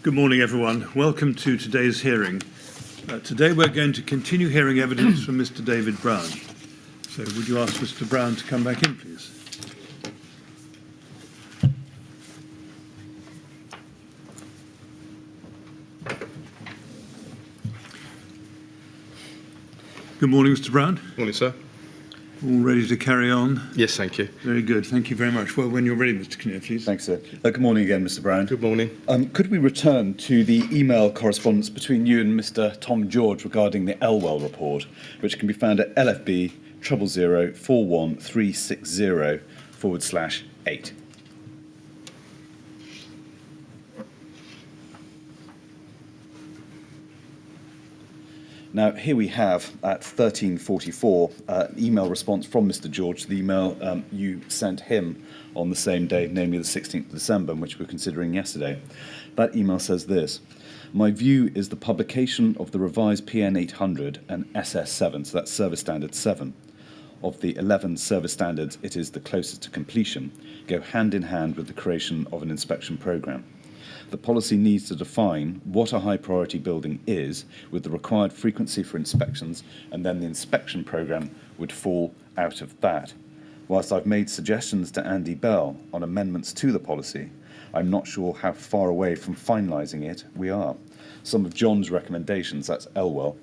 Good morning, everyone. Welcome to today's hearing. Today we're going to continue hearing evidence from Mr. David Brown. So would you ask Mr. Brown to come back in, please? Good morning, Mr. Brown. Morning, sir. All ready to carry on? Yes, thank you. Very good. Thank you very much. Well, when you're ready, Mr. Kinnear, please. Thanks, sir. Good morning again, Mr. Brown. Good morning. Could we return to the email correspondence between you and Mr. Tom George regarding the Elwell report, which can be found at LFB 000-41360/8. Now, here we have, at 13:44, an email response from Mr. George to the email you sent him on the same day, namely the 16th of December, which we were considering yesterday. That email says this: "My view is the publication of the revised PN 800 and SS 7, so that's Service Standard 7, of the 11 service standards it is the closest to completion, go hand in hand with the creation of an inspection programme. The policy needs to define what a high priority building is with the required frequency for inspections, and then the inspection programme would fall out of that. Whilst I've made suggestions to Andy Bell on amendments to the policy, I'm not sure how far away from finalising it we are. Some of John's recommendations, that's Elwell,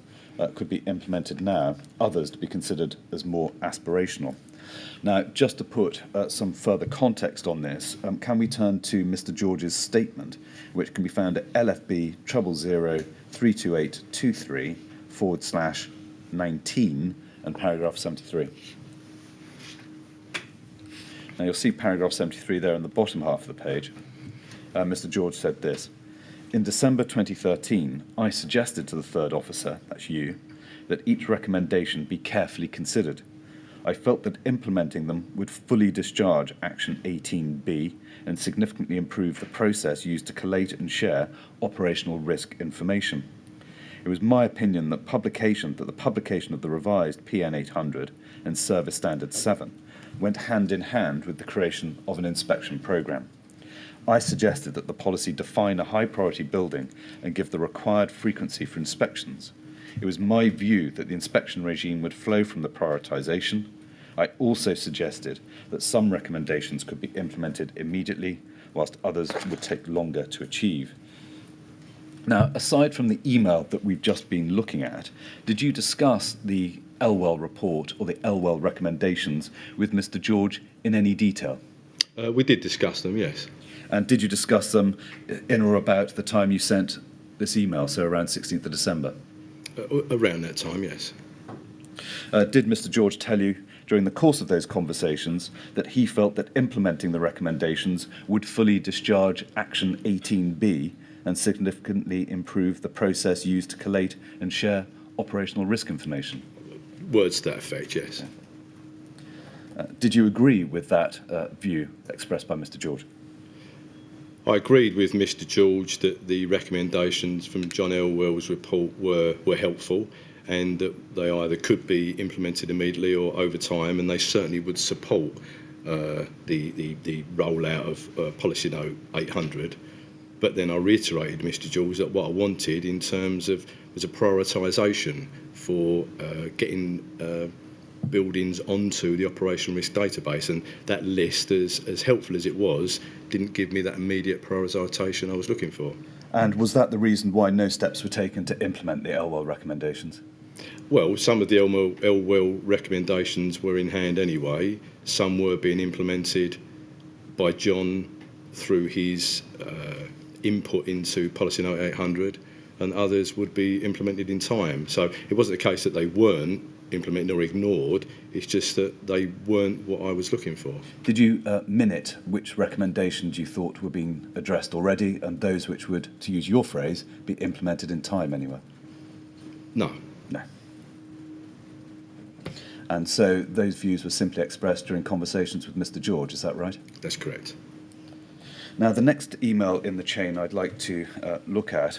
could be implemented now, others to be considered as more aspirational." Now, just to put some further context on this, can we turn to Mr. George's statement, which can be found at LFB 000-32823/19 and paragraph 73. Now, you'll see paragraph 73 there in the bottom half of the page. Mr. George said this: "In December 2013, I suggested to the third officer, that's you, that each recommendation be carefully considered. I felt that implementing them would fully discharge Action 18B and significantly improve the process used to collate and share operational risk information. It was my opinion that the publication of the revised PN 800 and Service Standard 7 went hand in hand with the creation of an inspection programme. I suggested that the policy define a high priority building and give the required frequency for inspections. It was my view that the inspection regime would flow from the prioritisation. I also suggested that some recommendations could be implemented immediately, whilst others would take longer to achieve." Now, aside from the email that we've just been looking at, did you discuss the Elwell report or the Elwell recommendations with Mr. George in any detail? We did discuss them, yes. And did you discuss them in or about the time you sent this email, so around 16th of December? Around that time, yes. Did Mr. George tell you during the course of those conversations that he felt that implementing the recommendations would fully discharge Action 18B and significantly improve the process used to collate and share operational risk information? Words to that effect, yes. Did you agree with that view expressed by Mr. George? I agreed with Mr. George that the recommendations from John Elwell's report were helpful, and that they either could be implemented immediately or over time, and they certainly would support the rollout of Policy Note 800. But then I reiterated, Mr. George, that what I wanted in terms of was a prioritisation for getting buildings onto the operational risk database, and that list, as helpful as it was, didn't give me that immediate prioritisation I was looking for. And was that the reason why no steps were taken to implement the Elwell recommendations? Well, some of the Elwell recommendations were in hand anyway. Some were being implemented by John through his input into Policy Note 800, and others would be implemented in time. So it wasn't the case that they weren't implemented or ignored, it's just that they weren't what I was looking for. Did you minute which recommendations you thought were being addressed already and those which would, to use your phrase, be implemented in time anyway? No. No. And so those views were simply expressed during conversations with Mr. George, is that right? That's correct. Now, the next email in the chain I'd like to look at,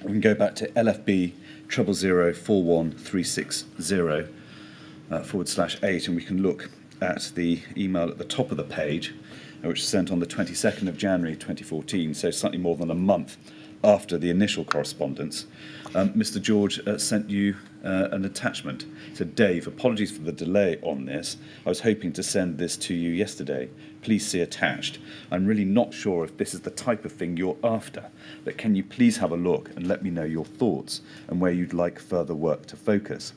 we can go back to LFB 000-41360/8, and we can look at the email at the top of the page, which was sent on the 22nd of January 2014, so slightly more than a month after the initial correspondence, Mr. George sent you an attachment. He said, Dave, apologies for the delay on this. I was hoping to send this to you yesterday. Please see attached. I'm really not sure if this is the type of thing you're after, but can you please have a look and let me know your thoughts and where you'd like further work to focus?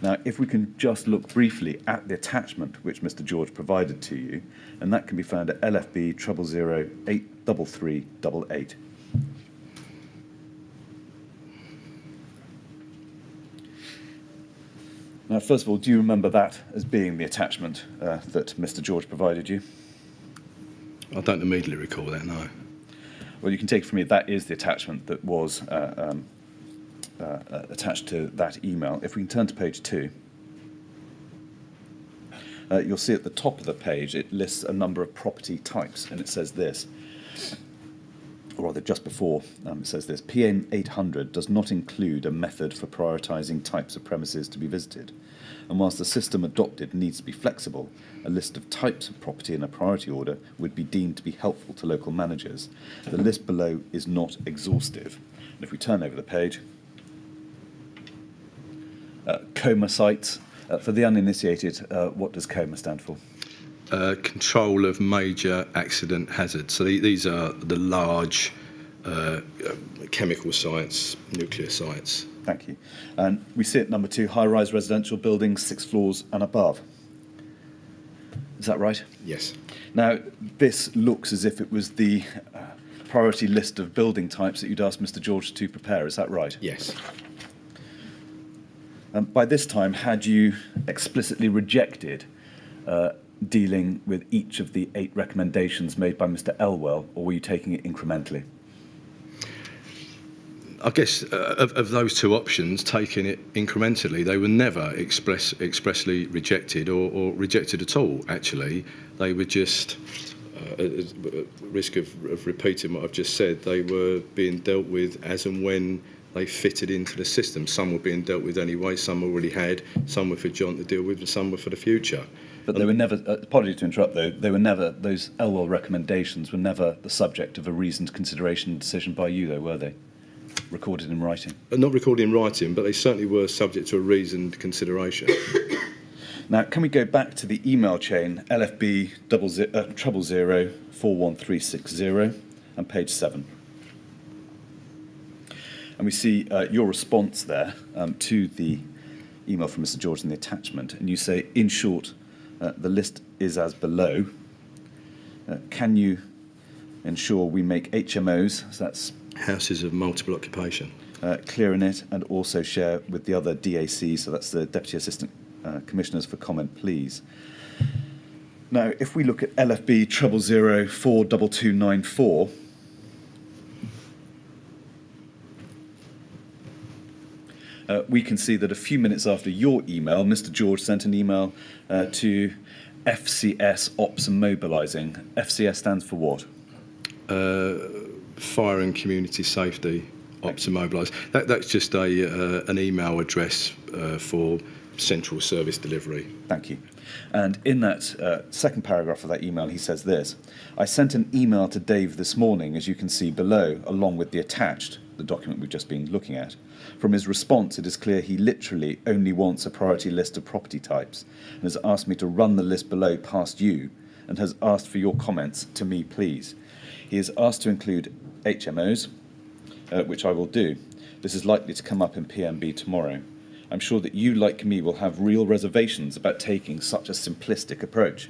Now, if we can just look briefly at the attachment which Mr. George provided to you, and that can be found at LFB 000-83388. Now, first of all, do you remember that as being the attachment that Mr. George provided you? I don't immediately recall that, no. Well, you can take it from me that is the attachment that was attached to that email. If we can turn to page 2, you'll see at the top of the page it lists a number of property types, and it says this, or rather just before it says this: PN 800 does not include a method for prioritising types of premises to be visited, and whilst the system adopted needs to be flexible, a list of types of property in a priority order would be deemed to be helpful to local managers. The list below is not exhaustive. And if we turn over the page, COMA sites. For the uninitiated, what does COMA stand for? Control of major accident hazards. So these are the large chemical sites, nuclear sites. Thank you. And we see at number 2, high-rise residential buildings, 6 floors and above. Is that right? Yes. Now, this looks as if it was the priority list of building types that you'd asked Mr. George to prepare. Is that right? Yes. By this time, had you explicitly rejected dealing with each of the 8 recommendations made by Mr. Elwell, or were you taking it incrementally? I guess of those 2 options, taking it incrementally, they were never expressly rejected or rejected at all, actually. They were just, at risk of repeating what I've just said, they were being dealt with as and when they fitted into the system. Some were being dealt with anyway, some already had, some were for John to deal with, and some were for the future. But they were never, apologies to interrupt though, they were never, those Elwell recommendations were never the subject of a reasoned consideration and decision by you though, were they? Recorded in writing? Not recorded in writing, but they certainly were subject to a reasoned consideration. Now, can we go back to the email chain, LFB 000-41360 and page 7? And we see your response there to the email from Mr. George in the attachment, and you say, in short, the list is as below. Can you ensure we make HMOs, so that's Houses of multiple occupation. clear in it, and also share with the other DAC, so that's the Deputy Assistant Commissioners, for comment, please. Now, if we look at LFB 000-42294, we can see that a few minutes after your email, Mr. George sent an email to FCS Ops and Mobilising. FCS stands for what? Fire and Community Safety Ops and Mobilise. That's just an email address for central service delivery. Thank you. And in that second paragraph of that email, he says this: I sent an email to Dave this morning, as you can see below, along with the attached, the document we've just been looking at. From his response, it is clear he literally only wants a priority list of property types and has asked me to run the list below past you and has asked for your comments to me, please. He has asked to include HMOs, which I will do. This is likely to come up in PMB tomorrow. I'm sure that you, like me, will have real reservations about taking such a simplistic approach.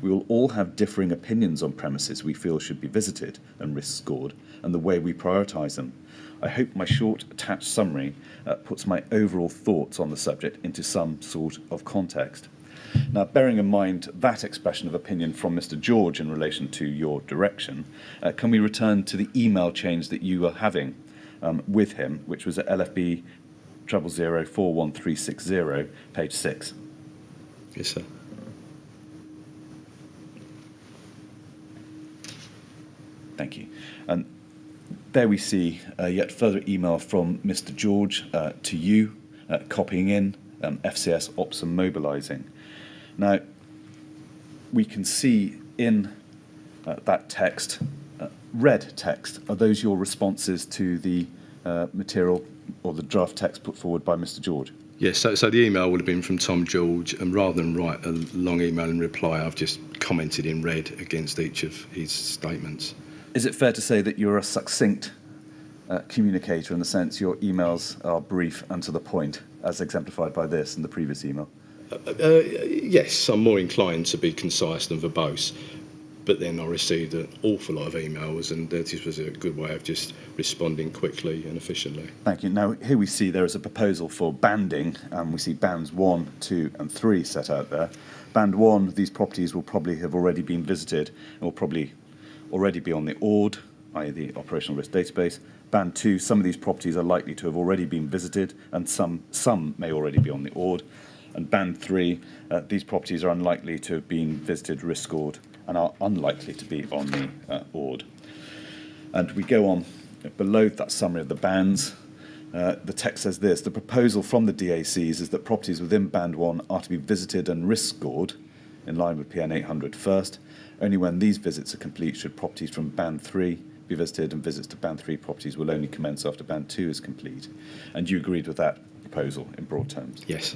We will all have differing opinions on premises we feel should be visited and risk scored, and the way we prioritise them. I hope my short attached summary puts my overall thoughts on the subject into some sort of context. Now, bearing in mind that expression of opinion from Mr. George in relation to your direction, can we return to the email change that you were having with him, which was at LFB 000-41360, page 6? Yes, sir. Thank you. And there we see yet further email from Mr. George to you, copying in FCS Ops and Mobilising. Now, we can see in that text red text, are those your responses to the material or the draft text put forward by Mr. George? Yes, so the email would have been from Tom George, and rather than write a long email in reply, I've just commented in red against each of his statements. Is it fair to say that you're a succinct communicator in the sense your emails are brief and to the point, as exemplified by this and the previous email? Yes, I'm more inclined to be concise than verbose, but then I received an awful lot of emails, and this was a good way of just responding quickly and efficiently. Thank you. Now, here we see there is a proposal for banding, and we see bands 1, 2 and 3 set out there. Band 1, these properties will probably have already been visited, or probably already be on the ORD, i.e. the Operational Risk Database. Band 2, some of these properties are likely to have already been visited, and some may already be on the ORD. And Band 3, these properties are unlikely to have been visited, risk scored, and are unlikely to be on the ORD. And we go on below that summary of the bands. The text says this: the proposal from the DACs is that properties within Band 1 are to be visited and risk scored in line with PN 800 first. Only when these visits are complete should properties from Band 3 be visited, and visits to Band 3 properties will only commence after Band 2 is complete. And you agreed with that proposal in broad terms? Yes.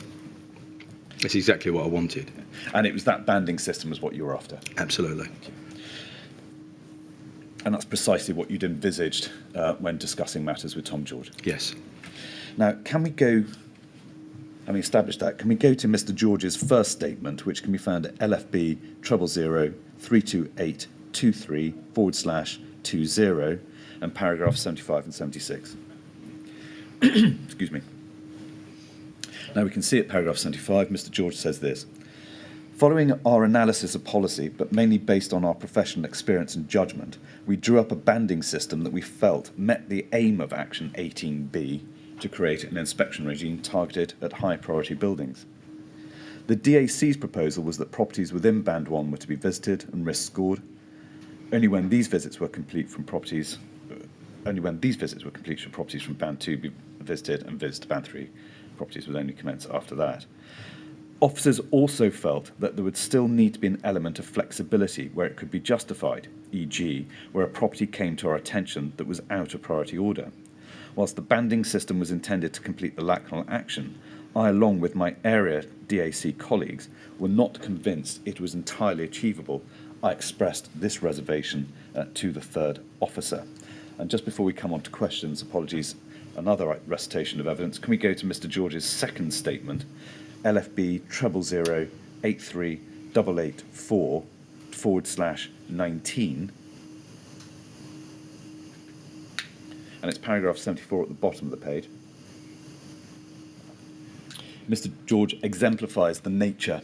That's exactly what I wanted. And it was that banding system was what you were after? Absolutely. And that's precisely what you'd envisaged when discussing matters with Tom George? Yes. Now, can we go, having established that, can we go to Mr. George's first statement, which can be found at LFB 000-32823/20 and paragraphs 75 and 76. Excuse me. Now we can see at paragraph 75, Mr. George says this: following our analysis of policy, but mainly based on our professional experience and judgment, we drew up a banding system that we felt met the aim of Action 18B to create an inspection regime targeted at high priority buildings. The DAC's proposal was that properties within Band 1 were to be visited and risk scored. Only when these visits were complete should properties from Band 2 be visited, and visits to Band 3 properties would only commence after that. Officers also felt that there would still need to be an element of flexibility where it could be justified, e.g. where a property came to our attention that was out of priority order. Whilst the banding system was intended to complete the lateral action, I, along with my area DAC colleagues, were not convinced it was entirely achievable. I expressed this reservation to the third officer. And just before we come on to questions, apologies, another recitation of evidence. Can we go to Mr. George's second statement, LFB 000-83884/19, and it's paragraph 74 at the bottom of the page. Mr. George exemplifies the nature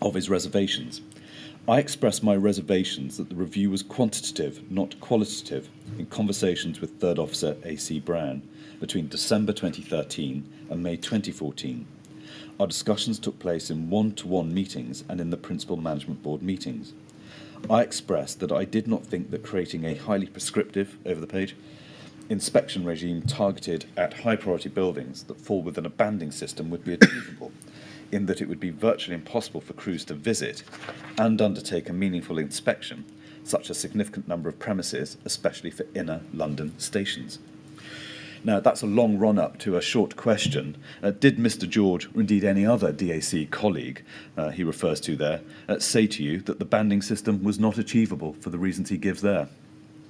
of his reservations. I expressed my reservations that the review was quantitative, not qualitative, in conversations with Third Officer A.C. Brown between December 2013 and May 2014. Our discussions took place in one-to-one meetings and in the Principal Management Board meetings. I expressed that I did not think that creating a highly prescriptive, over the page, inspection regime targeted at high-priority buildings that fall within a banding system would be achievable, in that it would be virtually impossible for crews to visit and undertake a meaningful inspection such a significant number of premises, especially for inner London stations. Now, that's a long run-up to a short question. Did Mr. George, or indeed any other DAC colleague he refers to there, say to you that the banding system was not achievable for the reasons he gives there?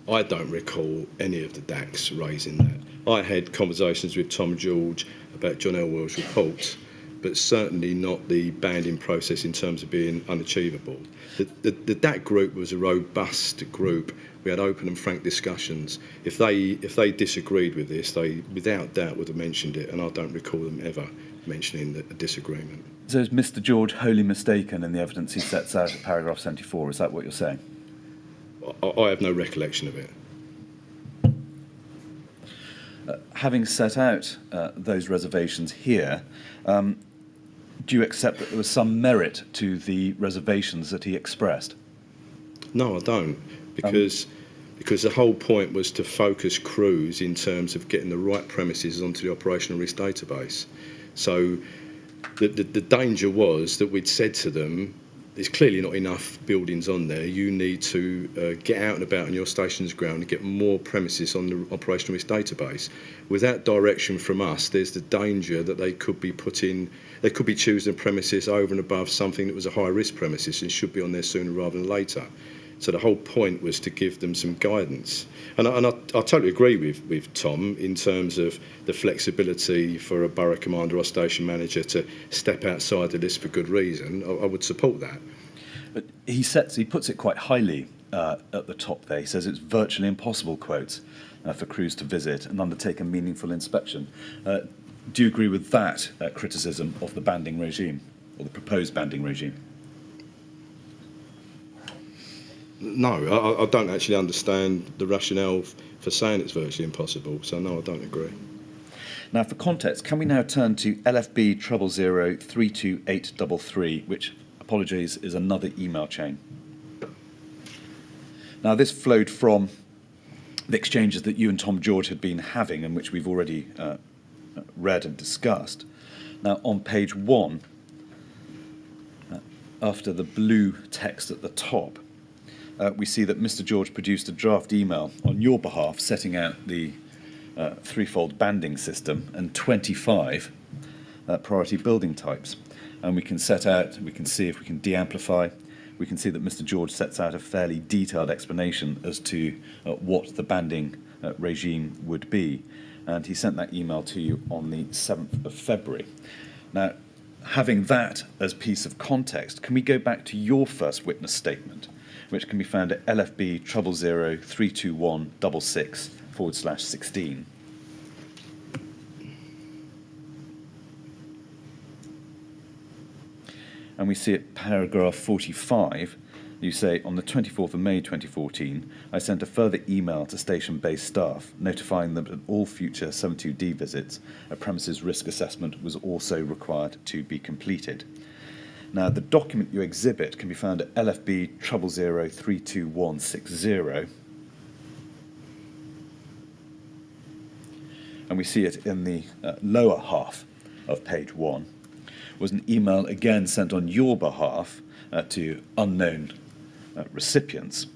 I don't recall any of the DACs raising that. I had conversations with Tom George about John Elwell's report, but certainly not the banding process in terms of being unachievable. The DAC group was a robust group. We had open and frank discussions. If they disagreed with this, they without doubt would have mentioned it, and I don't recall them ever mentioning a disagreement. So is Mr. George wholly mistaken in the evidence he sets out at paragraph 74? Is that what you're saying? I have no recollection of it. Having set out those reservations here, do you accept that there was some merit to the reservations that he expressed? No, I don't, because the whole point was to focus crews in terms of getting the right premises onto the operational risk database. So the danger was that we'd said to them, there's clearly not enough buildings on there. You need to get out and about on your station's ground and get more premises on the operational risk database. Without direction from us, there's the danger that they could be choosing premises over and above something that was a high risk premises and should be on there sooner rather than later. So the whole point was to give them some guidance. And I totally agree with Tom in terms of the flexibility for a borough commander or station manager to step outside the list for good reason. I would support that. But he puts it quite highly at the top there. He says it's virtually impossible, quotes, for crews to visit and undertake a meaningful inspection. Do you agree with that criticism of the banding regime, or the proposed banding regime? No, I don't actually understand the rationale for saying it's virtually impossible. So no, I don't agree. Now, for context, can we now turn to LFB 000-32833, which, apologies, is another email chain. Now, this flowed from the exchanges that you and Tom George had been having, and which we've already read and discussed. Now, on page 1, after the blue text at the top, we see that Mr. George produced a draft email on your behalf setting out the threefold banding system and 25 priority building types. And we can see if we can de-amplify. We can see that Mr. George sets out a fairly detailed explanation as to what the banding regime would be. And he sent that email to you on the 7th of February. Now, having that as piece of context, can we go back to your first witness statement, which can be found at LFB 000-32166/16. And we see at paragraph 45, you say, on the 24th of May 2014, I sent a further email to station-based staff notifying them that at all future 72D visits, a premises risk assessment was also required to be completed. Now, the document you exhibit can be found at LFB 000-32160, and we see it in the lower half of page 1, was an email again sent on your behalf to unknown recipients.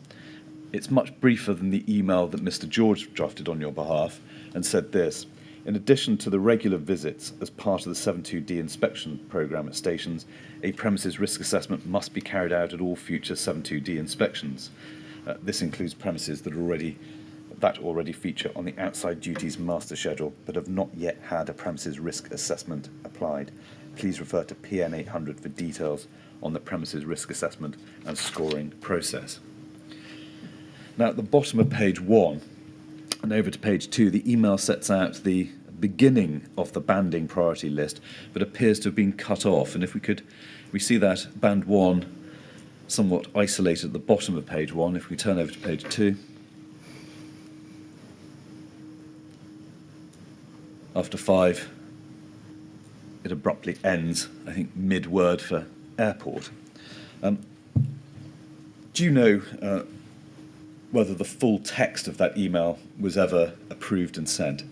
It's much briefer than the email that Mr. George drafted on your behalf and said this: in addition to the regular visits as part of the 72D inspection programme at stations, a premises risk assessment must be carried out at all future 72D inspections. This includes premises that already feature on the outside duties master schedule but have not yet had a premises risk assessment applied. Please refer to PN 800 for details on the premises risk assessment and scoring process. Now, at the bottom of page 1 and over to page 2, the email sets out the beginning of the banding priority list, but appears to have been cut off. And if we see that band 1 somewhat isolated at the bottom of page 1. If we turn over to page 2, after 5, it abruptly ends, I think, mid-word for airport. Do you know whether the full text of that email was ever approved and sent?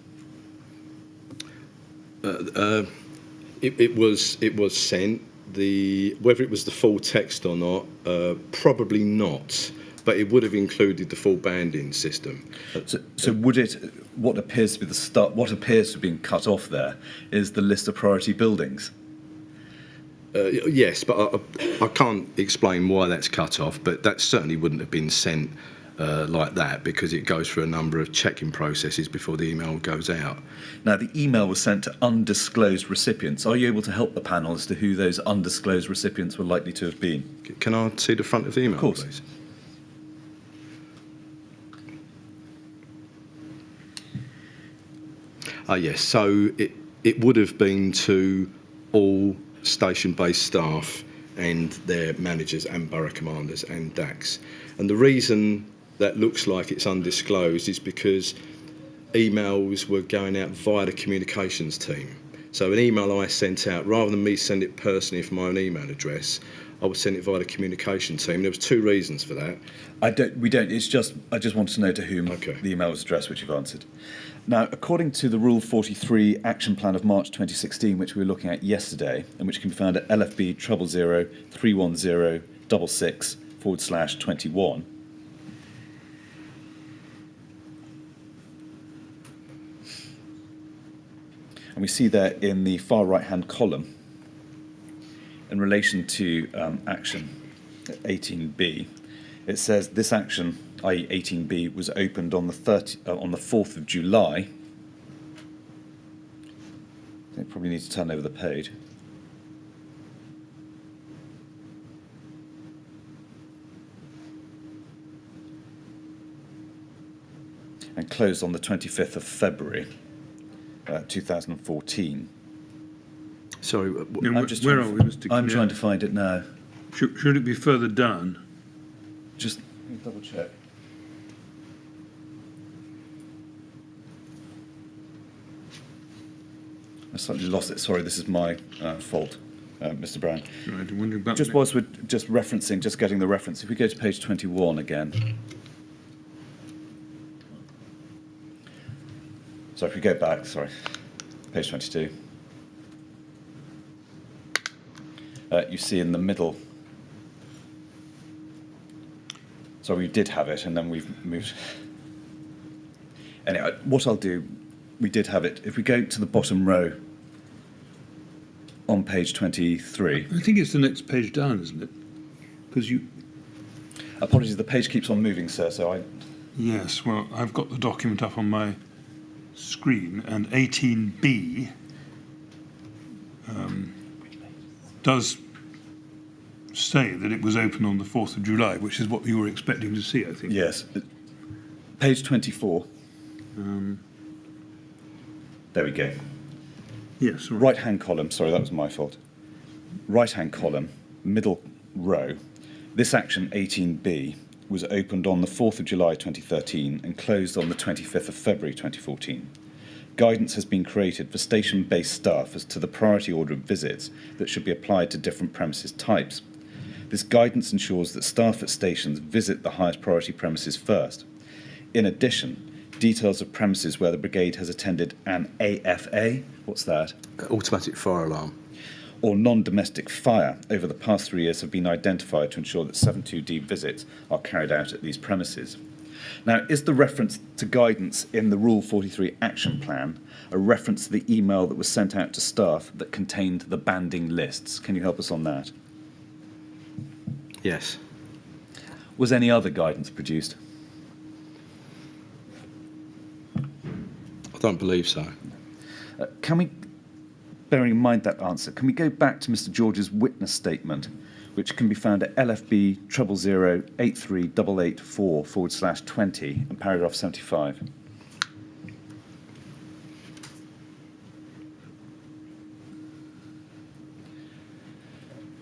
It was sent. Whether it was the full text or not, probably not. But it would have included the full banding system. So would it? What appears to be the start? What appears to have been cut off there is the list of priority buildings. Yes, but I can't explain why that's cut off. But that certainly wouldn't have been sent like that, because it goes through a number of checking processes before the email goes out. Now, the email was sent to undisclosed recipients. Are you able to help the panel as to who those undisclosed recipients were likely to have been? Can I see the front of the email, of course, please? Yes, so it would have been to all station-based staff and their managers and borough commanders and DACs. And the reason that looks like it's undisclosed is because emails were going out via the communications team. So an email I sent out, rather than me send it personally from my own email address, I would send it via the communication team. There was 2 reasons for that. We don't. It's just I just want to know to whom the email was addressed, which you've answered. Now, according to the Rule 43 Action Plan of March 2016, which we were looking at yesterday, and which can be found at LFB 000-310 66/21. And we see there in the far right-hand column, in relation to action 18B, it says this action, i.e. 18B, was opened on the 4th of July. I probably need to turn over the page. And closed on the 25th of February, 2014. Sorry, Now, I'm just where trying are to- we, Mr. I'm Kinnear? trying to find it now. Should it be further down? Just let me double check. I slightly lost it. Sorry, this is my fault, Mr. Brown. Right, I'm wondering about Just whilst we're just referencing, just getting the reference, if we go to page 21 again. So if we go back, sorry, page 22. You see in the middle. So we did have it, and then we've moved. Anyway, what I'll do, we did have it. If we go to the bottom row on page 23. I think it's the next page down, isn't it? Because you... Apologies, the page keeps on moving, sir, so I... Yes, well, I've got the document up on my screen, and 18B does say that it was open on the 4th of July, which is what you were expecting to see, I think. Yes. Page 24. There we go. Yes, right. Right-hand column, sorry, that was my fault. Right-hand column, middle row. This action, 18B, was opened on the 4th of July 2013 and closed on the 25th of February 2014. Guidance has been created for station-based staff as to the priority order of visits that should be applied to different premises types. This guidance ensures that staff at stations visit the highest priority premises first. In addition, details of premises where the Brigade has attended an AFA, what's that? automatic fire alarm. Or non-domestic fire over the past 3 years have been identified to ensure that 72D visits are carried out at these premises. Now, is the reference to guidance in the Rule 43 action plan a reference to the email that was sent out to staff that contained the banding lists? Can you help us on that? Yes. Was any other guidance produced? I don't believe so. Can we, bearing in mind that answer, can we go back to Mr. George's witness statement, which can be found at LFB 000-83884/20 and paragraph 75?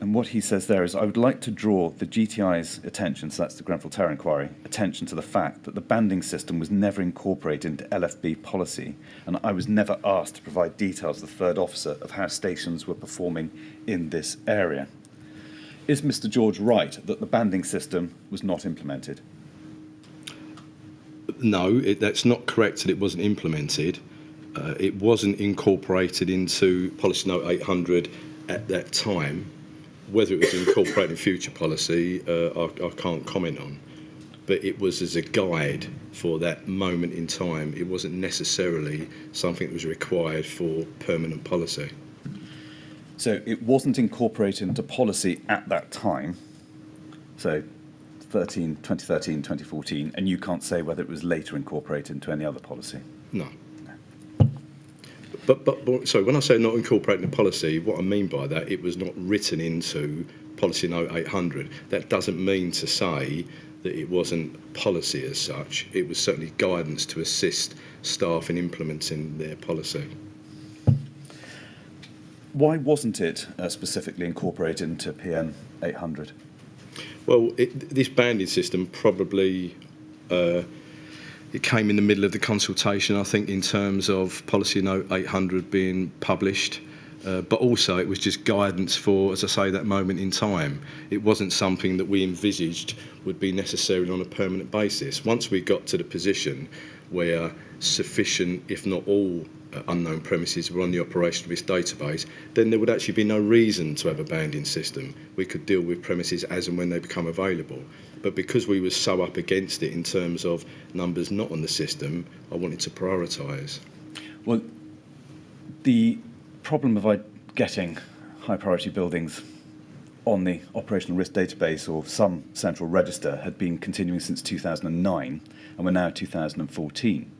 And what he says there is, I would like to draw the GTI's attention, so that's the Grenfell Tower Inquiry, attention to the fact that the banding system was never incorporated into LFB policy, and I was never asked to provide details to the third officer of how stations were performing in this area. Is Mr. George right that the banding system was not implemented? No, that's not correct that it wasn't implemented. It wasn't incorporated into Policy Note 800 at that time. Whether it was incorporated in future policy, I can't comment on. But it was as a guide for that moment in time. It wasn't necessarily something that was required for permanent policy. So it wasn't incorporated into policy at that time, so 2013, 2014, and you can't say whether it was later incorporated into any other policy? No. But sorry, when I say not incorporated in policy, what I mean by that, it was not written into Policy Note 800. That doesn't mean to say that it wasn't policy as such. It was certainly guidance to assist staff in implementing their policy. Why wasn't it specifically incorporated into PM 800? Well, this banding system probably it came in the middle of the consultation, I think, in terms of Policy Note 800 being published, but also it was just guidance for, as I say, that moment in time. It wasn't something that we envisaged would be necessary on a permanent basis. Once we got to the position where sufficient, if not all, unknown premises were on the operational risk database, then there would actually be no reason to have a banding system. We could deal with premises as and when they become available. But because we were so up against it in terms of numbers not on the system, I wanted to prioritise. Well, the problem of getting high priority buildings on the operational risk database or some central register had been continuing since 2009, and we're now 2014.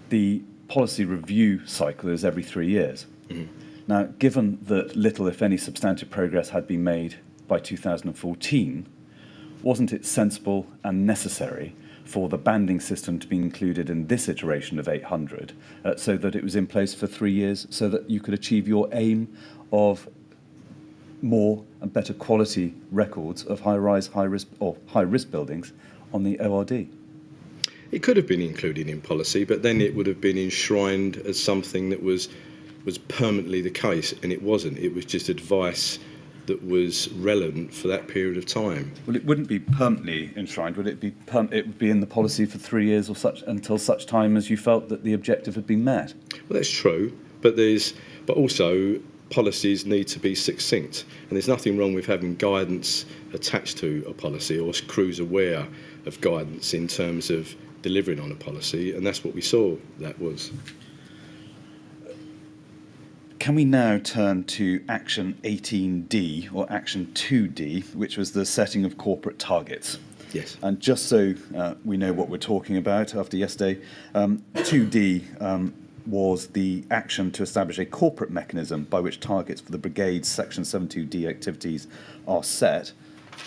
The policy review cycle is every 3 years. Mm-hmm. Now, given that little, if any, substantive progress had been made by 2014, wasn't it sensible and necessary for the banding system to be included in this iteration of 800 so that it was in place for 3 years so that you could achieve your aim of more and better quality records of high-rise, high-risk or high-risk buildings on the ORD? It could have been included in policy, but then it would have been enshrined as something that was permanently the case, and it wasn't. It was just advice that was relevant for that period of time. Well, it wouldn't be permanently enshrined, would it be? It would be in the policy for 3 years or such until such time as you felt that the objective had been met. Well, that's true, but also policies need to be succinct, and there's nothing wrong with having guidance attached to a policy or crews aware of guidance in terms of delivering on a policy, and that's what we saw that was. Can we now turn to Action 18D or Action 2D, which was the setting of corporate targets? Yes. And just so we know what we're talking about after yesterday, 2D was the action to establish a corporate mechanism by which targets for the Brigade's Section 72D activities are set.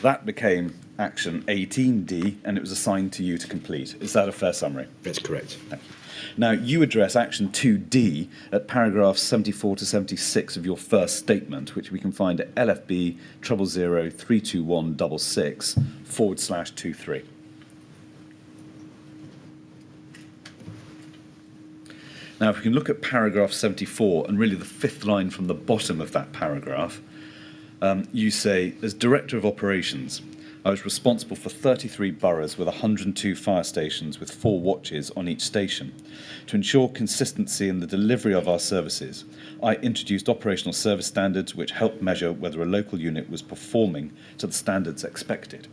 That became Action 18D, and it was assigned to you to complete. Is that a fair summary? That's correct. Thank you. Now, you address Action 2D at paragraphs 74 to 76 of your first statement, which we can find at LFB 000-32166/23. Now, if we can look at paragraph 74, and really the fifth line from the bottom of that paragraph, you say, as Director of Operations, I was responsible for 33 boroughs with 102 fire stations with 4 watches on each station. To ensure consistency in the delivery of our services, I introduced operational service standards which helped measure whether a local unit was performing to the standards expected.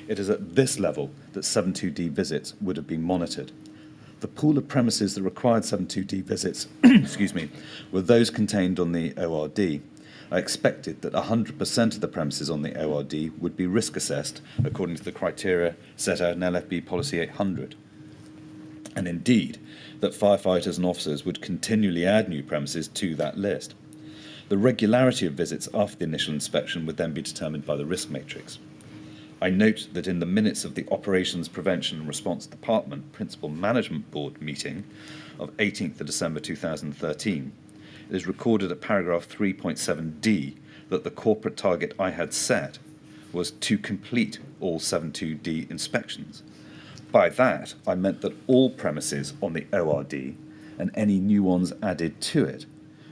It is at this level that 72D visits would have been monitored. The pool of premises that required 72D visits were those contained on the ORD. I expected that 100% of the premises on the ORD would be risk assessed according to the criteria set out in LFB Policy 800. And indeed, that firefighters and officers would continually add new premises to that list. The regularity of visits after the initial inspection would then be determined by the risk matrix. I note that in the minutes of the Operations Prevention and Response Department Principal Management Board meeting of 18th of December 2013, it is recorded at paragraph 3.7D that the corporate target I had set was to complete all 72D inspections. By that, I meant that all premises on the ORD and any new ones added to it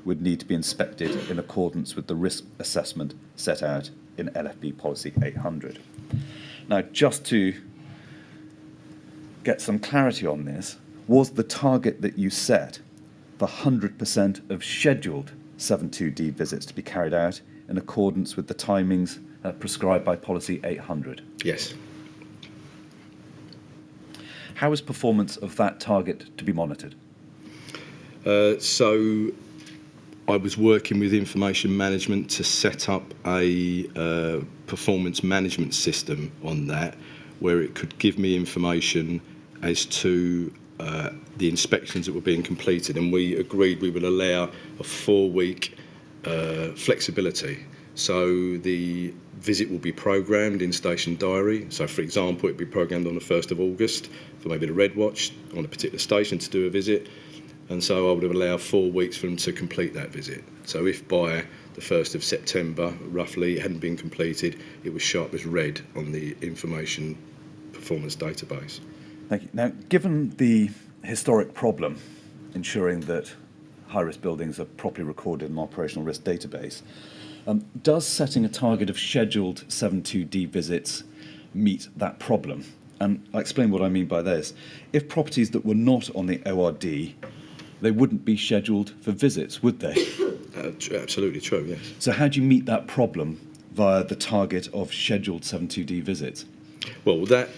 would need to be inspected in accordance with the risk assessment set out in LFB Policy 800. Now, just to get some clarity on this, was the target that you set for 100% of scheduled 72D visits to be carried out in accordance with the timings prescribed by Policy 800? Yes. How is performance of that target to be monitored? So I was working with information management to set up a performance management system on that, where it could give me information as to the inspections that were being completed, and we agreed we would allow a 4-week flexibility. So the visit will be programmed in station diary. So, for example, it would be programmed on the 1st of August for maybe the Red Watch on a particular station to do a visit. And so I would have allowed 4 weeks for them to complete that visit. So if by the 1st of September, roughly, it hadn't been completed, it was sharp as red on the information performance database. Thank you. Now, given the historic problem ensuring that high-risk buildings are properly recorded in an operational risk database, does setting a target of scheduled 72D visits meet that problem? And I'll explain what I mean by this. If properties that were not on the ORD, they wouldn't be scheduled for visits, would they? Absolutely true, yes. So how do you meet that problem via the target of scheduled 72D visits? Well, that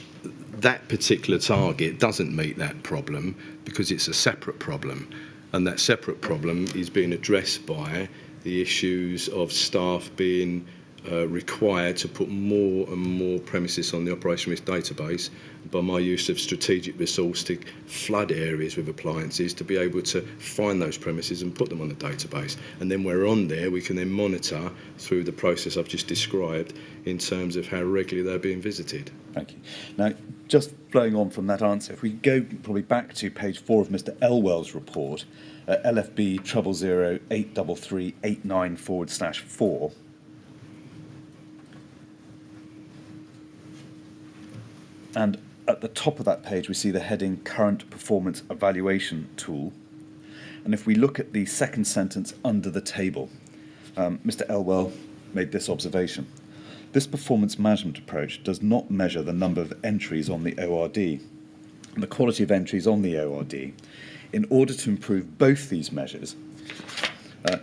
particular target doesn't meet that problem because it's a separate problem. And that separate problem is being addressed by the issues of staff being required to put more and more premises on the operation risk database by my use of strategic resource to flood areas with appliances to be able to find those premises and put them on the database. And then we're on there, we can then monitor through the process I've just described in terms of how regularly they're being visited. Thank you. Now, just flowing on from that answer, if we go probably back to page 4 of Mr. Elwell's report, LFB 000-83389/4, and at the top of that page, we see the heading Current Performance Evaluation Tool. And if we look at the second sentence under the table, Mr. Elwell made this observation. This performance management approach does not measure the number of entries on the ORD and the quality of entries on the ORD. In order to improve both these measures,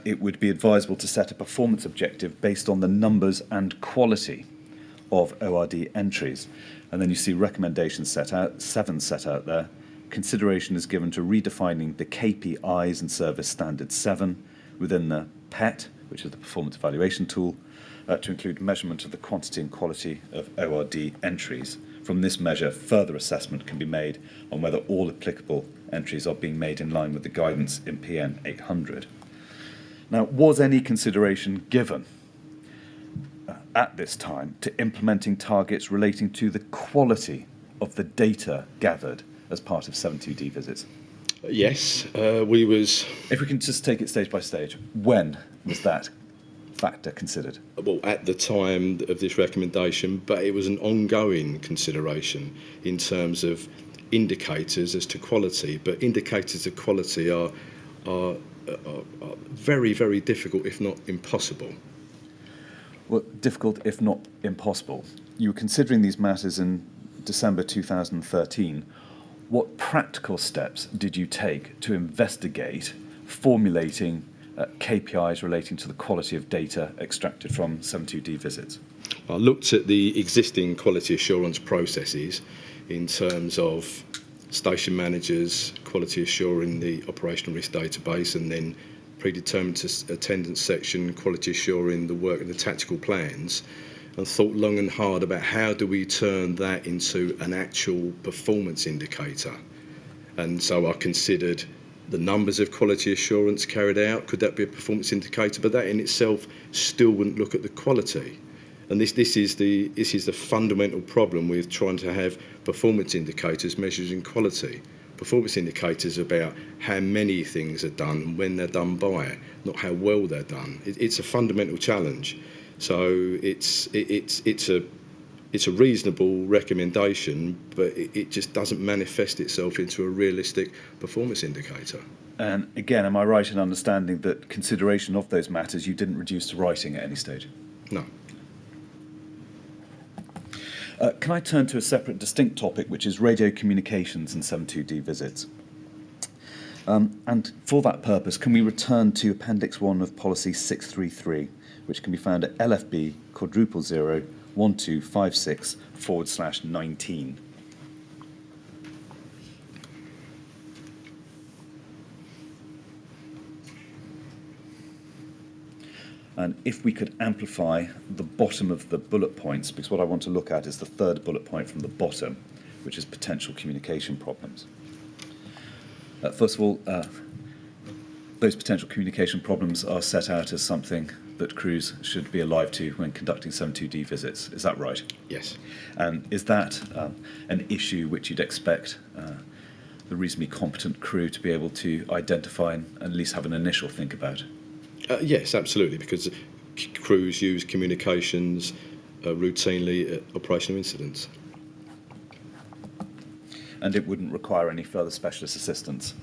it would be advisable to set a performance objective based on the numbers and quality of ORD entries. And then you see recommendations set out, 7 set out there. Consideration is given to redefining the KPIs and service standard 7 within the PET, which is the performance evaluation tool, to include measurement of the quantity and quality of ORD entries. From this measure, further assessment can be made on whether all applicable entries are being made in line with the guidance in PN 800. Now, was any consideration given at this time to implementing targets relating to the quality of the data gathered as part of 72D visits? Yes, we was... If we can just take it stage by stage, when was that factor considered? Well, at the time of this recommendation, but it was an ongoing consideration in terms of indicators as to quality. But indicators of quality are very, very difficult, if not impossible. Well, difficult, if not impossible. You were considering these matters in December 2013. What practical steps did you take to investigate formulating KPIs relating to the quality of data extracted from 72D visits? I looked at the existing quality assurance processes in terms of station managers, quality assuring the operational risk database, and then predetermined attendance section, quality assuring the work of the tactical plans, and thought long and hard about how do we turn that into an actual performance indicator. And so I considered the numbers of quality assurance carried out. Could that be a performance indicator? But that in itself still wouldn't look at the quality. And this is the fundamental problem with trying to have performance indicators measuring quality. Performance indicators about how many things are done and when they're done by, not how well they're done. It's a fundamental challenge. So it's a reasonable recommendation, but it just doesn't manifest itself into a realistic performance indicator. And again, am I right in understanding that consideration of those matters you didn't reduce to writing at any stage? No. Can I turn to a separate distinct topic, which is radio communications and 72D visits? And for that purpose, can we return to Appendix 1 of Policy 633, which can be found at LFB 0001256/19. And if we could amplify the bottom of the bullet points, because what I want to look at is the third bullet point from the bottom, which is potential communication problems. First of all, those potential communication problems are set out as something that crews should be alive to when conducting 72D visits. Is that right? Yes. And is that an issue which you'd expect the reasonably competent crew to be able to identify and at least have an initial think about? Yes, absolutely, because crews use communications routinely at operational incidents. And it wouldn't require any further specialist assistance?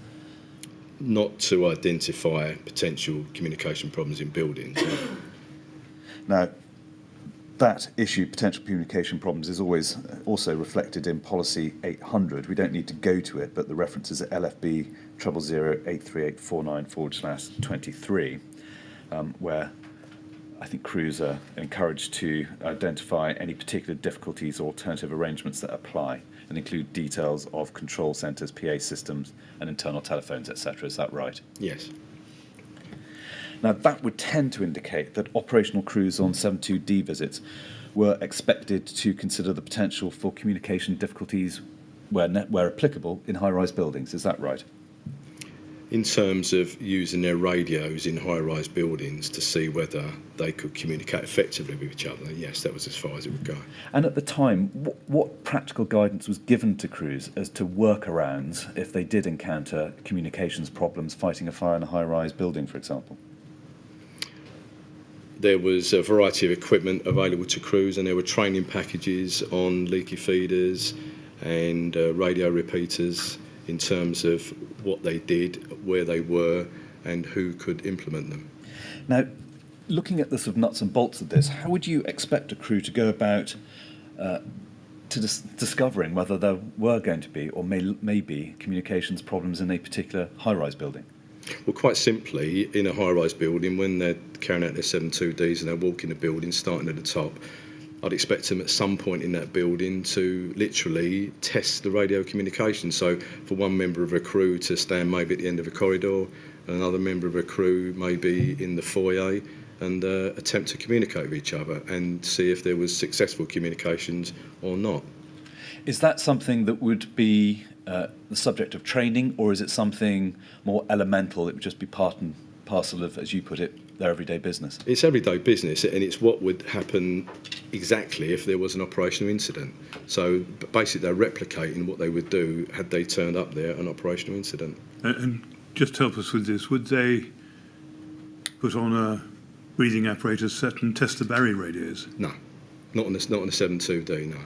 Not to identify potential communication problems in buildings. Now, that issue, potential communication problems, is always also reflected in policy 800. We don't need to go to it, but the reference is at LFB 0083849/23, where I think crews are encouraged to identify any particular difficulties or alternative arrangements that apply and include details of control centres, PA systems and internal telephones, etc. Is that right? Yes. Now, that would tend to indicate that operational crews on 72D visits were expected to consider the potential for communication difficulties where applicable in high-rise buildings. Is that right? In terms of using their radios in high-rise buildings to see whether they could communicate effectively with each other, yes, that was as far as it would go. And at the time, what practical guidance was given to crews as to workarounds if they did encounter communications problems fighting a fire in a high-rise building, for example? There was a variety of equipment available to crews, and there were training packages on leaky feeders and radio repeaters in terms of what they did, where they were, and who could implement them. Now, looking at the sort of nuts and bolts of this, how would you expect a crew to go about discovering whether there were going to be or may be communications problems in a particular high-rise building? Well, quite simply, in a high-rise building, when they're carrying out their 72Ds and they're walking the building, starting at the top, I'd expect them at some point in that building to literally test the radio communication. So for one member of a crew to stand maybe at the end of a corridor, another member of a crew maybe in the foyer, and attempt to communicate with each other and see if there was successful communications or not. Is that something that would be the subject of training, or is it something more elemental? It would just be part and parcel of, as you put it, their everyday business? It's everyday business, and it's what would happen exactly if there was an operational incident. So basically they're replicating what they would do had they turned up there an operational incident. And just help us with this, would they put on a breathing apparatus set and test the Barry radios? No, not on a 72D, no.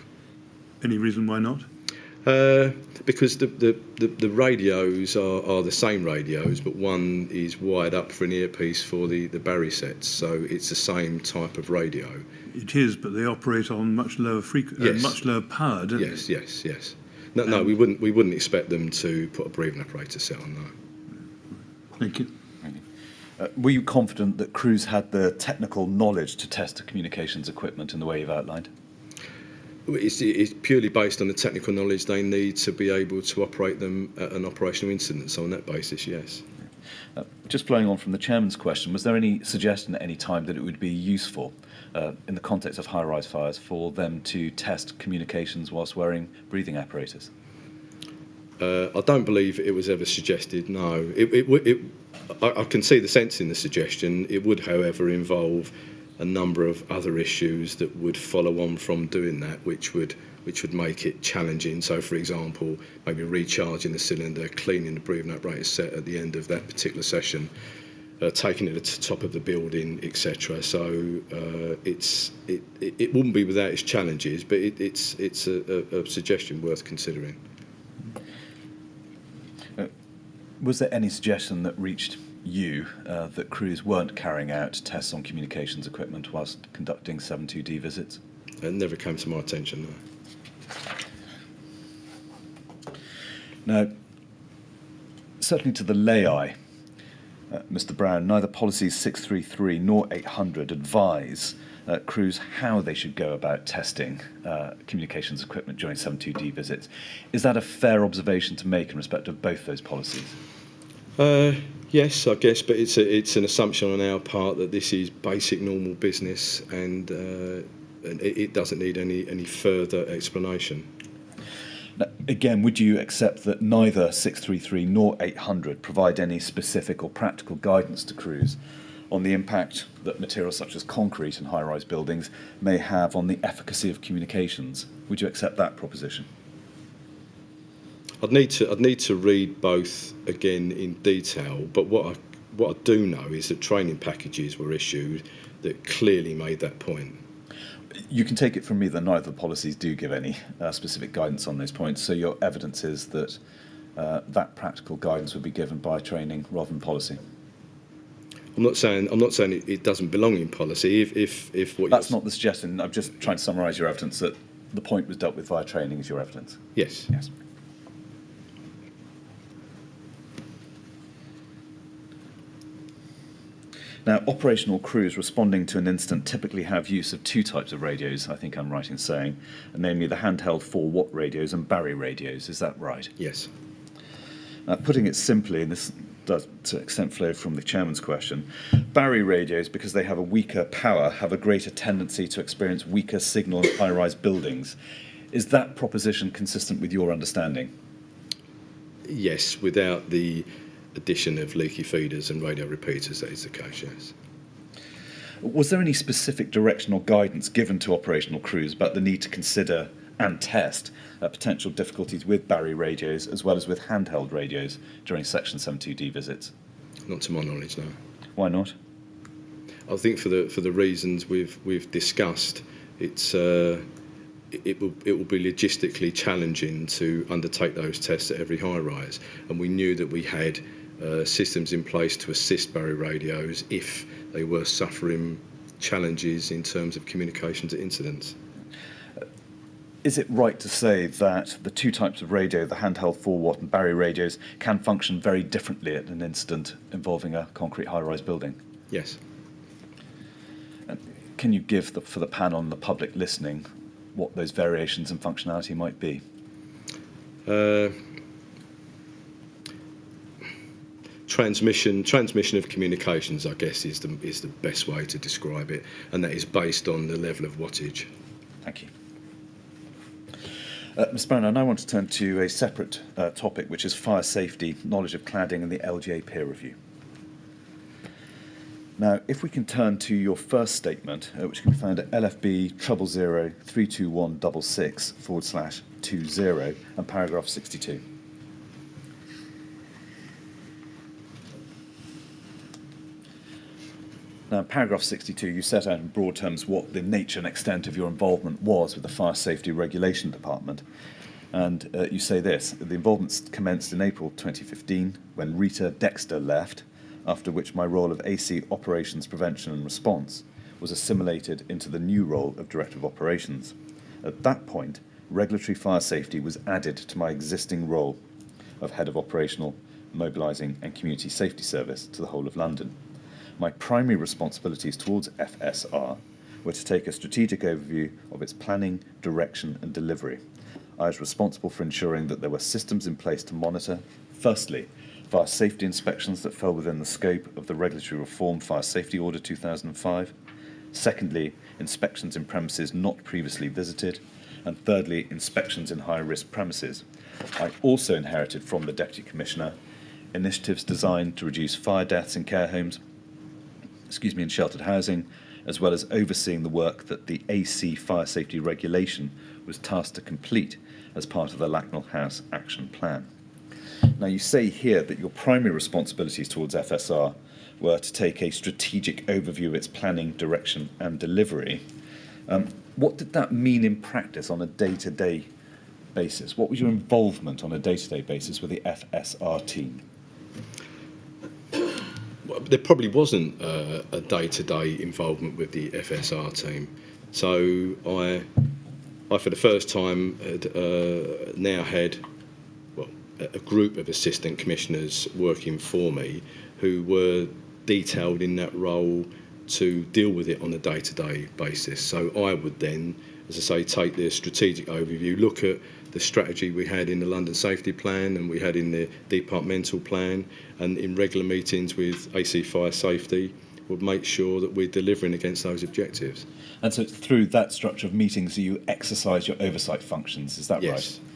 Any reason why not? Because the radios are the same radios, but one is wired up for an earpiece for the Barry sets, so it's the same type of radio. It is, but they operate on much lower much lower power, don't they? Yes. No, we wouldn't expect them to put a breathing apparatus set on, no. Thank you. Were you confident that crews had the technical knowledge to test the communications equipment in the way you've outlined? It's purely based on the technical knowledge they need to be able to operate them at an operational incident. So on that basis, yes. Just flowing on from the chairman's question, was there any suggestion at any time that it would be useful in the context of high-rise fires for them to test communications whilst wearing breathing apparatus? I don't believe it was ever suggested, no. I can see the sense in the suggestion. It would, however, involve a number of other issues that would follow on from doing that, which would make it challenging. So, for example, maybe recharging the cylinder, cleaning the breathing apparatus set at the end of that particular session, taking it to the top of the building, etc. So it wouldn't be without its challenges, but it's a suggestion worth considering. Was there any suggestion that reached you that crews weren't carrying out tests on communications equipment whilst conducting 72D visits? It never came to my attention, no. Now, certainly to the lay eye, Mr. Brown, neither policies 633 nor 800 advise crews how they should go about testing communications equipment during 72D visits. Is that a fair observation to make in respect of both those policies? Yes, I guess, but it's an assumption on our part that this is basic normal business, and it doesn't need any further explanation. Now, again, would you accept that neither 633 nor 800 provide any specific or practical guidance to crews on the impact that materials such as concrete in high-rise buildings may have on the efficacy of communications? Would you accept that proposition? I'd need to read both again in detail, but what I do know is that training packages were issued that clearly made that point. You can take it from me that neither policies do give any specific guidance on those points, so your evidence is that that practical guidance would be given by training rather than policy. I'm not saying it doesn't belong in policy. If what That's not the suggestion. I'm just trying to summarise your evidence that the point was dealt with via training is your evidence. Yes. Yes. Now, operational crews responding to an incident typically have use of two types of radios, I think I'm right in saying, namely the handheld 4-watt radios and Barry radios. Is that right? Yes. Putting it simply, and this does to an extent flow from the chairman's question, Barry radios, because they have a weaker power, have a greater tendency to experience weaker signal in high-rise buildings. Is that proposition consistent with your understanding? Yes, without the addition of leaky feeders and radio repeaters, that is the case, yes. Was there any specific direction or guidance given to operational crews about the need to consider and test potential difficulties with Barry radios as well as with handheld radios during Section 72D visits? Not to my knowledge, no. Why not? I think for the reasons we've discussed, it will be logistically challenging to undertake those tests at every high rise, and we knew that we had systems in place to assist Barry radios if they were suffering challenges in terms of communications at incidents. Is it right to say that the two types of radio, the handheld 4-watt and Barry radios, can function very differently at an incident involving a concrete high-rise building? Yes. Can you give, for the panel and the public listening, what those variations in functionality might be? Transmission of communications, I guess, is the best way to describe it, and that is based on the level of wattage. Thank you. Ms Brown, I now want to turn to a separate topic, which is fire safety, knowledge of cladding and the LGA peer review. Now, if we can turn to your first statement, which can be found at LFB 000-32166/20 and paragraph 62. Now, in paragraph 62, you set out in broad terms what the nature and extent of your involvement was with the Fire Safety Regulation Department. And you say this: the involvement commenced in April 2015 when Rita Dexter left, after which my role of AC Operations Prevention and Response was assimilated into the new role of Director of Operations. At that point, regulatory fire safety was added to my existing role of Head of Operational, Mobilising and Community Safety Service to the whole of London. My primary responsibilities towards FSR were to take a strategic overview of its planning, direction and delivery. I was responsible for ensuring that there were systems in place to monitor, firstly, fire safety inspections that fell within the scope of the Regulatory Reform Fire Safety Order 2005, secondly, inspections in premises not previously visited, and thirdly, inspections in high-risk premises. I also inherited from the Deputy Commissioner initiatives designed to reduce fire deaths in care homes, in sheltered housing, as well as overseeing the work that the AC Fire Safety Regulation was tasked to complete as part of the Lacknell House Action Plan. Now, you say here that your primary responsibilities towards FSR were to take a strategic overview of its planning, direction and delivery. What did that mean in practice on a day-to-day basis? What was your involvement on a day-to-day basis with the FSR team? Well, there probably wasn't a day-to-day involvement with the FSR team. So I for the first time, had now had a group of assistant commissioners working for me who were detailed in that role to deal with it on a day-to-day basis. So I would then, as I say, take the strategic overview, look at the strategy we had in the London Safety Plan and we had in the departmental plan, and in regular meetings with AC Fire Safety would make sure that we're delivering against those objectives. And so it's through that structure of meetings that you exercise your oversight functions, is that yes. right?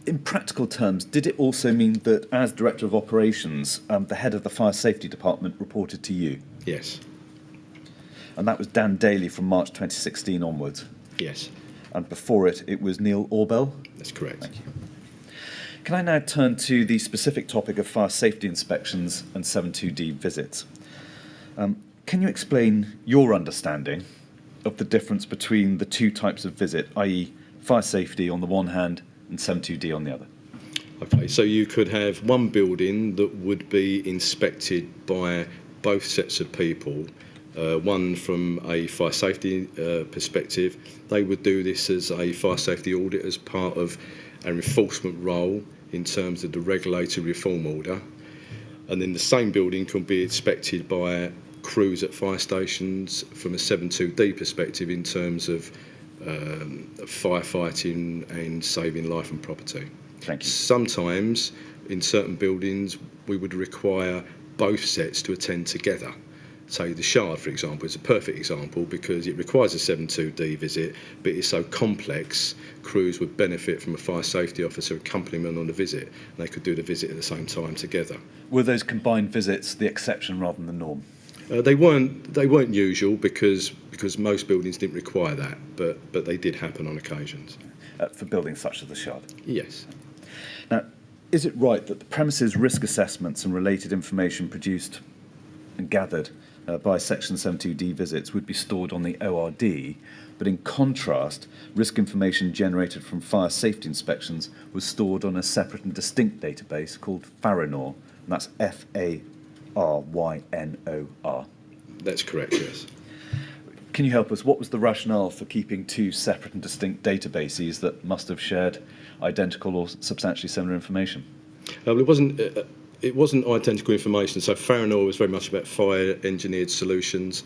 In practical terms, did it also mean that as Director of Operations, the head of the Fire Safety Department reported to you? Yes. And that was Dan Daly from March 2016 onwards? Yes. And before it, it was Neil Orbell? That's correct. Thank you. Can I now turn to the specific topic of fire safety inspections and 72D visits? Can you explain your understanding of the difference between the two types of visit, i.e. fire safety on the one hand and 72D on the other? Okay, so you could have one building that would be inspected by both sets of people. One from a fire safety perspective, they would do this as a fire safety audit as part of an enforcement role in terms of the regulatory reform order. And then the same building can be inspected by crews at fire stations from a 7.2D perspective in terms of firefighting and saving life and property. Thank you. Sometimes in certain buildings we would require both sets to attend together. Say the Shard, for example, is a perfect example because it requires a 7.2D visit, but it's so complex, crews would benefit from a fire safety officer accompanying them on the visit, and they could do the visit at the same time together. Were those combined visits the exception rather than the norm? They weren't usual because most buildings didn't require that, but they did happen on occasions. For buildings such as the Shard? Yes. Now, is it right that the premises risk assessments and related information produced and gathered by Section 72D visits would be stored on the ORD, but in contrast, risk information generated from fire safety inspections was stored on a separate and distinct database called Farinor, and that's F-A-R-Y-N-O-R? That's correct, yes. Can you help us? What was the rationale for keeping two separate and distinct databases that must have shared identical or substantially similar information? Well, it wasn't identical information. So Farinor was very much about fire engineered solutions.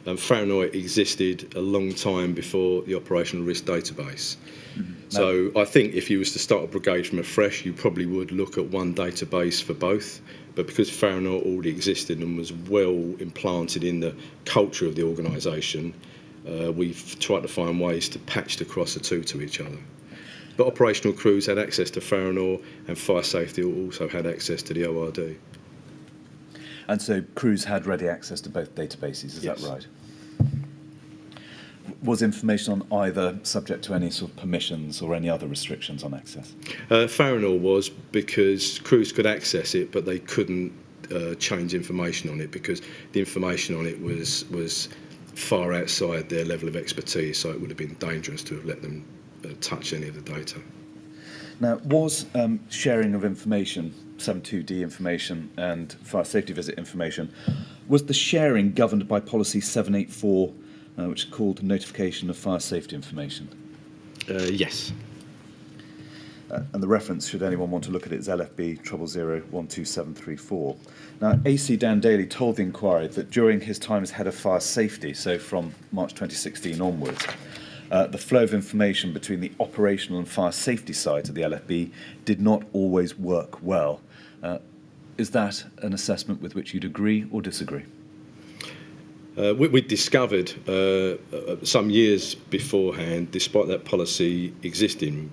Farinor existed a long time before the operational risk database. Mm-hmm. So I think if you was to start a brigade from afresh, you probably would look at one database for both. But because Farinor already existed and was well implanted in the culture of the organisation, we've tried to find ways to patch across the two to each other. But operational crews had access to Farinor, and fire safety also had access to the ORD. And so crews had ready access to both databases, is Yes. that right? Was information on either subject to any sort of permissions or any other restrictions on access? Farinor was because crews could access it, but they couldn't change information on it because the information on it was far outside their level of expertise, so it would have been dangerous to have let them touch any of the data. Now, was sharing of information, 7.2D information and fire safety visit information, was the sharing governed by policy 784, which is called notification of fire safety information? Yes. And the reference, should anyone want to look at it, is LFB 000-12734. Now, AC Dan Daly told the inquiry that during his time as head of fire safety, so from March 2016 onwards, the flow of information between the operational and fire safety sides of the LFB did not always work well. Is that an assessment with which you'd agree or disagree? We discovered some years beforehand, despite that policy existing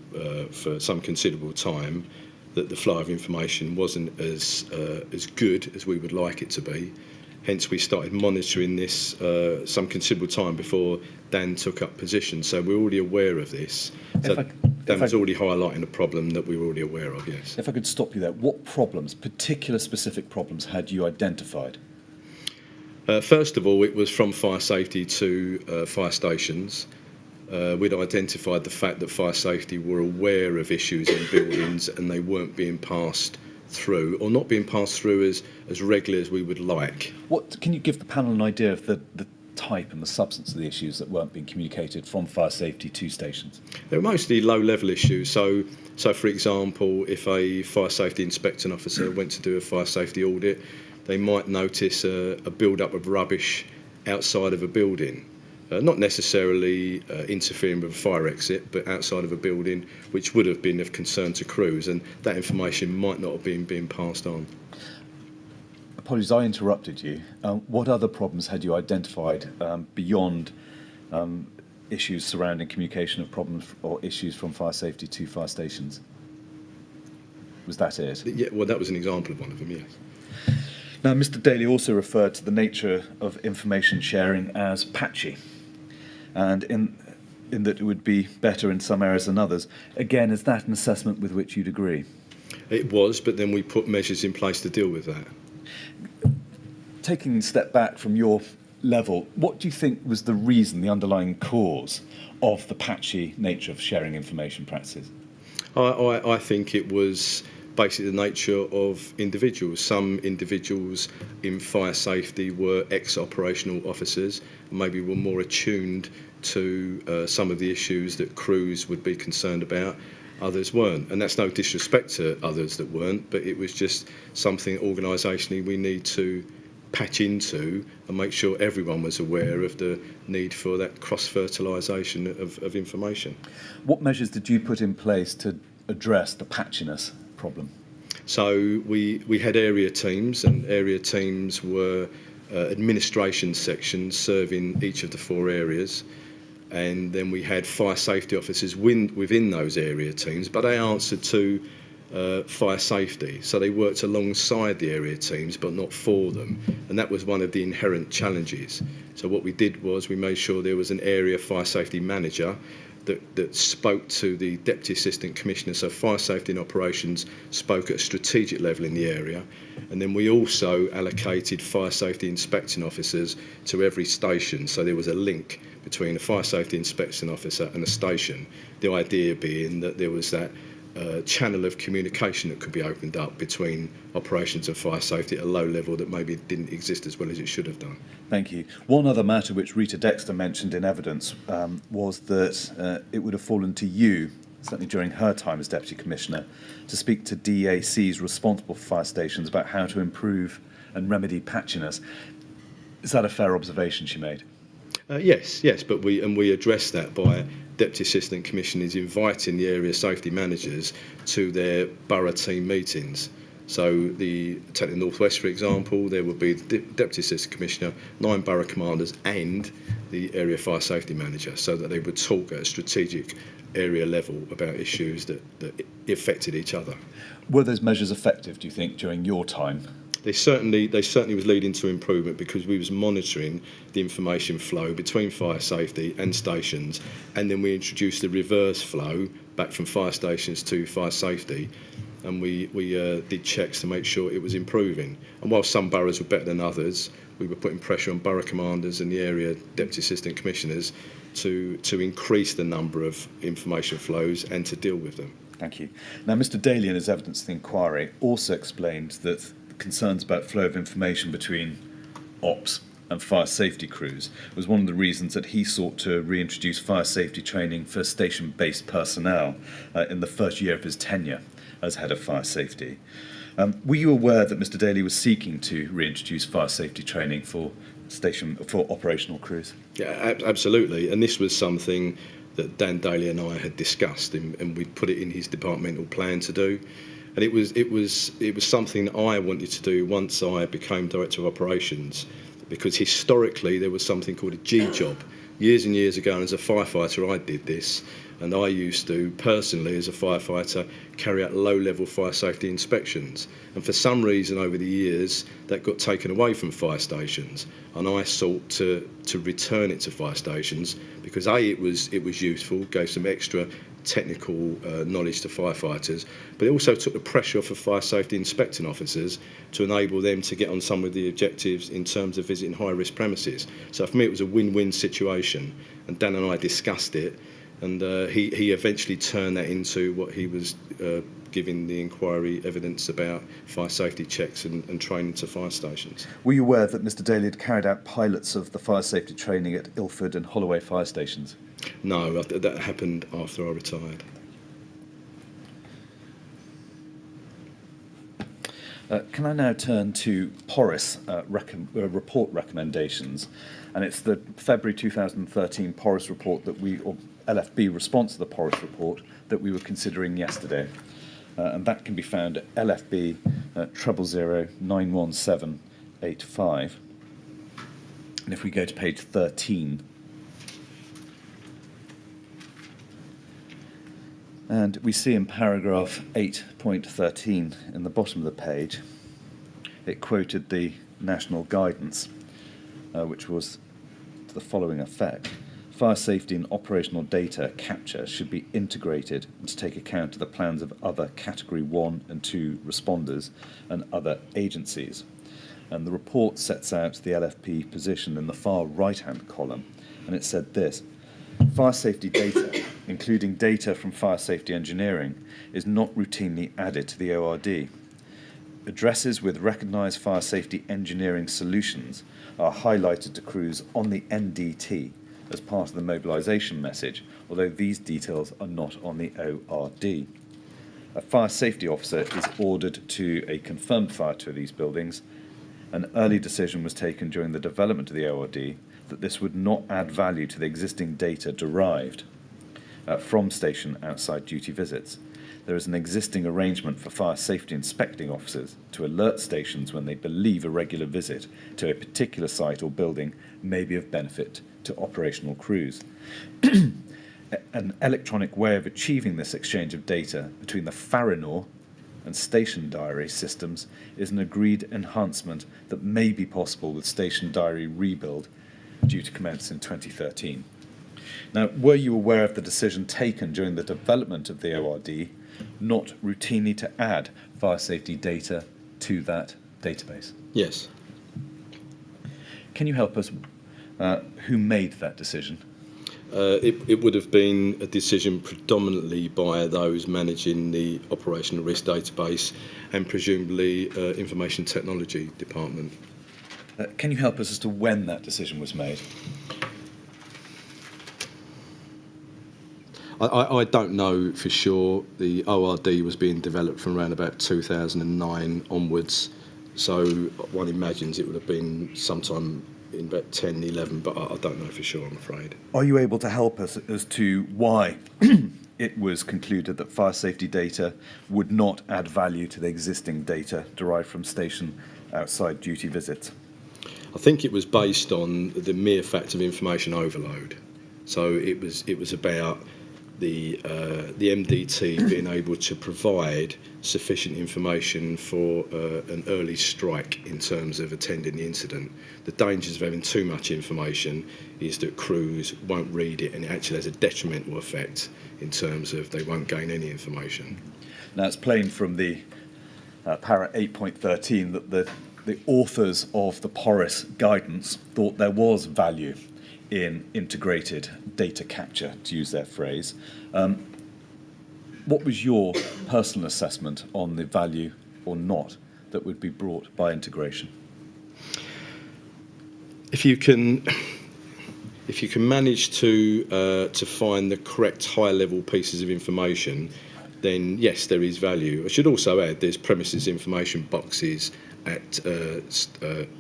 for some considerable time, that the flow of information wasn't as good as we would like it to be. Hence, we started monitoring this some considerable time before Dan took up position. So we're already aware of this. So Dan was already highlighting a problem that we were already aware of, yes. If I could stop you there, what problems, particular specific problems, had you identified? First of all, it was from fire safety to fire stations. We'd identified the fact that fire safety were aware of issues in buildings and they weren't being passed through, or not being passed through as regularly as we would like. What can you give the panel an idea of the type and the substance of the issues that weren't being communicated from fire safety to stations? They're mostly low-level issues. So for example, if a fire safety inspecting officer went to do a fire safety audit, they might notice a build-up of rubbish outside of a building. Not necessarily interfering with a fire exit, but outside of a building, which would have been of concern to crews, and that information might not have been being passed on. Apologies, I interrupted you. What other problems had you identified beyond issues surrounding communication of problems or issues from fire safety to fire stations? Was that it? Yeah, well, that was an example of one of them, yes. Now, Mr. Daly also referred to the nature of information sharing as patchy, and in that it would be better in some areas than others. Again, is that an assessment with which you'd agree? It was, but then we put measures in place to deal with that. Taking a step back from your level, what do you think was the reason, the underlying cause of the patchy nature of sharing information practices? I think it was basically the nature of individuals. Some individuals in fire safety were ex-operational officers, and maybe were more attuned to some of the issues that crews would be concerned about. Others weren't, and that's no disrespect to others that weren't, but it was just something organisationally we need to patch into and make sure everyone was aware of the need for that cross-fertilisation of information. What measures did you put in place to address the patchiness problem? So we had area teams, and area teams were administration sections serving each of the 4 areas. And then we had fire safety officers within those area teams, but they answered to fire safety. So they worked alongside the area teams, but not for them. And that was one of the inherent challenges. So what we did was we made sure there was an area fire safety manager that spoke to the Deputy Assistant Commissioner. So fire safety and operations spoke at a strategic level in the area. And then we also allocated fire safety inspection officers to every station. So there was a link between a fire safety inspection officer and a station. The idea being that there was that channel of communication that could be opened up between operations and fire safety at a low level that maybe didn't exist as well as it should have done. Thank you. One other matter which Rita Dexter mentioned in evidence was that it would have fallen to you, certainly during her time as Deputy Commissioner, to speak to DACs responsible for fire stations about how to improve and remedy patchiness. Is that a fair observation she made? Yes, but we addressed that by Deputy Assistant Commissioners inviting the area safety managers to their borough team meetings. So take the North West, for example, there would be the Deputy Assistant Commissioner, 9 borough commanders and the area fire safety manager, so that they would talk at a strategic area level about issues that affected each other. Were those measures effective, do you think, during your time? They certainly was leading to improvement, because we was monitoring the information flow between fire safety and stations, and then we introduced the reverse flow back from fire stations to fire safety, and we did checks to make sure it was improving. And while some boroughs were better than others, we were putting pressure on borough commanders and the area Deputy Assistant Commissioners to increase the number of information flows and to deal with them. Thank you. Now, Mr. Daly, in his evidence to the inquiry, also explained that concerns about flow of information between ops and fire safety crews was one of the reasons that he sought to reintroduce fire safety training for station-based personnel in the first year of his tenure as head of fire safety. Were you aware that Mr. Daly was seeking to reintroduce fire safety training for operational crews? Yeah, absolutely. And this was something that Dan Daly and I had discussed, and we'd put it in his departmental plan to do. And it was something that I wanted to do once I became Director of Operations, because historically there was something called a G job. Years and years ago, and as a firefighter I did this, and I used to personally as a firefighter carry out low-level fire safety inspections, and for some reason over the years that got taken away from fire stations, and I sought to return it to fire stations because it was useful, gave some extra technical knowledge to firefighters, but it also took the pressure off of fire safety inspecting officers to enable them to get on some of the objectives in terms of visiting high-risk premises. So for me it was a win-win situation, and Dan and I discussed it, and he eventually turned that into what he was giving the inquiry evidence about fire safety checks and training to fire stations. Were you aware that Mr. Daly had carried out pilots of the fire safety training at Ilford and Holloway fire stations? No, that happened after I retired. Can I now turn to PORIS report recommendations? And it's the February 2013 PORIS report or LFB response to the PORIS report that we were considering yesterday. And that can be found at LFB 000-91785. And if we go to page 13, and we see in paragraph 8.13 in the bottom of the page, it quoted the national guidance, which was to the following effect. Fire safety and operational data capture should be integrated to take account of the plans of other Category 1 and 2 responders and other agencies. And the report sets out the LFP position in the far right-hand column, and it said this: fire safety data including data from fire safety engineering, is not routinely added to the ORD. Addresses with recognised fire safety engineering solutions are highlighted to crews on the NDT as part of the mobilisation message, although these details are not on the ORD. A fire safety officer is ordered to a confirmed fire to these buildings. An early decision was taken during the development of the ORD that this would not add value to the existing data derived from station outside duty visits. There is an existing arrangement for fire safety inspecting officers to alert stations when they believe a regular visit to a particular site or building may be of benefit to operational crews. An electronic way of achieving this exchange of data between the Farinor and station diary systems is an agreed enhancement that may be possible with station diary rebuild due to commence in 2013. Now, were you aware of the decision taken during the development of the ORD not routinely to add fire safety data to that database? Yes. Can you help us who made that decision? It would have been a decision predominantly by those managing the operational risk database and presumably information technology department. Can you help us as to when that decision was made? I don't know for sure. The ORD was being developed from around about 2009 onwards, so one imagines it would have been sometime in about 10, 11, but I don't know for sure, I'm afraid. Are you able to help us as to why it was concluded that fire safety data would not add value to the existing data derived from station outside duty visits? I think it was based on the mere fact of information overload. So it was about the MDT being able to provide sufficient information for an early strike in terms of attending the incident. The dangers of having too much information is that crews won't read it, and it actually has a detrimental effect in terms of they won't gain any information. Now, it's plain from the para 8.13 that the authors of the Porris guidance thought there was value in integrated data capture, to use their phrase. What was your personal assessment on the value or not that would be brought by integration? If you can manage to find the correct high-level pieces of information, then yes, there is value. I should also add there's premises information boxes at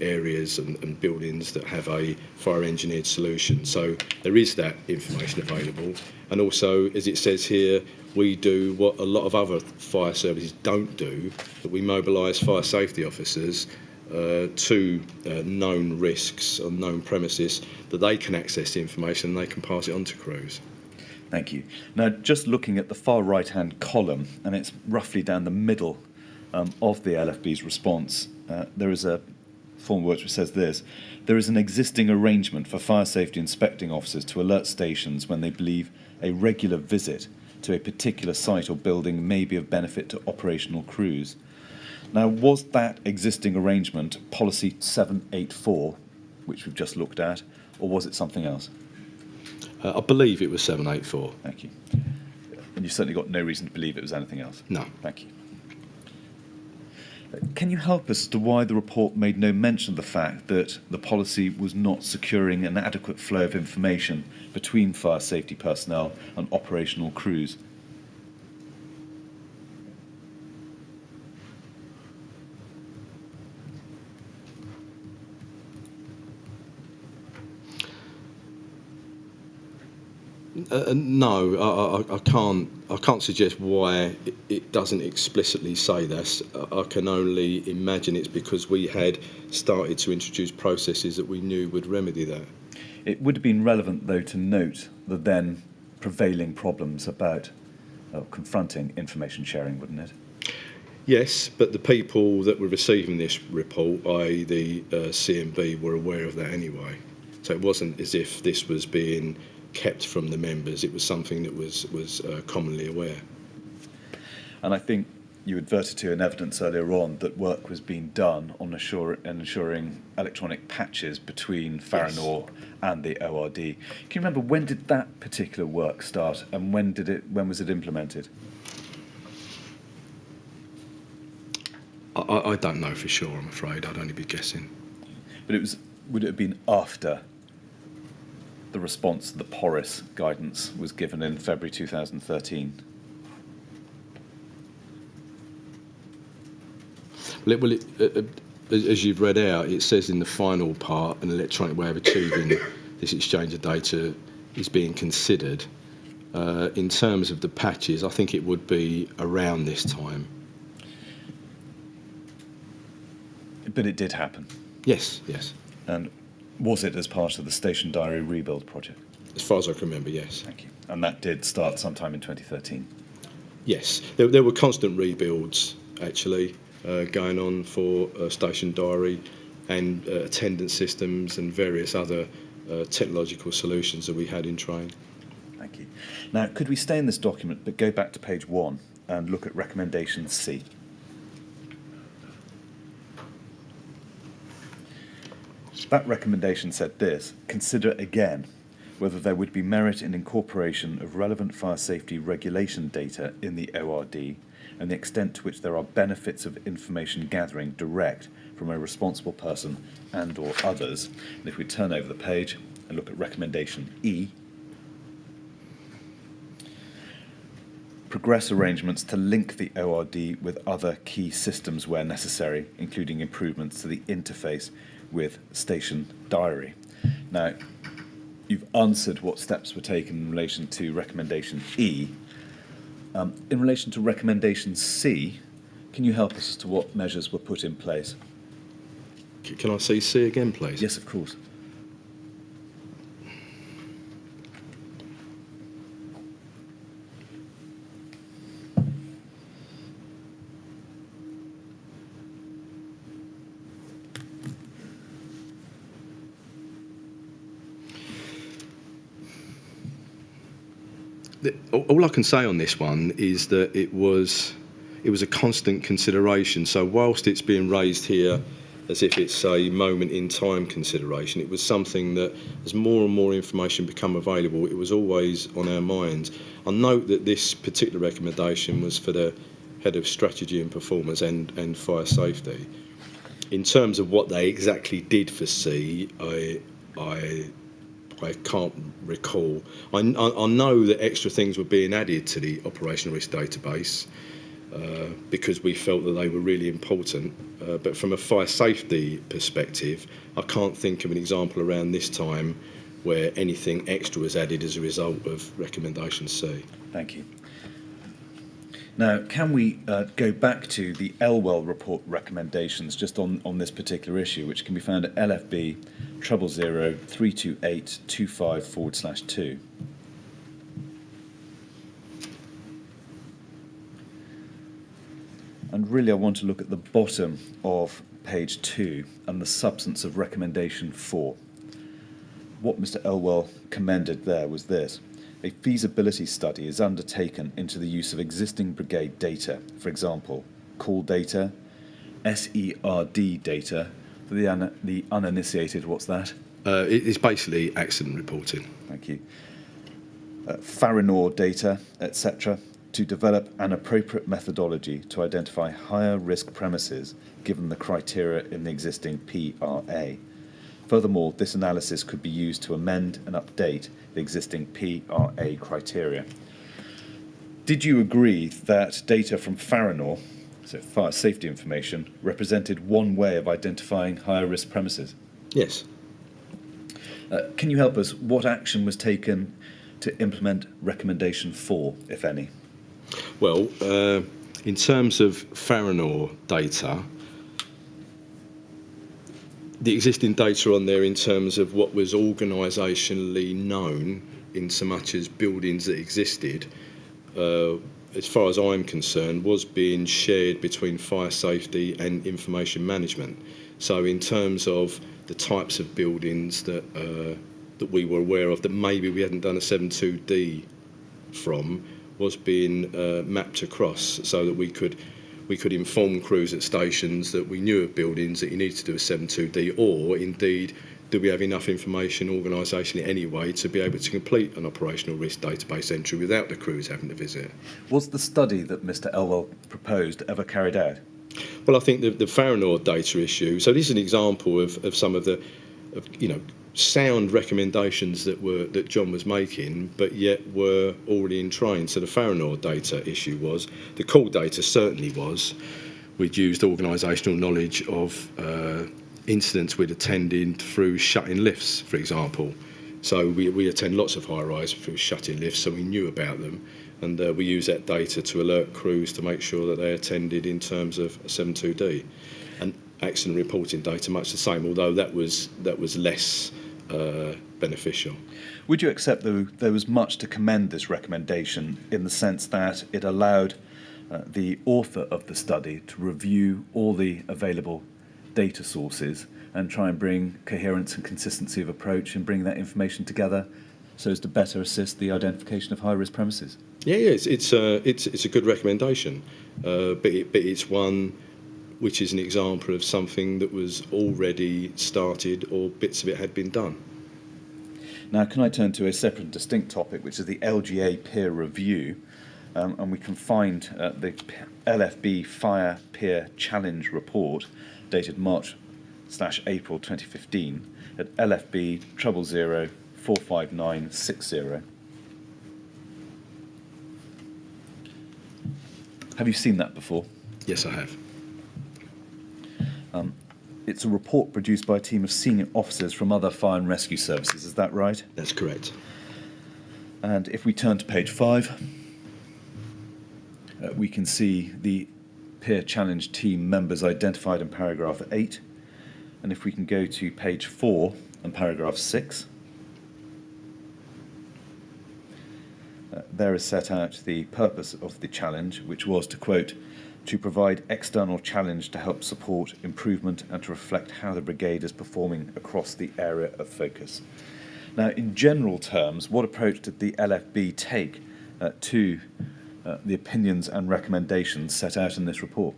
areas and buildings that have a fire engineered solution. So there is that information available. And also, as it says here, we do what a lot of other fire services don't do, that we mobilise fire safety officers to known risks on known premises, that they can access the information and they can pass it on to crews. Thank you. Now, just looking at the far right-hand column, and it's roughly down the middle of the LFB's response, there is a form of words which says this: there is an existing arrangement for fire safety inspecting officers to alert stations when they believe a regular visit to a particular site or building may be of benefit to operational crews. Now, was that existing arrangement policy 784, which we've just looked at, or was it something else? I believe it was 784. Thank you. And you certainly got no reason to believe it was anything else? No. Thank you. Can you help us as to why the report made no mention of the fact that the policy was not securing an adequate flow of information between fire safety personnel and operational crews? No, I can't suggest why it doesn't explicitly say this. I can only imagine it's because we had started to introduce processes that we knew would remedy that. It would have been relevant, though, to note the then prevailing problems about confronting information sharing, wouldn't it? Yes, but the people that were receiving this report, i.e. the CMB, were aware of that anyway. So it wasn't as if this was being kept from the members. It was something that was commonly aware. And I think you adverted to in evidence earlier on that work was being done on ensuring electronic patches between Farinor and the ORD. Can you remember when did that particular work start and when was it implemented? I don't know for sure, I'm afraid. I'd only be guessing. But would it have been after the response to the porous guidance was given in February 2013? Well, as you've read out, it says in the final part, an electronic way of achieving this exchange of data is being considered. In terms of the patches, I think it would be around this time. But it did happen. Yes, yes. And was it as part of the station diary rebuild project? As far as I can remember, yes. Thank you. And that did start sometime in 2013? Yes. There were constant rebuilds, actually, going on for station diary and attendance systems and various other technological solutions that we had in train. Thank you. Now, could we stay in this document but go back to page 1 and look at recommendation C? That recommendation said this: consider again whether there would be merit in incorporation of relevant fire safety regulation data in the ORD and the extent to which there are benefits of information gathering direct from a responsible person and or others. And if we turn over the page and look at recommendation E, progress arrangements to link the ORD with other key systems where necessary, including improvements to the interface with station diary. Now, you've answered what steps were taken in relation to recommendation E. In relation to recommendation C, can you help us as to what measures were put in place? Can I see C again, please? Yes, of course. All I can say on this one is that it was a constant consideration. So whilst it's being raised here as if it's a moment in time consideration, it was something that as more and more information become available, it was always on our minds. I'll note that this particular recommendation was for the Head of Strategy and Performance and Fire Safety. In terms of what they exactly did for C, I can't recall. I know that extra things were being added to the operational risk database because we felt that they were really important. But from a fire safety perspective, I can't think of an example around this time where anything extra was added as a result of recommendation C. Thank you. Now, can we go back to the Elwell report recommendations just on this particular issue, which can be found at LFB 000-32825/2. And really, I want to look at the bottom of page 2 and the substance of recommendation 4. What Mr. Elwell commended there was this: a feasibility study is undertaken into the use of existing Brigade data, for example, call data, SERD data. For the uninitiated, what's that? It's basically accident reporting. Thank you. Farinor data, etc., to develop an appropriate methodology to identify higher risk premises given the criteria in the existing PRA. Furthermore, this analysis could be used to amend and update the existing PRA criteria. Did you agree that data from Farinor, so fire safety information, represented one way of identifying higher risk premises? Yes. Can you help us? What action was taken to implement recommendation 4, if any? Well, in terms of Farinor data, the existing data on there in terms of what was organisationally known in so much as buildings that existed, as far as I'm concerned, was being shared between fire safety and information management. So in terms of the types of buildings that we were aware of that maybe we hadn't done a 7.2D from, was being mapped across so that we could we could inform crews at stations that we knew of buildings that you needed to do a 72D, or indeed, do we have enough information organisationally anyway to be able to complete an operational risk database entry without the crews having to visit? Was the study that Mr. Elwell proposed ever carried out? Well, I think the Fahrenheit data issue, so this is an example of some of the sound recommendations that John was making, but yet were already in train. So the Fahrenheit data issue was, the call data certainly was, we'd used organisational knowledge of incidents we'd attended through shut-in lifts, for example. So we attend lots of high-rise through shut-in lifts, so we knew about them, and we use that data to alert crews to make sure that they attended in terms of a 72D. And accident reporting data much the same, although that was less beneficial. Would you accept, though, there was much to commend this recommendation in the sense that it allowed the author of the study to review all the available data sources and try and bring coherence and consistency of approach and bring that information together so as to better assist the identification of high-risk premises? Yeah, it's a good recommendation, but it's one which is an example of something that was already started or bits of it had been done. Now, can I turn to a separate and distinct topic, which is the LGA peer review, and we can find the LFB Fire Peer Challenge report dated March/April 2015 at LFB 000-45960. Have you seen that before? Yes, I have. It's a report produced by a team of senior officers from other fire and rescue services, is that right? That's correct. And if we turn to page 5, we can see the peer challenge team members identified in paragraph 8. And if we can go to page 4 and paragraph 6, there is set out the purpose of the challenge, which was to quote, to provide external challenge to help support improvement and to reflect how the brigade is performing across the area of focus. Now, in general terms, what approach did the LFB take to the opinions and recommendations set out in this report?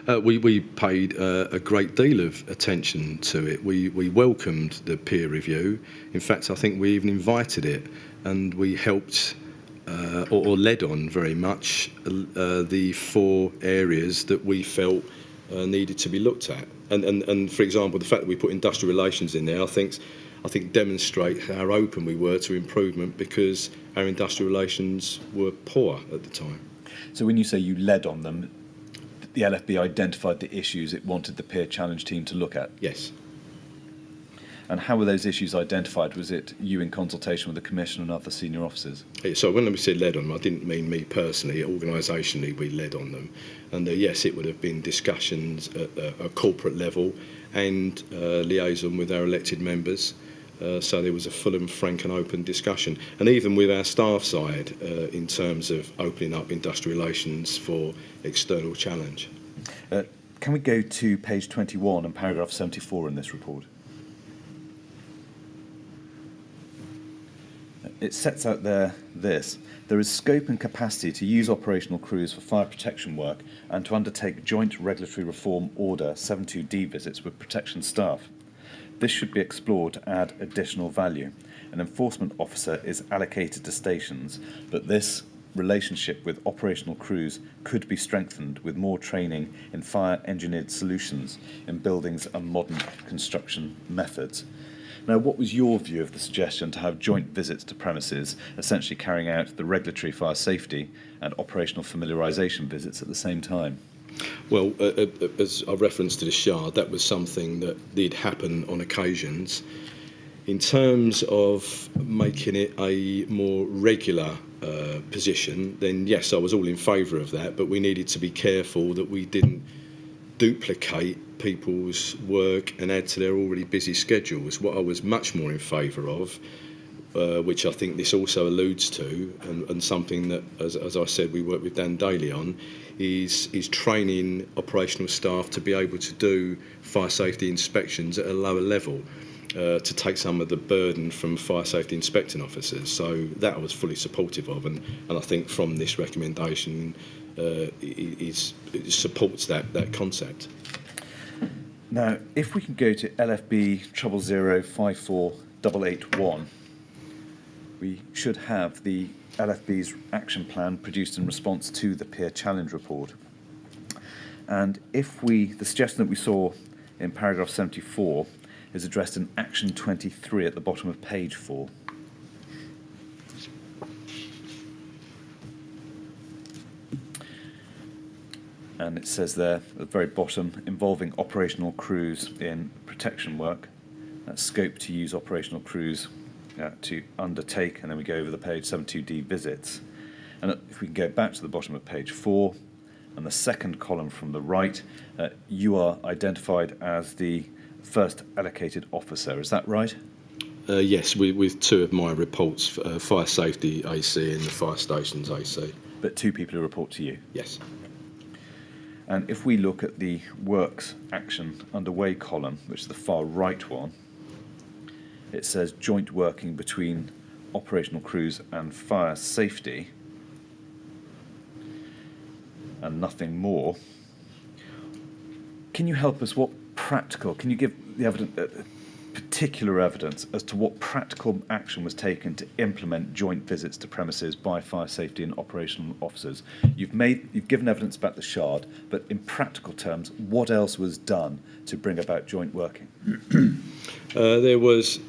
We paid a great deal of attention to it. We welcomed the peer review. In fact, I think we even invited it, and we helped or led on very much the 4 areas that we felt needed to be looked at. And for example, the fact that we put industrial relations in there, I think demonstrate how open we were to improvement, because our industrial relations were poor at the time. So when you say you led on them, the LFB identified the issues it wanted the peer challenge team to look at? Yes. And how were those issues identified? Was it you in consultation with the Commission and other senior officers? So when we said led on them, I didn't mean me personally. Organisationally, we led on them. And yes, it would have been discussions at a corporate level and liaison with our elected members. So there was a full and frank and open discussion. And even with our staff side, in terms of opening up industrial relations for external challenge. Can we go to page 21 and paragraph 74 in this report? It sets out there this. There is scope and capacity to use operational crews for fire protection work and to undertake joint regulatory reform order 72D visits with protection staff. This should be explored to add additional value. An enforcement officer is allocated to stations, but this relationship with operational crews could be strengthened with more training in fire engineered solutions in buildings and modern construction methods. Now, what was your view of the suggestion to have joint visits to premises, essentially carrying out the regulatory fire safety and operational familiarisation visits at the same time? Well, as I referenced to the Shard, that was something that did happen on occasions. In terms of making it a more regular position, then yes, I was all in favour of that, but we needed to be careful that we didn't duplicate people's work and add to their already busy schedules. What I was much more in favour of, which I think this also alludes to, and something that, as I said, we work with Dan daily on, is training operational staff to be able to do fire safety inspections at a lower level, to take some of the burden from fire safety inspecting officers. So that I was fully supportive of, and I think from this recommendation it supports that concept. Now, if we can go to LFB 0005481, we should have the LFB's action plan produced in response to the peer challenge report. And if the suggestion that we saw in paragraph 74 is addressed in action 23 at the bottom of page 4. And it says there at the very bottom, involving operational crews in protection work. That's scope to use operational crews to undertake, and then we go over the page 72D visits. And if we can go back to the bottom of page 4, and the second column from the right, you are identified as the first allocated officer. Is that right? Yes, with two of my reports, fire safety AC and the fire stations AC. But two people who report to you? Yes. And if we look at the works action underway column, which is the far right one, it says joint working between operational crews and fire safety, and nothing more. Can you help us? Can you give the particular evidence as to what practical action was taken to implement joint visits to premises by fire safety and operational officers? You've given evidence about the shard, but in practical terms, what else was done to bring about joint working? There was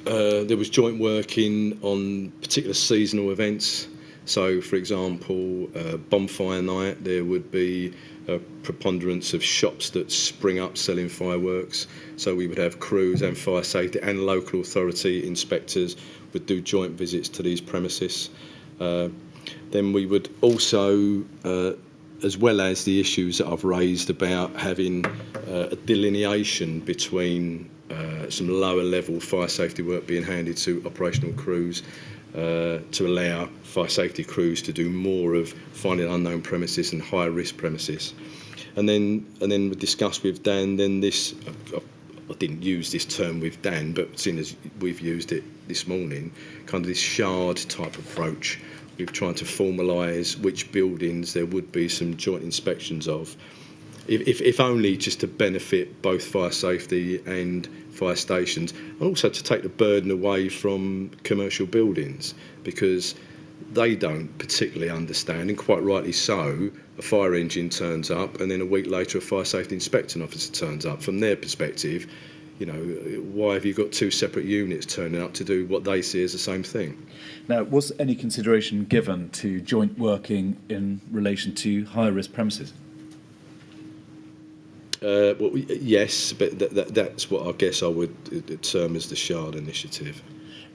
joint working on particular seasonal events. So, for example, bonfire night, there would be a preponderance of shops that spring up selling fireworks. So we would have crews and fire safety and local authority inspectors would do joint visits to these premises. Then we would also, as well as the issues that I've raised about having a delineation between some lower level fire safety work being handed to operational crews, to allow fire safety crews to do more of finding unknown premises and higher risk premises. And then we discussed with Dan, then this, I didn't use this term with Dan, but seeing as we've used it this morning, kind of this shard type approach. We've tried to formalise which buildings there would be some joint inspections of, if only just to benefit both fire safety and fire stations, and also to take the burden away from commercial buildings, because they don't particularly understand, and quite rightly so, a fire engine turns up and then a week later a fire safety inspecting officer turns up. From their perspective, you know, why have you got two separate units turning up to do what they see as the same thing? Now, was any consideration given to joint working in relation to higher risk premises? Well, yes, but that's what I guess I would term as the Shard Initiative.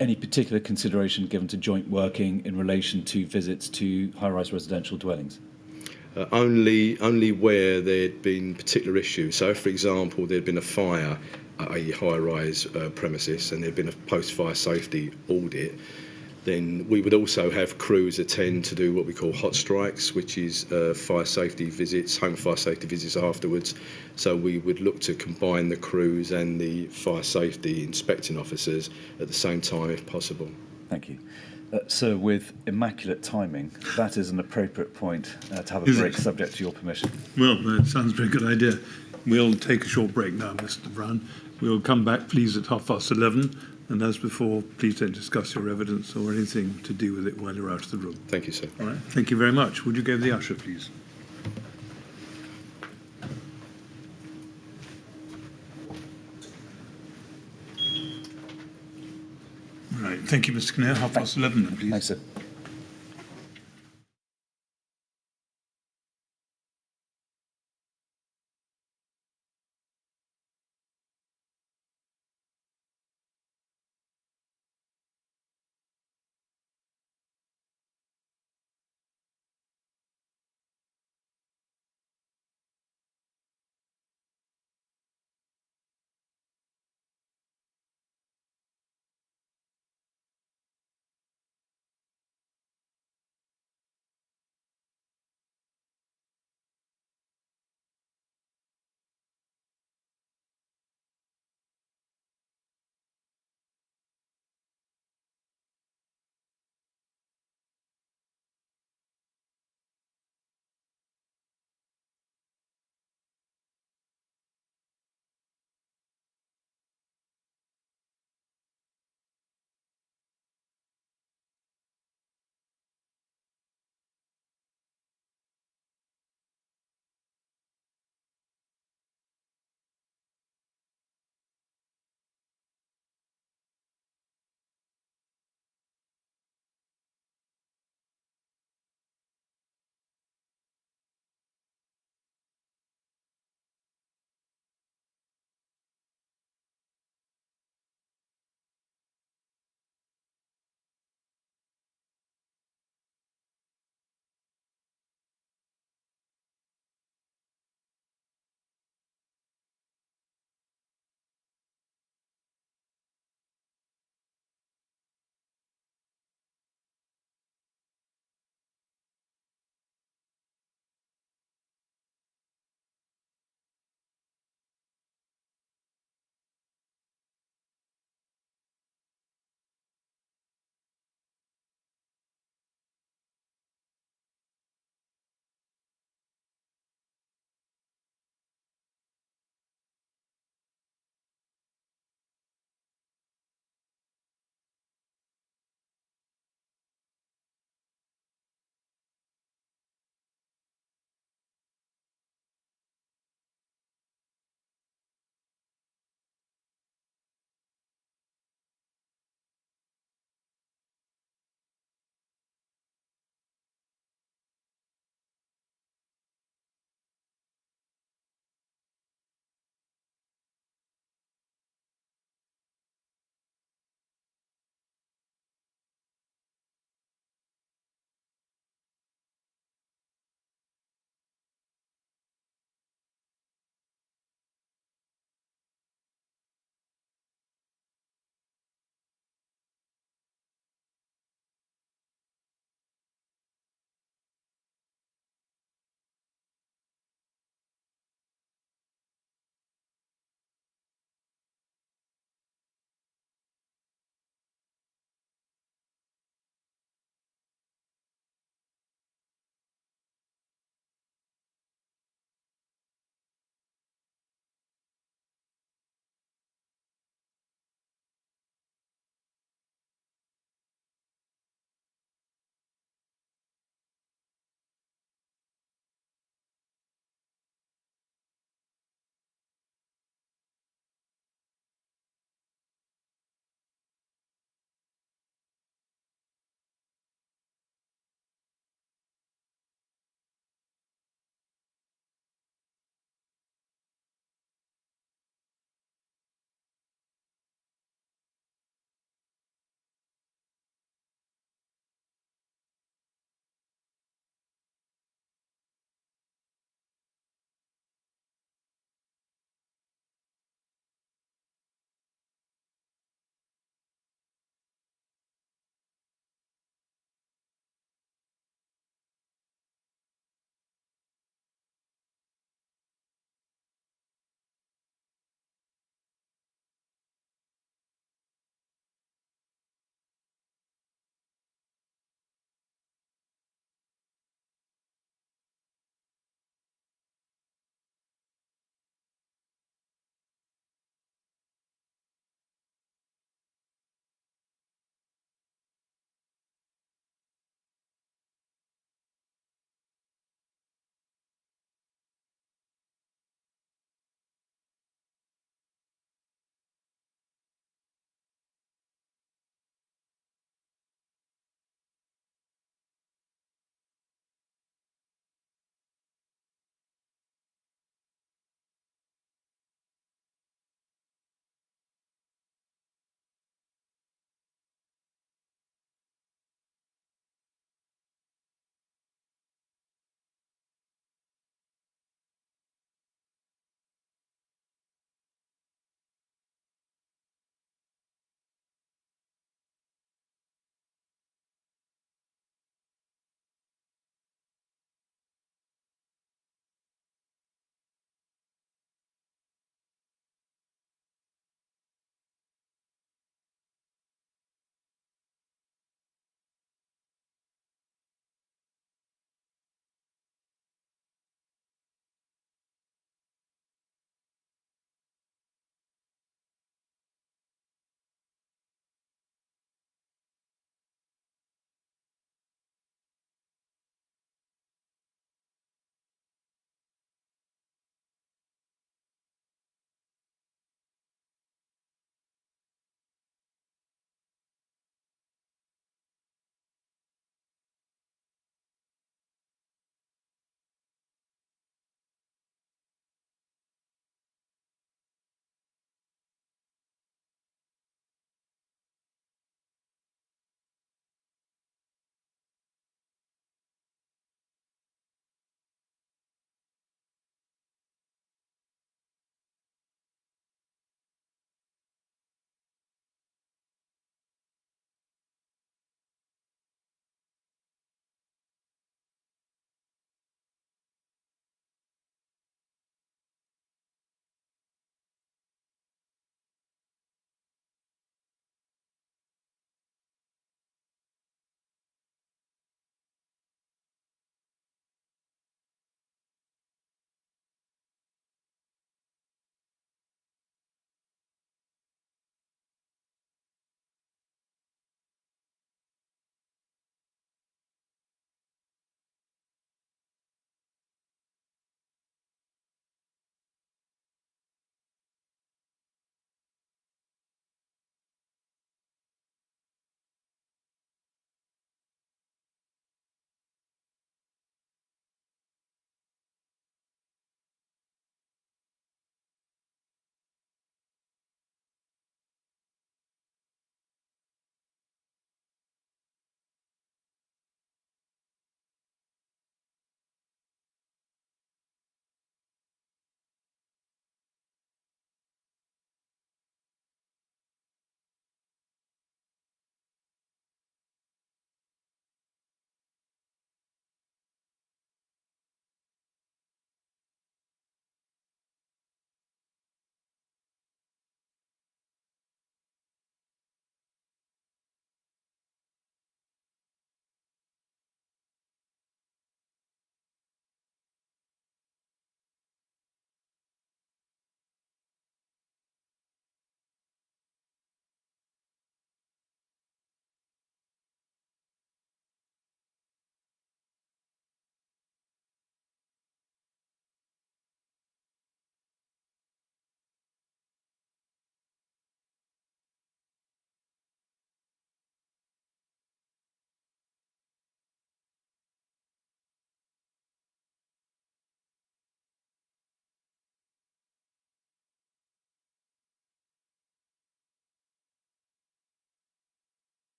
Any particular consideration given to joint working in relation to visits to high-rise residential dwellings? Only where there'd been particular issues. So, for example, there'd been a fire at a high-rise premises and there'd been a post-fire safety audit, then we would also have crews attend to do what we call hot strikes, which is fire safety visits, home fire safety visits afterwards. So we would look to combine the crews and the fire safety inspecting officers at the same time if possible. Thank you. So with immaculate timing, that is an appropriate point to have a break, subject to your permission. Well, that sounds a very good idea. We'll take a short break now, Mr. Brown. We'll come back, please, at 11:30. And as before, please don't discuss your evidence or anything to do with it while you're out of the room. Thank you, sir. All right. Thank you very much. Would you go to the usher, please? All right. Thank you, Mr. Kinnear. 11:30 then, please. Thanks, sir.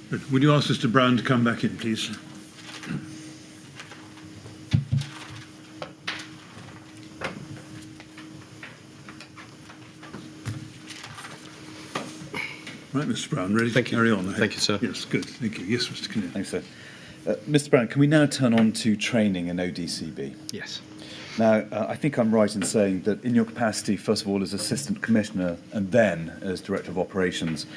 Good. Would you ask Mr. Brown to come back in, please? Right, Mr. Brown, ready Thank to you. carry on? Thank you, sir. Yes, good. Thank you. Yes, Mr. Kinnear. Thanks, sir. Mr. Brown, can we now turn on to training and ODCB? Yes. Now, I think I'm right in saying that in your capacity, first of all, as Assistant Commissioner and then as Director of Operations,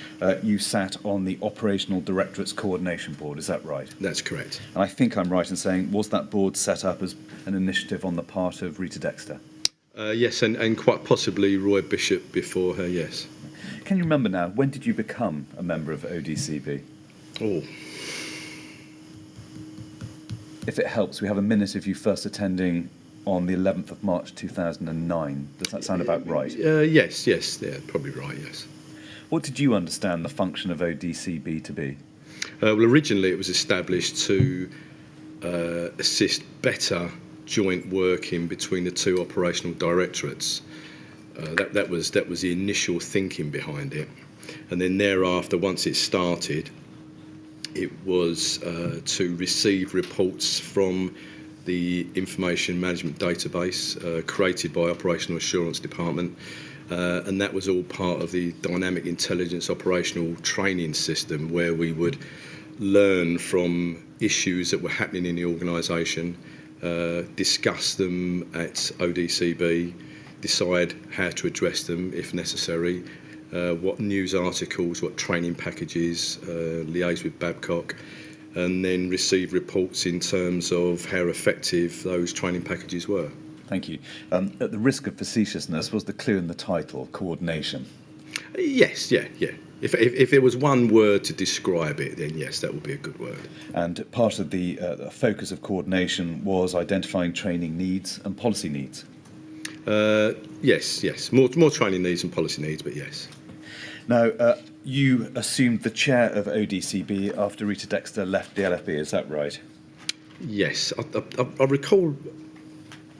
you sat on the Operational Directorate's Coordination Board, is that right? That's correct. And I think I'm right in saying, was that board set up as an initiative on the part of Rita Dexter? Yes, and quite possibly Roy Bishop before her, yes. Can you remember now, when did you become a member of ODCB? Oh, If it helps, we have a minute of you first attending on the 11th of March 2009. Does that sound about right? yes, yeah, probably right, yes. What did you understand the function of ODCB to be? Well, originally it was established to assist better joint working between the two operational directorates. That was the initial thinking behind it, and then thereafter, once it started, it was to receive reports from the information management database created by Operational Assurance Department, and that was all part of the Dynamic Intelligence Operational Training System, where we would learn from issues that were happening in the organisation, discuss them at ODCB, decide how to address them if necessary, what news articles, what training packages, liaise with Babcock, and then receive reports in terms of how effective those training packages were. Thank you. At the risk of facetiousness, was the clue in the title coordination? Yes, yeah. If there was one word to describe it, then yes, that would be a good word. And part of the focus of coordination was identifying training needs and policy needs? Yes. More training needs and policy needs, but yes. Now, you assumed the chair of ODCB after Rita Dexter left the LFB, is that right? Yes. I recall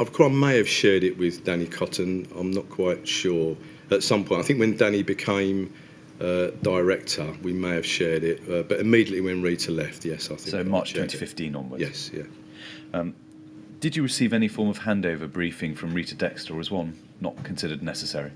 I may have shared it with Danny Cotton. I'm not quite sure. At some point, I think when Danny became director, we may have shared it. But immediately when Rita left, yes, I think. So March 2015 onwards? Yes, yeah. Did you receive any form of handover briefing from Rita Dexter, or was one not considered necessary?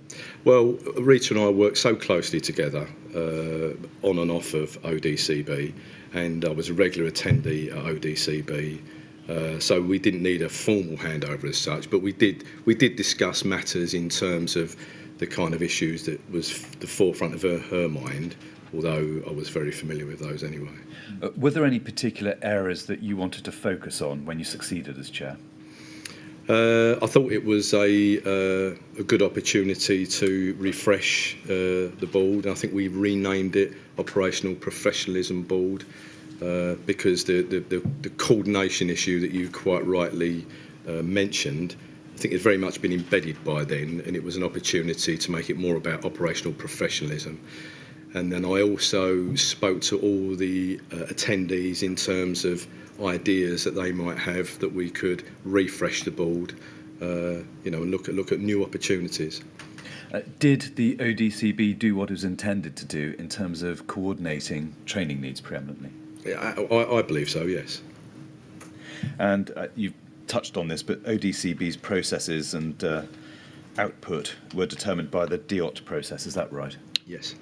Well, Rita and I worked so closely together on and off of ODCB, and I was a regular attendee at ODCB, so we didn't need a formal handover as such, but we did discuss matters in terms of the kind of issues that was the forefront of her mind, although I was very familiar with those anyway. Were there any particular areas that you wanted to focus on when you succeeded as chair? I thought it was a good opportunity to refresh the board. I think we renamed it Operational Professionalism Board because the coordination issue that you quite rightly mentioned, I think it's very much been embedded by then, and it was an opportunity to make it more about operational professionalism. And then I also spoke to all the attendees in terms of ideas that they might have that we could refresh the board, and look at new opportunities. Did the ODCB do what it was intended to do in terms of coordinating training needs preeminently? I believe so, yes. And you've touched on this, but ODCB's processes and output were determined by the DIOT process, is that right? Yes.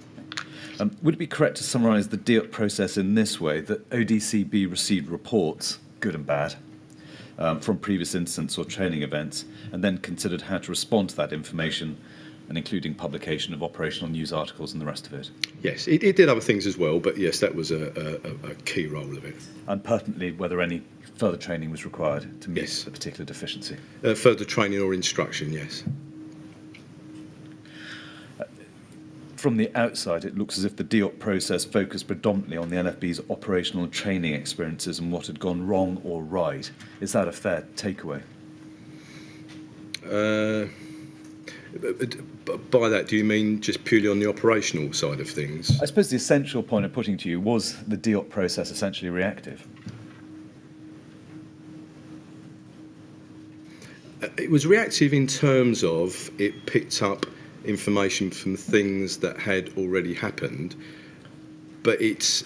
Would it be correct to summarise the DIOT process in this way, that ODCB received reports, good and bad, from previous incidents or training events, and then considered how to respond to that information, and including publication of operational news articles and the rest of it? Yes, it did other things as well, but yes, that was a key role of it. And pertinently, whether any further training was required to meet Yes. a particular deficiency? Further training or instruction, yes. From the outside, it looks as if the DIOT process focused predominantly on the NFB's operational training experiences and what had gone wrong or right. Is that a fair takeaway? By that, do you mean just purely on the operational side of things? I suppose the essential point I'm putting to you, was the DIOT process essentially reactive? It was reactive in terms of it picked up information from things that had already happened, but its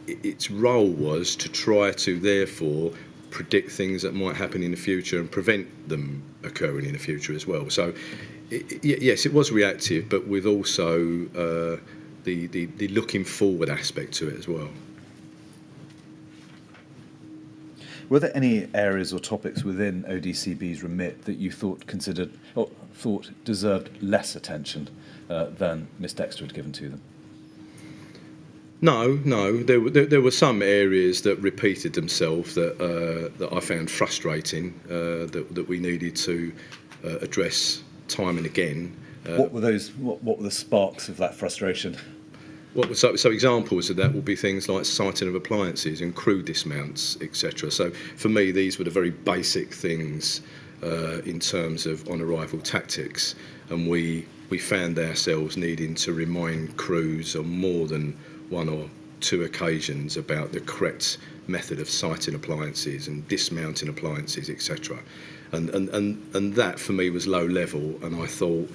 its role was to try to therefore predict things that might happen in the future and prevent them occurring in the future as well. So yes, it was reactive, but with also the looking forward aspect to it as well. Were there any areas or topics within ODCB's remit that you thought deserved less attention than Ms Dexter had given to them? No. There were some areas that repeated themselves that I found frustrating, that we needed to address time and again. What were those? What were the sparks of that frustration? So examples of that will be things like sighting of appliances and crew dismounts, etc. So for me, these were the very basic things in terms of on-arrival tactics, and we found ourselves needing to remind crews on more than one or two occasions about the correct method of sighting appliances and dismounting appliances, etc. And that for me was low level, and I thought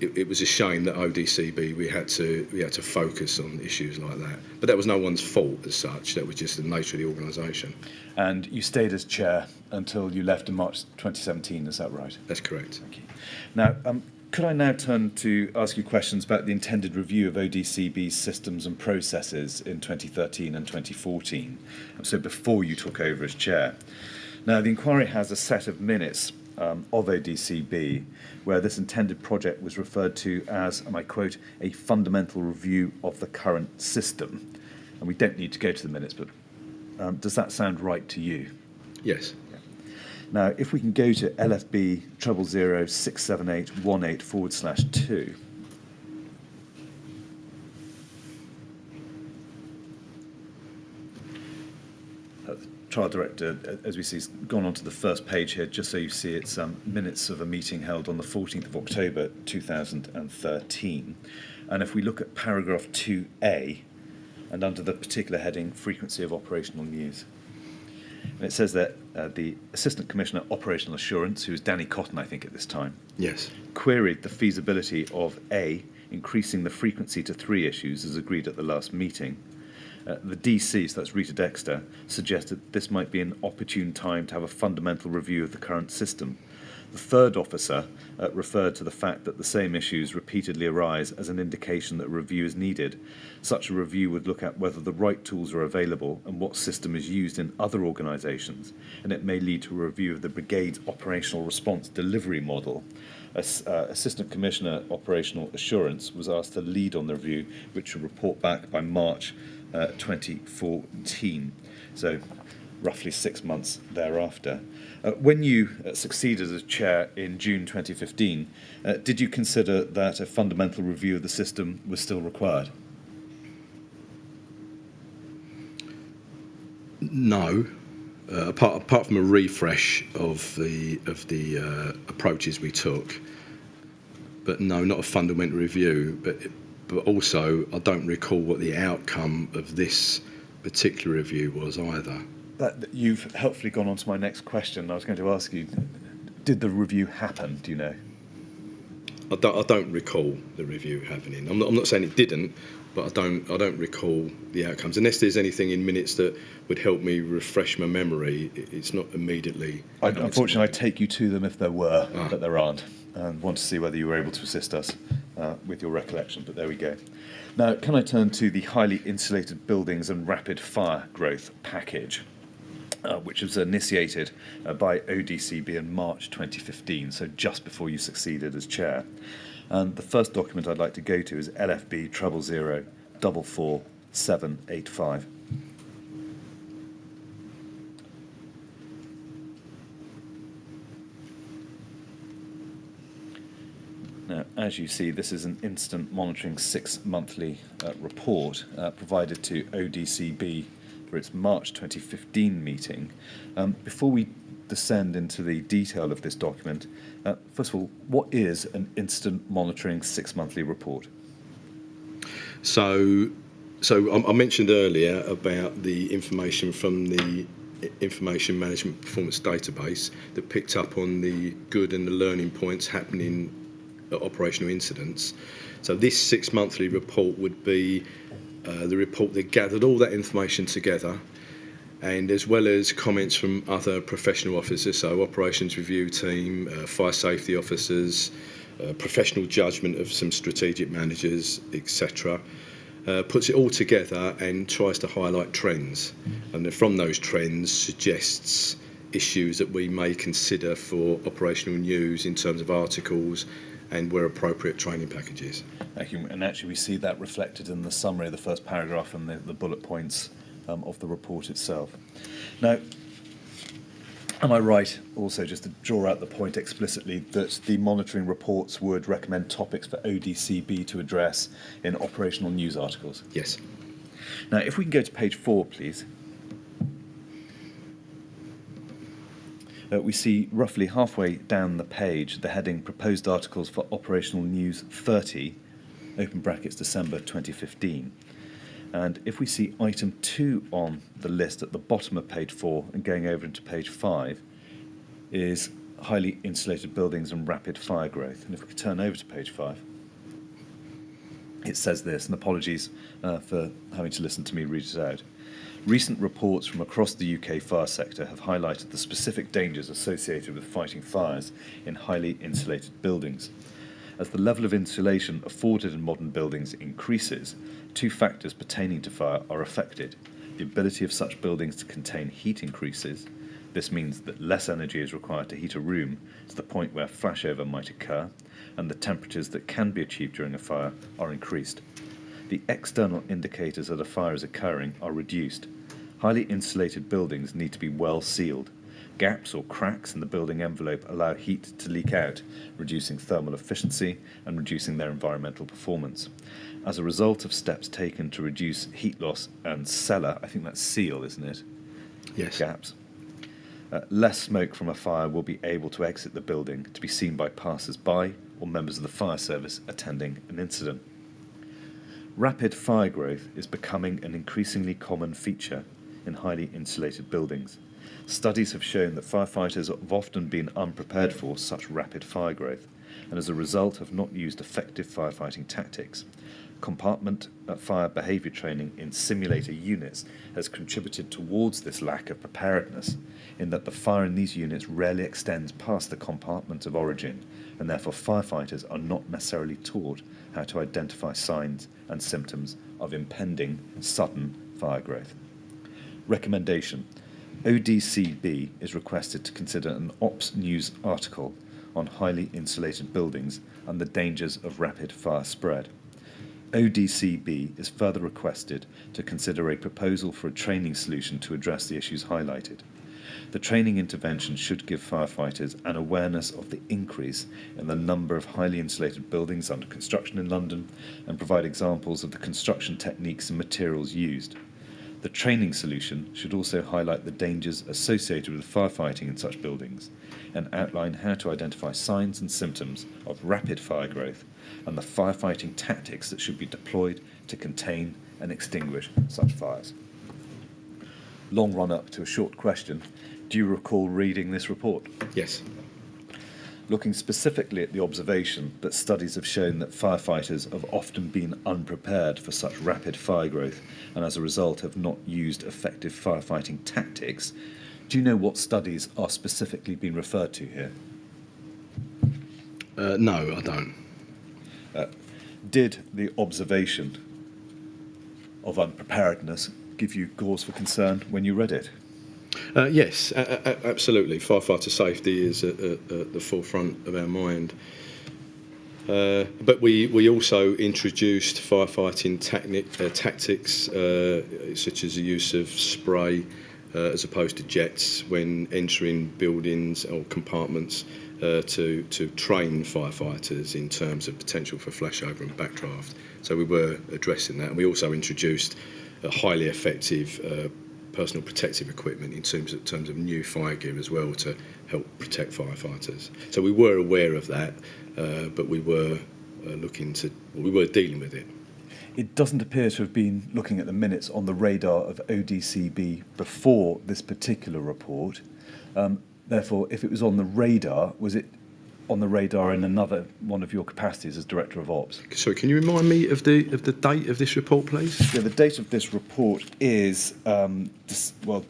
it was a shame that ODCB we had to focus on issues like that. But that was no one's fault as such. That was just the nature of the organisation. And you stayed as chair until you left in March 2017. Is that right? That's correct. Thank you. Now, could I now turn to ask you questions about the intended review of ODCB's systems and processes in 2013 and 2014, so before you took over as chair. Now, the inquiry has a set of minutes of ODCB where this intended project was referred to as, and I quote, a fundamental review of the current system. And we don't need to go to the minutes, but does that sound right to you? Yes. Now, if we can go to LFB 000-67818/2. The trial director, as we see, has gone on to the first page here, just so you see it's minutes of a meeting held on the 14th of October 2013. And if we look at paragraph 2A, and under the particular heading, frequency of operational news. And it says that the Assistant Commissioner Operational Assurance, who was Danny Cotton, I think, at this time, Yes. queried the feasibility of A, increasing the frequency to 3 issues as agreed at the last meeting. The DC, so that's Rita Dexter, suggested this might be an opportune time to have a fundamental review of the current system. The third officer referred to the fact that the same issues repeatedly arise as an indication that a review is needed. Such a review would look at whether the right tools are available and what system is used in other organisations, and it may lead to a review of the Brigade's operational response delivery model. Assistant Commissioner Operational Assurance was asked to lead on the review, which will report back by March 2014, so roughly 6 months thereafter. When you succeeded as chair in June 2015, did you consider that a fundamental review of the system was still required? No. Apart from a refresh of the approaches we took, but no, not a fundamental review. But also, I don't recall what the outcome of this particular review was either. You've helpfully gone on to my next question. I was going to ask you, did the review happen? Do you know? I don't recall the review happening. I'm not saying it didn't, but I don't recall the outcomes. Unless there's anything in minutes that would help me refresh my memory, it's not immediately. Unfortunately, I take you to them if there were, but there aren't. And want to see whether you were able to assist us with your recollection, but there we go. Now, can I turn to the highly insulated buildings and rapid fire growth package, which was initiated by ODCB in March 2015, so just before you succeeded as chair. And the first document I'd like to go to is LFB 000-44785. Now, as you see, this is an instant monitoring 6-monthly report provided to ODCB for its March 2015 meeting. Before we descend into the detail of this document, first of all, what is an instant monitoring 6-monthly report? So I mentioned earlier about the information from the Information Management Performance Database that picked up on the good and the learning points happening at operational incidents. So this 6-monthly report would be the report that gathered all that information together, and as well as comments from other professional officers, so operations review team, fire safety officers, professional judgment of some strategic managers, etc. Puts it all together and tries to highlight trends, and then from those trends suggests issues that we may consider for operational news in terms of articles and where appropriate training packages. Thank you. And actually we see that reflected in the summary, the first paragraph and the bullet points of the report itself. Now, am I right also just to draw out the point explicitly that the monitoring reports would recommend topics for ODCB to address in operational news articles? Yes. Now, if we can go to page 4, please. We see roughly halfway down the page the heading Proposed Articles for Operational News 30, open brackets December 2015. And if we see item 2 on the list at the bottom of page 4 and going over into page 5 is highly insulated buildings and rapid fire growth. And if we could turn over to page 5, it says this, and apologies for having to listen to me read it out. Recent reports from across the UK fire sector have highlighted the specific dangers associated with fighting fires in highly insulated buildings. As the level of insulation afforded in modern buildings increases, 2 factors pertaining to fire are affected. The ability of such buildings to contain heat increases. This means that less energy is required to heat a room to the point where flashover might occur, and the temperatures that can be achieved during a fire are increased. The external indicators that a fire is occurring are reduced. Highly insulated buildings need to be well sealed. Gaps or cracks in the building envelope allow heat to leak out, reducing thermal efficiency and reducing their environmental performance. As a result of steps taken to reduce heat loss and cellar, I think that's seal, isn't it? Yes. Gaps. Less smoke from a fire will be able to exit the building to be seen by passers-by or members of the fire service attending an incident. Rapid fire growth is becoming an increasingly common feature in highly insulated buildings. Studies have shown that firefighters have often been unprepared for such rapid fire growth, and as a result have not used effective firefighting tactics. Compartment fire behaviour training in simulator units has contributed towards this lack of preparedness, in that the fire in these units rarely extends past the compartment of origin, and therefore firefighters are not necessarily taught how to identify signs and symptoms of impending sudden fire growth. Recommendation. ODCB is requested to consider an Ops News article on highly insulated buildings and the dangers of rapid fire spread. ODCB is further requested to consider a proposal for a training solution to address the issues highlighted. The training intervention should give firefighters an awareness of the increase in the number of highly insulated buildings under construction in London and provide examples of the construction techniques and materials used. The training solution should also highlight the dangers associated with firefighting in such buildings and outline how to identify signs and symptoms of rapid fire growth and the firefighting tactics that should be deployed to contain and extinguish such fires. Long run up to a short question. Do you recall reading this report? Yes. Looking specifically at the observation that studies have shown that firefighters have often been unprepared for such rapid fire growth and as a result have not used effective firefighting tactics, do you know what studies are specifically being referred to here? No, I don't. Did the observation of unpreparedness give you cause for concern when you read it? Yes, absolutely. Firefighter safety is at the forefront of our mind. But we also introduced firefighting tactics, such as the use of spray as opposed to jets when entering buildings or compartments to train firefighters in terms of potential for flashover and backdraft. So we were addressing that. And we also introduced a highly effective personal protective equipment in terms of new fire gear as well to help protect firefighters. So we were aware of that, but we were dealing with it. It doesn't appear to have been looking at the minutes on the radar of ODCB before this particular report. Therefore, if it was on the radar, was it on the radar in another one of your capacities as Director of Ops. So can you remind me of the date of this report, please? Yeah, the date of this report is, this was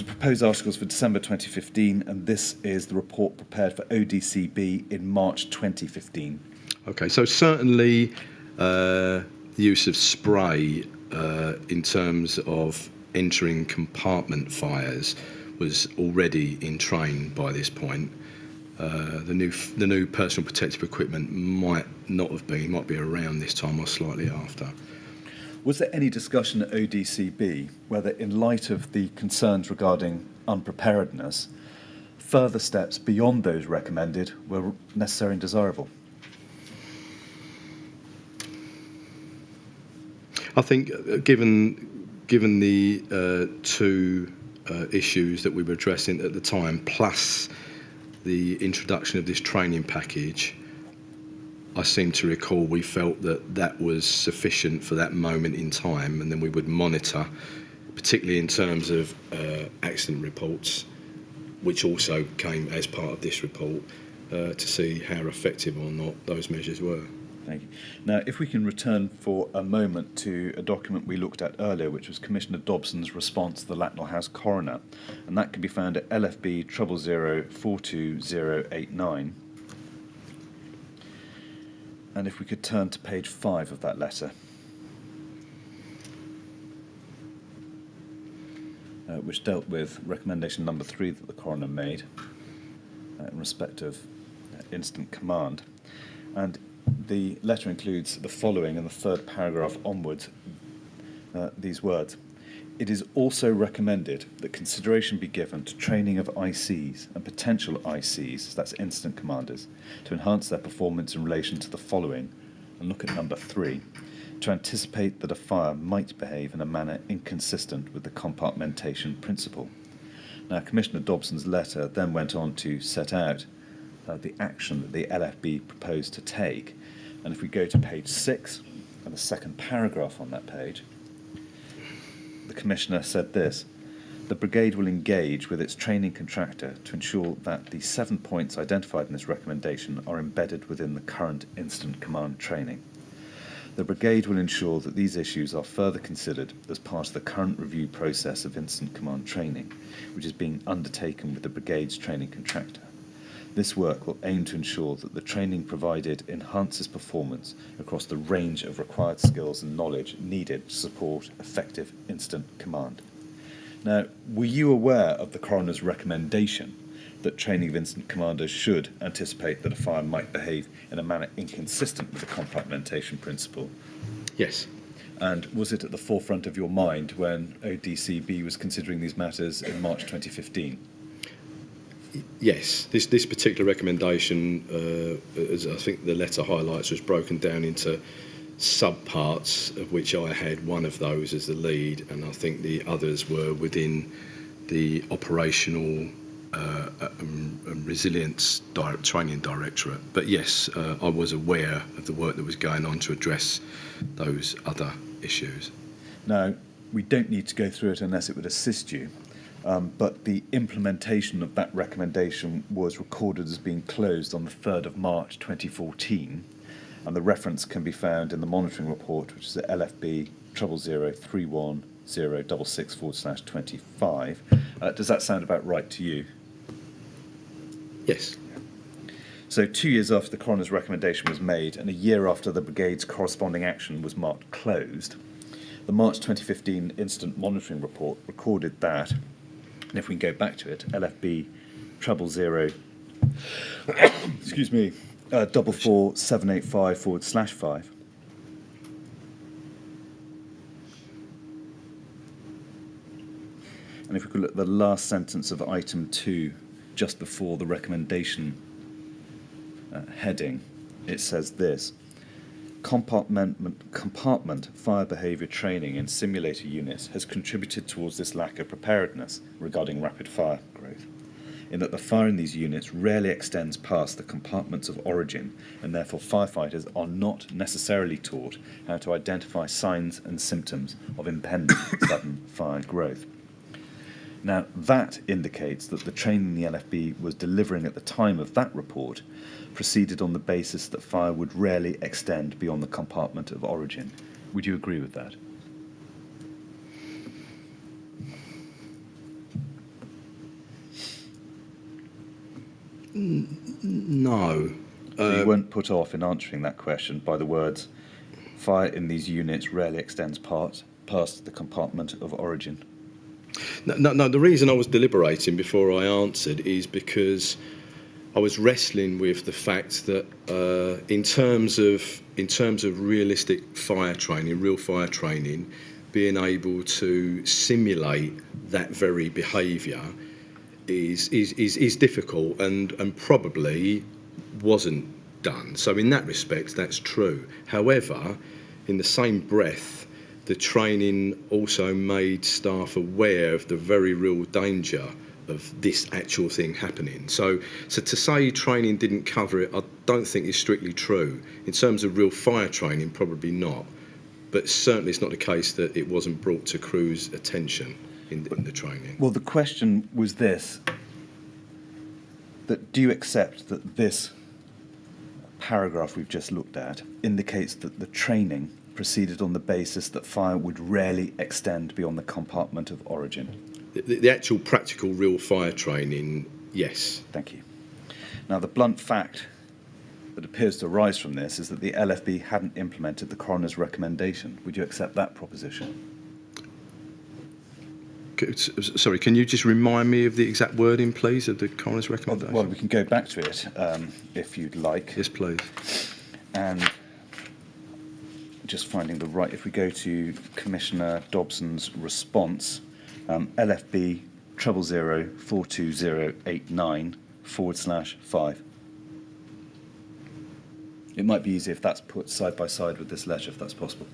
proposed articles for December 2015, and this is the report prepared for ODCB in March 2015. Okay, so certainly the use of spray in terms of entering compartment fires was already in train by this point. The new personal protective equipment might not have been, might be around this time or slightly after. Was there any discussion at ODCB whether, in light of the concerns regarding unpreparedness, further steps beyond those recommended were necessary and desirable? I think, given the two issues that we were addressing at the time, plus the introduction of this training package, I seem to recall we felt that that was sufficient for that moment in time, and then we would monitor, particularly in terms of accident reports, which also came as part of this report, to see how effective or not those measures were. Thank you. Now, if we can return for a moment to a document we looked at earlier, which was Commissioner Dobson's response to the Lacknell House coroner, and that can be found at LFB 000-42089. And if we could turn to page 5 of that letter, which dealt with recommendation number 3 that the coroner made in respect of instant command. And the letter includes the following in the third paragraph onwards, these words. It is also recommended that consideration be given to training of ICs and potential ICs, that's incident commanders, to enhance their performance in relation to the following, and look at number 3, to anticipate that a fire might behave in a manner inconsistent with the compartmentation principle. Now, Commissioner Dobson's letter then went on to set out the action that the LFB proposed to take. And if we go to page 6, and the second paragraph on that page, the Commissioner said this: the Brigade will engage with its training contractor to ensure that the 7 points identified in this recommendation are embedded within the current incident command training. The Brigade will ensure that these issues are further considered as part of the current review process of incident command training, which is being undertaken with the Brigade's training contractor. This work will aim to ensure that the training provided enhances performance across the range of required skills and knowledge needed to support effective incident command. Now, were you aware of the coroner's recommendation that training of incident commanders should anticipate that a fire might behave in a manner inconsistent with the compartmentation principle? Yes. And was it at the forefront of your mind when ODCB was considering these matters in March 2015? Yes, this particular recommendation, as I think the letter highlights, was broken down into sub-parts, of which I had one of those as the lead, and I think the others were within the operational resilience training directorate. But yes, I was aware of the work that was going on to address those other issues. Now, we don't need to go through it unless it would assist you. But the implementation of that recommendation was recorded as being closed on the 3rd of March 2014, and the reference can be found in the monitoring report, which is at LFB 000-31066/25. Does that sound about right to you? Yes. So 2 years after the coroner's recommendation was made, and a year after the Brigade's corresponding action was marked closed, the March 2015 Incident Monitoring Report recorded that, and if we can go back to it, LFB 44785/5. And if we could look at the last sentence of item 2, just before the recommendation heading, it says this: compartment fire behaviour training in simulator units has contributed towards this lack of preparedness regarding rapid fire growth, in that the fire in these units rarely extends past the compartments of origin, and therefore firefighters are not necessarily taught how to identify signs and symptoms of impending sudden fire growth. Now, that indicates that the training the LFB was delivering at the time of that report proceeded on the basis that fire would rarely extend beyond the compartment of origin. Would you agree with that? No. So you weren't put off in answering that question by the words, fire in these units rarely extends past the compartment of origin? No, the reason I was deliberating before I answered is because I was wrestling with the fact that in terms of realistic fire training, real fire training, being able to simulate that very behaviour is difficult and probably wasn't done. So in that respect, that's true. However, in the same breath, the training also made staff aware of the very real danger of this actual thing happening. So to say training didn't cover it, I don't think is strictly true. In terms of real fire training, probably not. But certainly it's not the case that it wasn't brought to crews' attention in the training. Well, the question was this, that do you accept that this paragraph we've just looked at indicates that the training proceeded on the basis that fire would rarely extend beyond the compartment of origin? The actual practical real fire training, yes. Thank you. Now, the blunt fact that appears to arise from this is that the LFB hadn't implemented the coroner's recommendation. Would you accept that proposition? Sorry, can you just remind me of the exact wording, please, of the coroner's recommendation? Well, we can go back to it if you'd like. Yes, please. And just finding the right, if we go to Commissioner Dobson's response, LFB 000-42089/5. It might be easier if that's put side by side with this letter, if that's possible.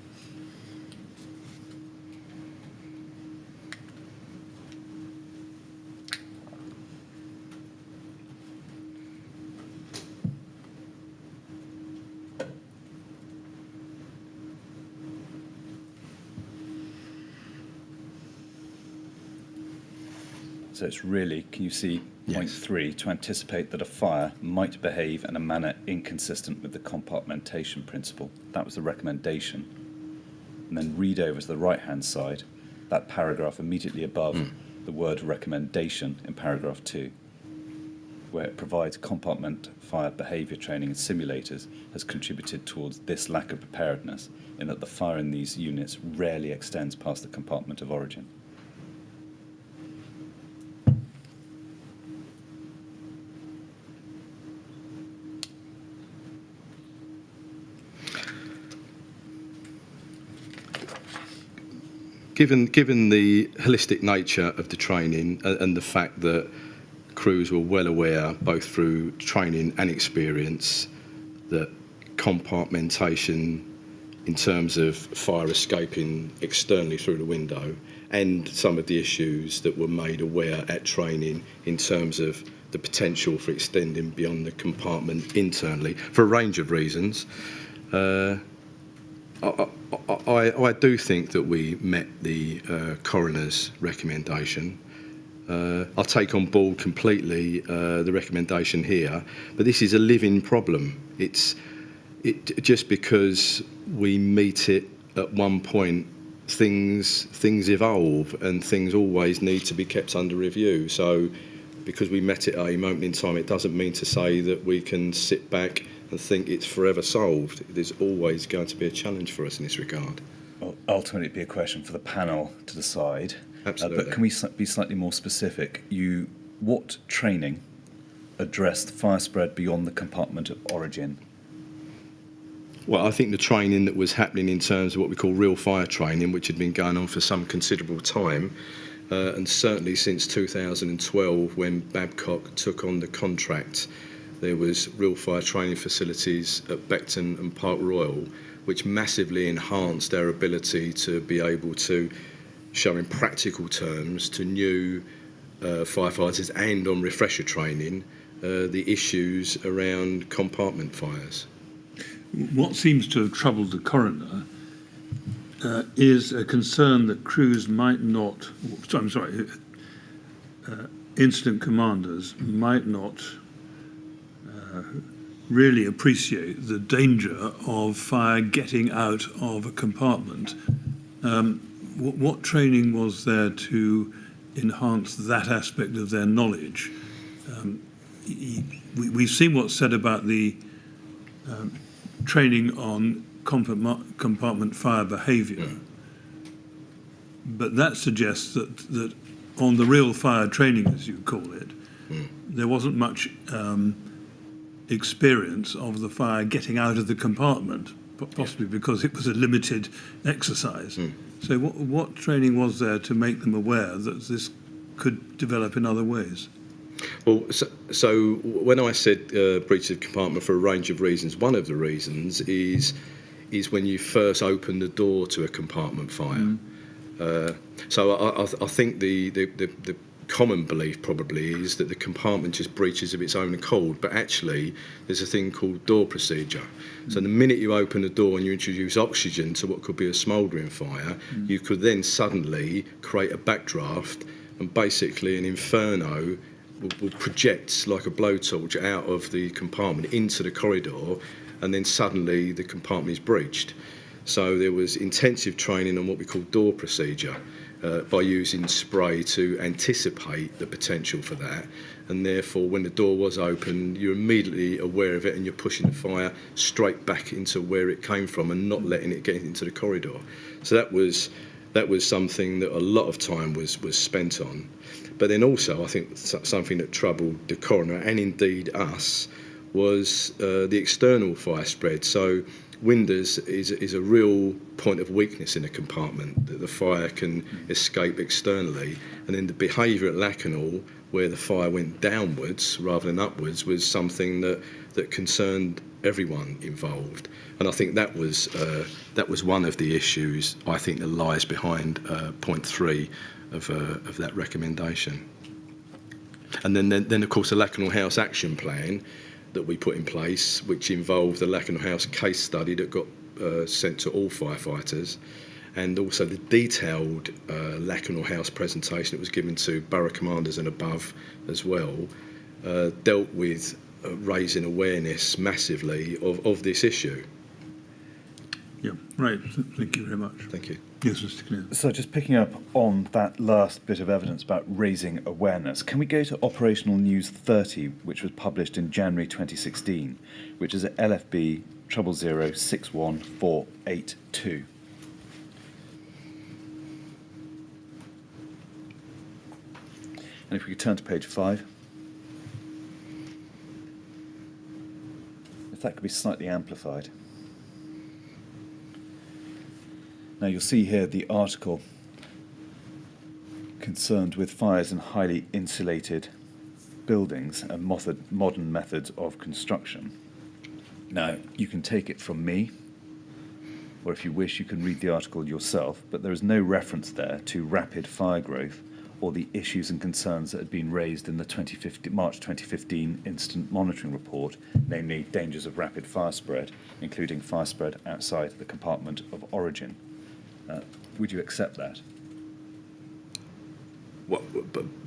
So it's really, can you see point 3, to anticipate that a fire might behave in a manner inconsistent with the compartmentation principle. That was the recommendation. And then read over to the right-hand side, that paragraph immediately above the word recommendation in paragraph 2, where it provides compartment fire behaviour training and simulators has contributed towards this lack of preparedness, in that the fire in these units rarely extends past the compartment of origin. Given the holistic nature of the training and the fact that crews were well aware, both through training and experience, that compartmentation in terms of fire escaping externally through the window, and some of the issues that were made aware at training in terms of the potential for extending beyond the compartment internally, for a range of reasons, I do think that we met the coroner's recommendation. I'll take on board completely the recommendation here, but this is a living problem. Just because we meet it at one point, things evolve and things always need to be kept under review. So because we met it at a moment in time, it doesn't mean to say that we can sit back and think it's forever solved. There's always going to be a challenge for us in this regard. Well, ultimately, it'd be a question for the panel to decide. Absolutely. But can we be slightly more specific? What training addressed fire spread beyond the compartment of origin? Well, I think the training that was happening in terms of what we call real fire training, which had been going on for some considerable time, and certainly since 2012 when Babcock took on the contract, there was real fire training facilities at Beckton and Park Royal, which massively enhanced our ability to be able to show in practical terms to new firefighters and on refresher training the issues around compartment fires. What seems to have troubled the coroner is a concern that crews might not, incident commanders might not really appreciate the danger of fire getting out of a compartment. What training was there to enhance that aspect of their knowledge? We've seen what's said about the training on compartment fire behaviour, but that suggests that on the real fire training, as you call it, there wasn't much experience of the fire getting out of the compartment, possibly because it was a limited exercise. So what training was there to make them aware that this could develop in other ways? Well, so when I said breach of compartment for a range of reasons, one of the reasons is when you first open the door to a compartment fire. So I think the common belief probably is that the compartment just breaches of its own accord, but actually there's a thing called door procedure. So the minute you open the door and you introduce oxygen to what could be a smouldering fire, you could then suddenly create a backdraft, and basically an inferno will project like a blowtorch out of the compartment into the corridor, and then suddenly the compartment is breached. So there was intensive training on what we call door procedure, by using spray to anticipate the potential for that, and therefore when the door was open you're immediately aware of it and you're pushing the fire straight back into where it came from and not letting it get into the corridor. So that was something that a lot of time was spent on. But then also I think something that troubled the coroner and indeed us was the external fire spread. So windows is a real point of weakness in a compartment, that the fire can escape externally, and then the behaviour at Lakanal, where the fire went downwards rather than upwards, was something that concerned everyone involved. And I think that was one of the issues I think that lies behind point 3 of that recommendation. And then of course the Lakanal House action plan that we put in place, which involved the Lakanal House case study that got sent to all firefighters, and also the detailed Lakanal House presentation that was given to borough commanders and above as well, dealt with raising awareness massively of this issue. Yeah, right. Thank you very much. Thank you. Yes, Mr. Clear. So just picking up on that last bit of evidence about raising awareness, can we go to Operational News 30, which was published in January 2016, which is at LFB 000061482. And if we could turn to page 5. If that could be slightly amplified. Now you'll see here the article concerned with fires in highly insulated buildings and modern methods of construction. Now you can take it from me, or if you wish you can read the article yourself, but there is no reference there to rapid fire growth or the issues and concerns that had been raised in the March 2015 Incident Monitoring Report, namely dangers of rapid fire spread, including fire spread outside the compartment of origin. Would you accept that? Well,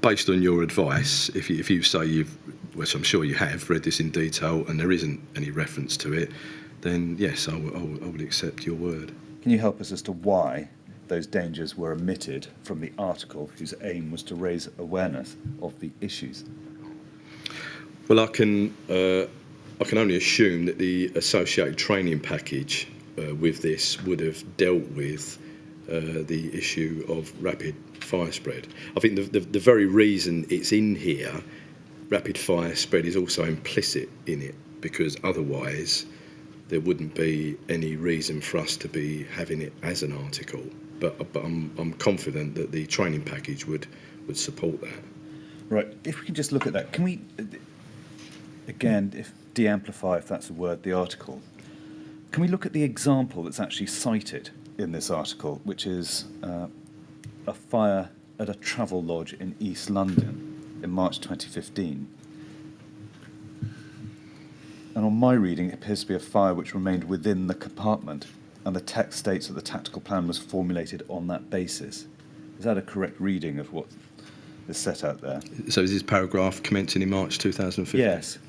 based on your advice, if you say which I'm sure you have, read this in detail and there isn't any reference to it, then yes, I would accept your word. Can you help us as to why those dangers were omitted from the article whose aim was to raise awareness of the issues? Well, I can only assume that the associated training package with this would have dealt with the issue of rapid fire spread. I think the very reason it's in here, rapid fire spread, is also implicit in it, because otherwise there wouldn't be any reason for us to be having it as an article. But I'm confident that the training package would support that. Right. If we can just look at that, can we, again, de-amplify, if that's a word, the article? Can we look at the example that's actually cited in this article, which is a fire at a travel lodge in East London in March 2015? And on my reading, it appears to be a fire which remained within the compartment, and the text states that the tactical plan was formulated on that basis. Is that a correct reading of what is set out there. So is this paragraph commencing in March 2015? Yes.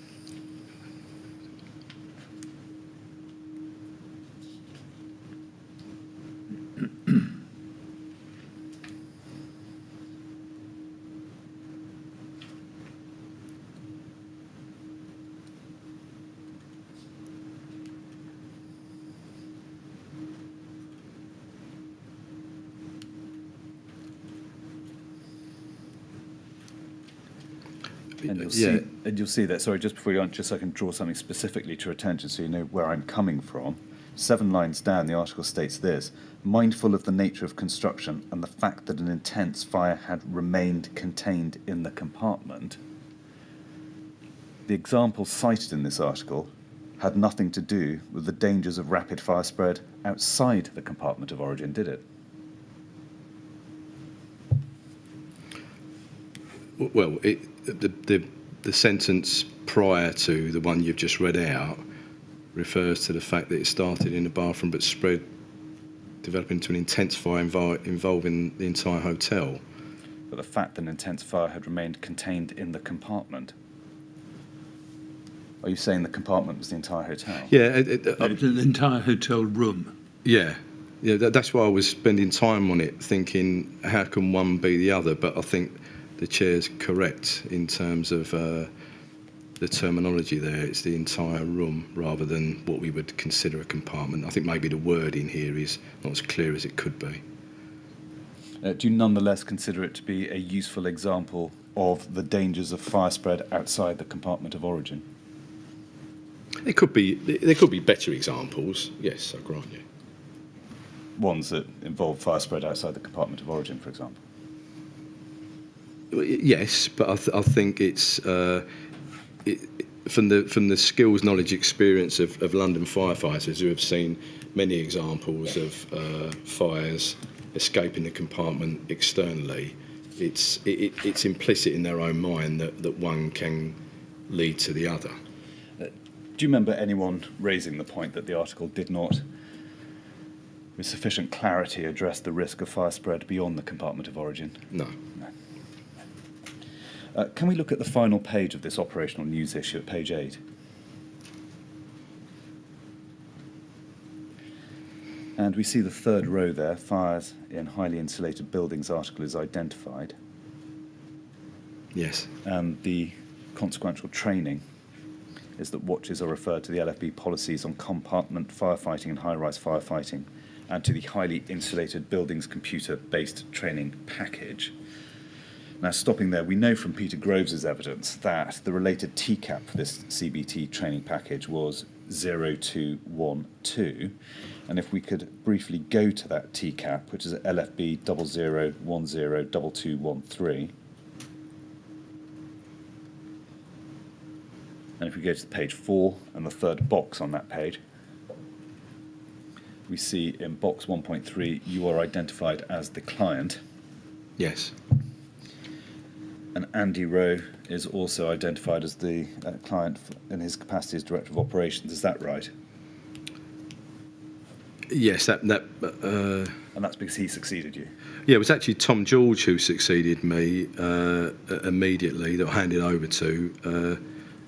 And you'll see that, sorry, just before you on, just so I can draw something specifically to your attention so you know where I'm coming from. 7 lines down, the article states this: mindful of the nature of construction and the fact that an intense fire had remained contained in the compartment. The example cited in this article had nothing to do with the dangers of rapid fire spread outside the compartment of origin, did it? Well, the sentence prior to the one you've just read out refers to the fact that it started in the bathroom but spread, developing into an intense fire involving the entire hotel. But the fact that an intense fire had remained contained in the compartment. Are you saying the compartment was the entire hotel? Yeah, It's an entire hotel room. yeah. That's why I was spending time on it, thinking how can one be the other? But I think the chair's correct in terms of the terminology there. It's the entire room rather than what we would consider a compartment. I think maybe the wording here is not as clear as it could be. Do you nonetheless consider it to be a useful example of the dangers of fire spread outside the compartment of origin? There could be better examples. Yes, I grant you. Ones that involve fire spread outside the compartment of origin, for example? Yes, but I think it's from the skills, knowledge, experience of London firefighters who have seen many examples of fires escaping the compartment externally. It's implicit in their own mind that one can lead to the other. Do you remember anyone raising the point that the article did not, with sufficient clarity, address the risk of fire spread beyond the compartment of origin? No. Can we look at the final page of this operational news issue at page 8? And we see the third row there, fires in highly insulated buildings article is identified. Yes. And the consequential training is that watches are referred to the LFB policies on compartment firefighting and high-rise firefighting and to the highly insulated buildings computer-based training package. Now, stopping there, we know from Peter Groves' evidence that the related TCAP for this CBT training package was 0212. And if we could briefly go to that TCAP, which is LFB 00102213. And if we go to page 4 and the third box on that page, we see in box 1.3 you are identified as the client. Yes. And Andy Rowe is also identified as the client in his capacity as Director of Operations. Is that right? Yes, And that's because he succeeded you? Yeah, it was actually Tom George who succeeded me immediately, that I handed over to.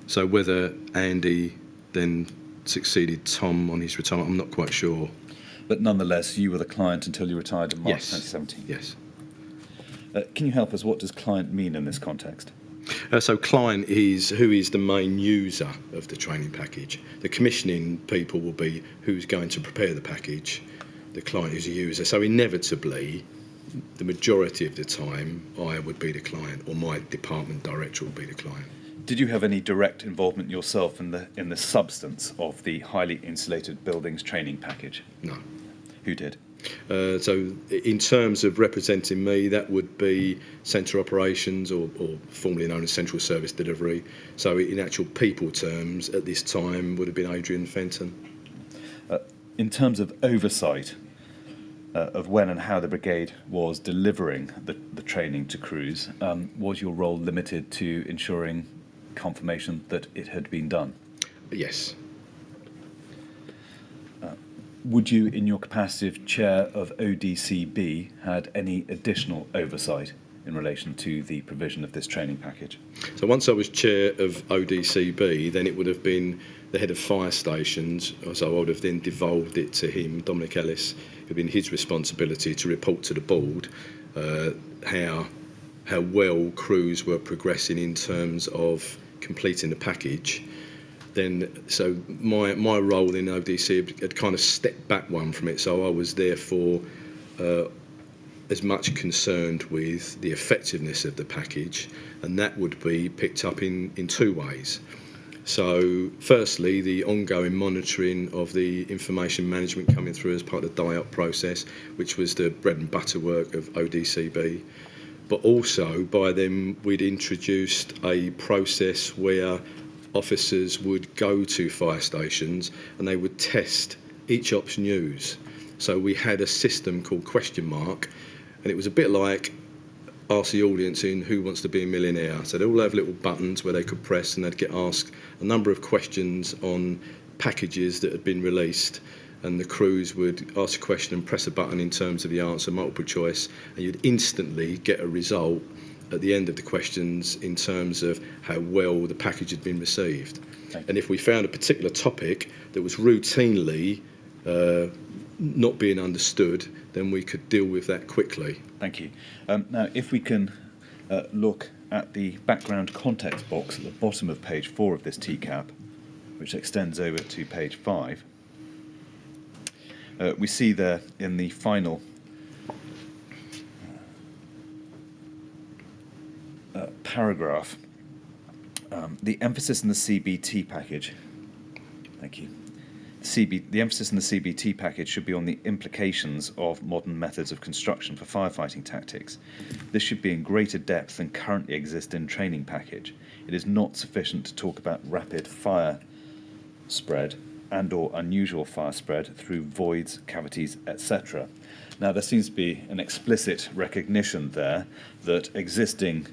So whether Andy then succeeded Tom on his retirement, I'm not quite sure. But nonetheless, you were the client until you retired in March Yes. 2017? Yes. Can you help us? What does client mean in this context? So client is who is the main user of the training package. The commissioning people will be who's going to prepare the package. The client is a user. So inevitably, the majority of the time, I would be the client, or my department director would be the client. Did you have any direct involvement yourself in the substance of the highly insulated buildings training package? No. Who did? So in terms of representing me, that would be centre operations, or formerly known as central service delivery. So in actual people terms, at this time, would have been Adrian Fenton. In terms of oversight of when and how the brigade was delivering the training to crews, was your role limited to ensuring confirmation that it had been done? Yes. Would you, in your capacity of chair of ODCB, had any additional oversight in relation to the provision of this training package? So once I was chair of ODCB, then it would have been the head of fire stations, so I would have then devolved it to him, Dominic Ellis. It would have been his responsibility to report to the board how well crews were progressing in terms of completing the package. Then, so my role in ODC had kind of stepped back one from it, so I was therefore as much concerned with the effectiveness of the package, and that would be picked up in two ways. So firstly, the ongoing monitoring of the information management coming through as part of the die-up process, which was the bread and butter work of ODCB. But also by then we'd introduced a process where officers would go to fire stations and they would test each option used. So we had a system called Question Mark, and it was a bit like ask the audience in Who Wants to Be a Millionaire. So they'd all have little buttons where they could press and they'd get asked a number of questions on packages that had been released, and the crews would ask a question and press a button in terms of the answer, multiple choice, and you'd instantly get a result at the end of the questions in terms of how well the package had been received. And if we found a particular topic that was routinely not being understood, then we could deal with that quickly. Thank you. Now, if we can look at the background context box at the bottom of page 4 of this TCAP, which extends over to page 5, we see there in the final paragraph the emphasis in the CBT package. Thank you. The emphasis in the CBT package should be on the implications of modern methods of construction for firefighting tactics. This should be in greater depth than currently exists in training package. It is not sufficient to talk about rapid fire spread and or unusual fire spread through voids, cavities, etc. Now, there seems to be an explicit recognition there that existing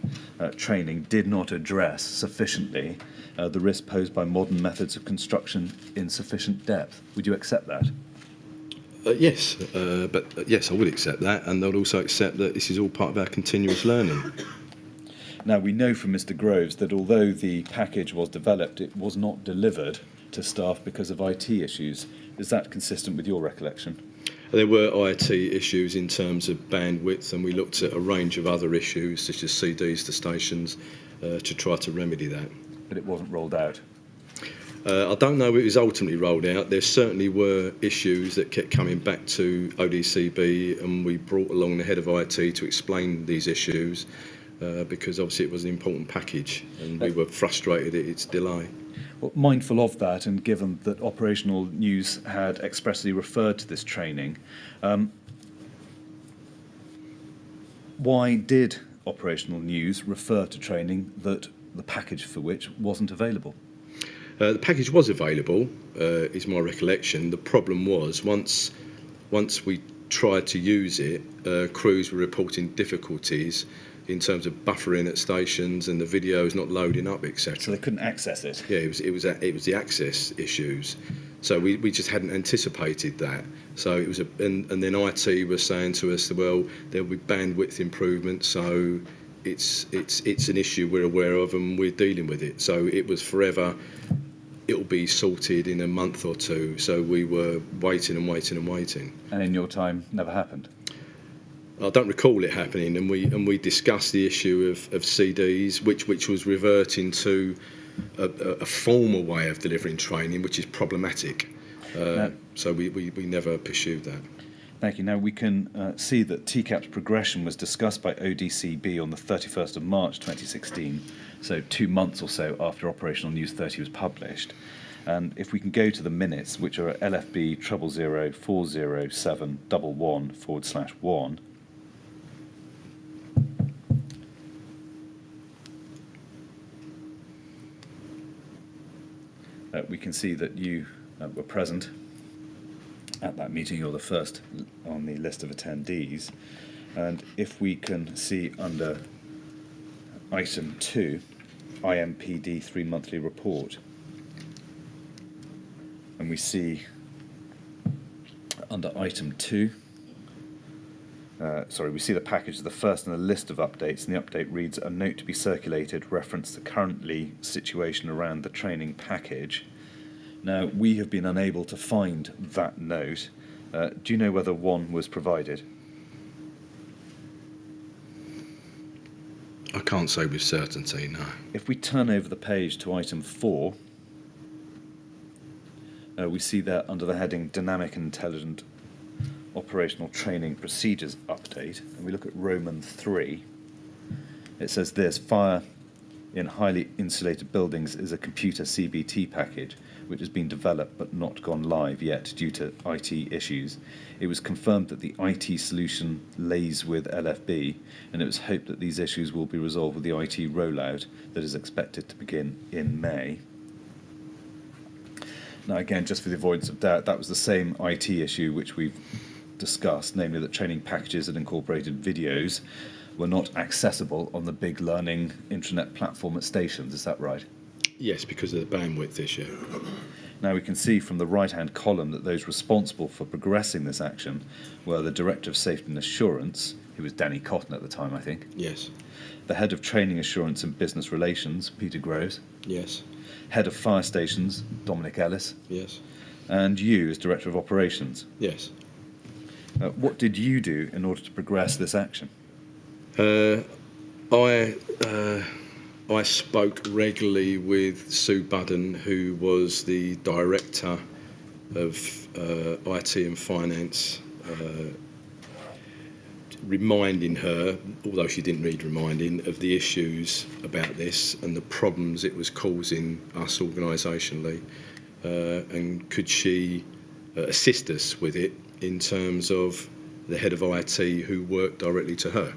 training did not address sufficiently the risk posed by modern methods of construction in sufficient depth. Would you accept that? Yes, yes, I would accept that, and I would also accept that this is all part of our continuous learning. Now, we know from Mr. Groves that although the package was developed, it was not delivered to staff because of IT issues. Is that consistent with your recollection? There were IT issues in terms of bandwidth, and we looked at a range of other issues, such as CDs to stations, to try to remedy that. But it wasn't rolled out? I don't know if it was ultimately rolled out. There certainly were issues that kept coming back to ODCB, and we brought along the head of IT to explain these issues, because obviously it was an important package, and we were frustrated at its delay. Well, mindful of that, and given that Operational News had expressly referred to this training, why did Operational News refer to training that the package for which wasn't available? The package was available, is my recollection. The problem was once we tried to use it, crews were reporting difficulties in terms of buffering at stations and the videos not loading up, etc. So they couldn't access it? Yeah, it was the access issues. So we just hadn't anticipated that. So it was and then IT was saying to us, well, there'll be bandwidth improvements, so it's an issue we're aware of and we're dealing with it. So it was forever, it'll be sorted in a month or two. So we were waiting and waiting and waiting. And in your time, never happened? I don't recall it happening, and we discussed the issue of CDs, which was reverting to a formal way of delivering training, which is problematic. So we never pursued that. Thank you. Now, we can see that TCAP's progression was discussed by ODCB on the 31st of March 2016, so 2 months or so after Operational News 30 was published. And if we can go to the minutes, which are LFB 000407111/1, we can see that you were present at that meeting. You're the first on the list of attendees. And if we can see under item 2, IMPD 3 monthly report, and we see under item 2 we see the package as the first in a list of updates, and the update reads, a note to be circulated reference the currently situation around the training package. Now, we have been unable to find that note. Do you know whether one was provided? I can't say with certainty, no. If we turn over the page to item 4, we see there under the heading Dynamic and Intelligent Operational Training Procedures Update, and we look at Roman 3, it says this: fire in highly insulated buildings is a computer CBT package which has been developed but not gone live yet due to IT issues. It was confirmed that the IT solution lays with LFB, and it was hoped that these issues will be resolved with the IT rollout that is expected to begin in May. Now, again, just for the avoidance of doubt, that was the same IT issue which we've discussed, namely that training packages that incorporated videos were not accessible on the big learning intranet platform at stations. Is that right? Yes, because of the bandwidth issue. Now, we can see from the right-hand column that those responsible for progressing this action were the Director of Safety and Assurance, who was Danny Cotton at the time, I think. Yes. The Head of Training Assurance and Business Relations, Peter Groves. Yes. Head of Fire Stations, Dominic Ellis. Yes. And you as Director of Operations. Yes. What did you do in order to progress this action? I spoke regularly with Sue Budden, who was the Director of IT and Finance, reminding her, although she didn't read reminding, of the issues about this and the problems it was causing us organisationally, and could she assist us with it in terms of the head of IT who worked directly to her.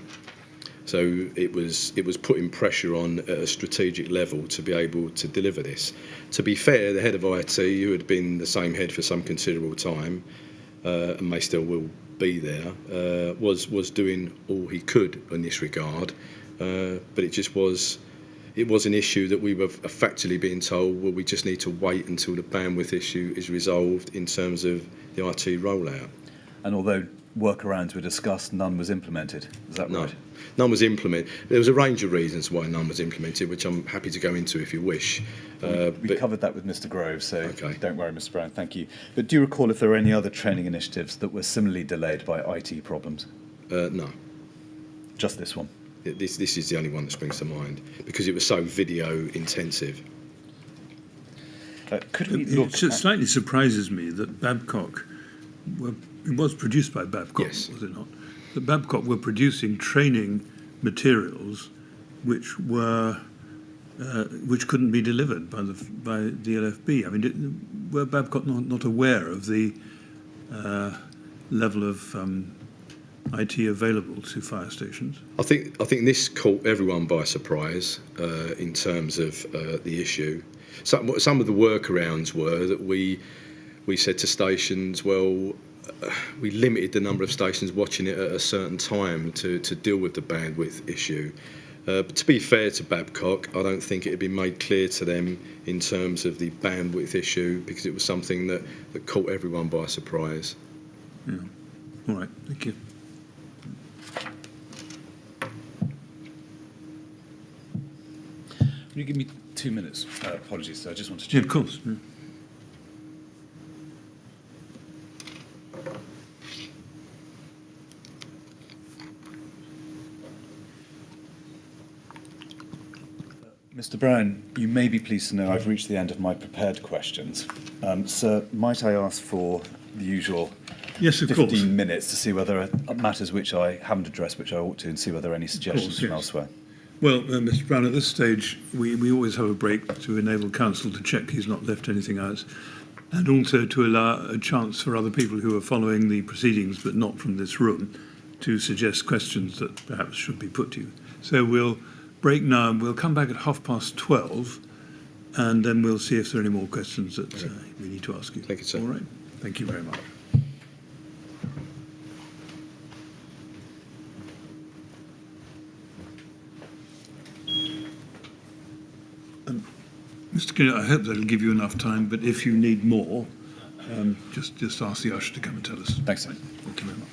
So it was putting pressure on at a strategic level to be able to deliver this. To be fair, the head of IT, who had been the same head for some considerable time, and may still will be there, was doing all he could in this regard. But it was an issue that we were factually being told, well, we just need to wait until the bandwidth issue is resolved in terms of the IT rollout. And although workarounds were discussed, none was implemented. Is that right? None was implemented. There was a range of reasons why none was implemented, which I'm happy to go into if you wish. We covered that with Mr. Groves, so okay. Don't worry, Mr. Brown, thank you. But do you recall if there were any other training initiatives that were similarly delayed by IT problems? No. Just this one? This is the only one that springs to mind, because it was so video intensive. Could we look It slightly surprises me that Babcock it was produced by Babcock, yes. Was it not? That Babcock were producing training materials which couldn't be delivered by the LFB. I mean, were Babcock not aware of the level of IT available to fire stations? I think this caught everyone by surprise in terms of the issue. Some of the workarounds were that we said to stations, well, we limited the number of stations watching it at a certain time to deal with the bandwidth issue. But to be fair to Babcock, I don't think it had been made clear to them in terms of the bandwidth issue, because it was something that caught everyone by surprise. Yeah. All right, thank you. Can you give me 2 minutes? Apologies, sir. I just wanted to check. Yeah, of course. Yeah. Mr. Brown, you may be pleased to know I've reached the end of my prepared questions. Sir, might I ask for the usual Yes, of 15 course. minutes to see whether matters which I haven't addressed, which I ought to, and see whether there are any suggestions from yes. elsewhere? Well, Mr. Brown, at this stage, we always have a break to enable counsel to check he's not left anything out, and also to allow a chance for other people who are following the proceedings but not from this room to suggest questions that perhaps should be put to you. So we'll break now, and we'll come back at 12:30, and then we'll see if there are any more questions that we need to ask you. Thank you, sir. All right. Thank you very much. Mr. Kinner, I hope that'll give you enough time, but if you need more, just ask the usher to come and tell us. Thanks, sir. Thank you very much.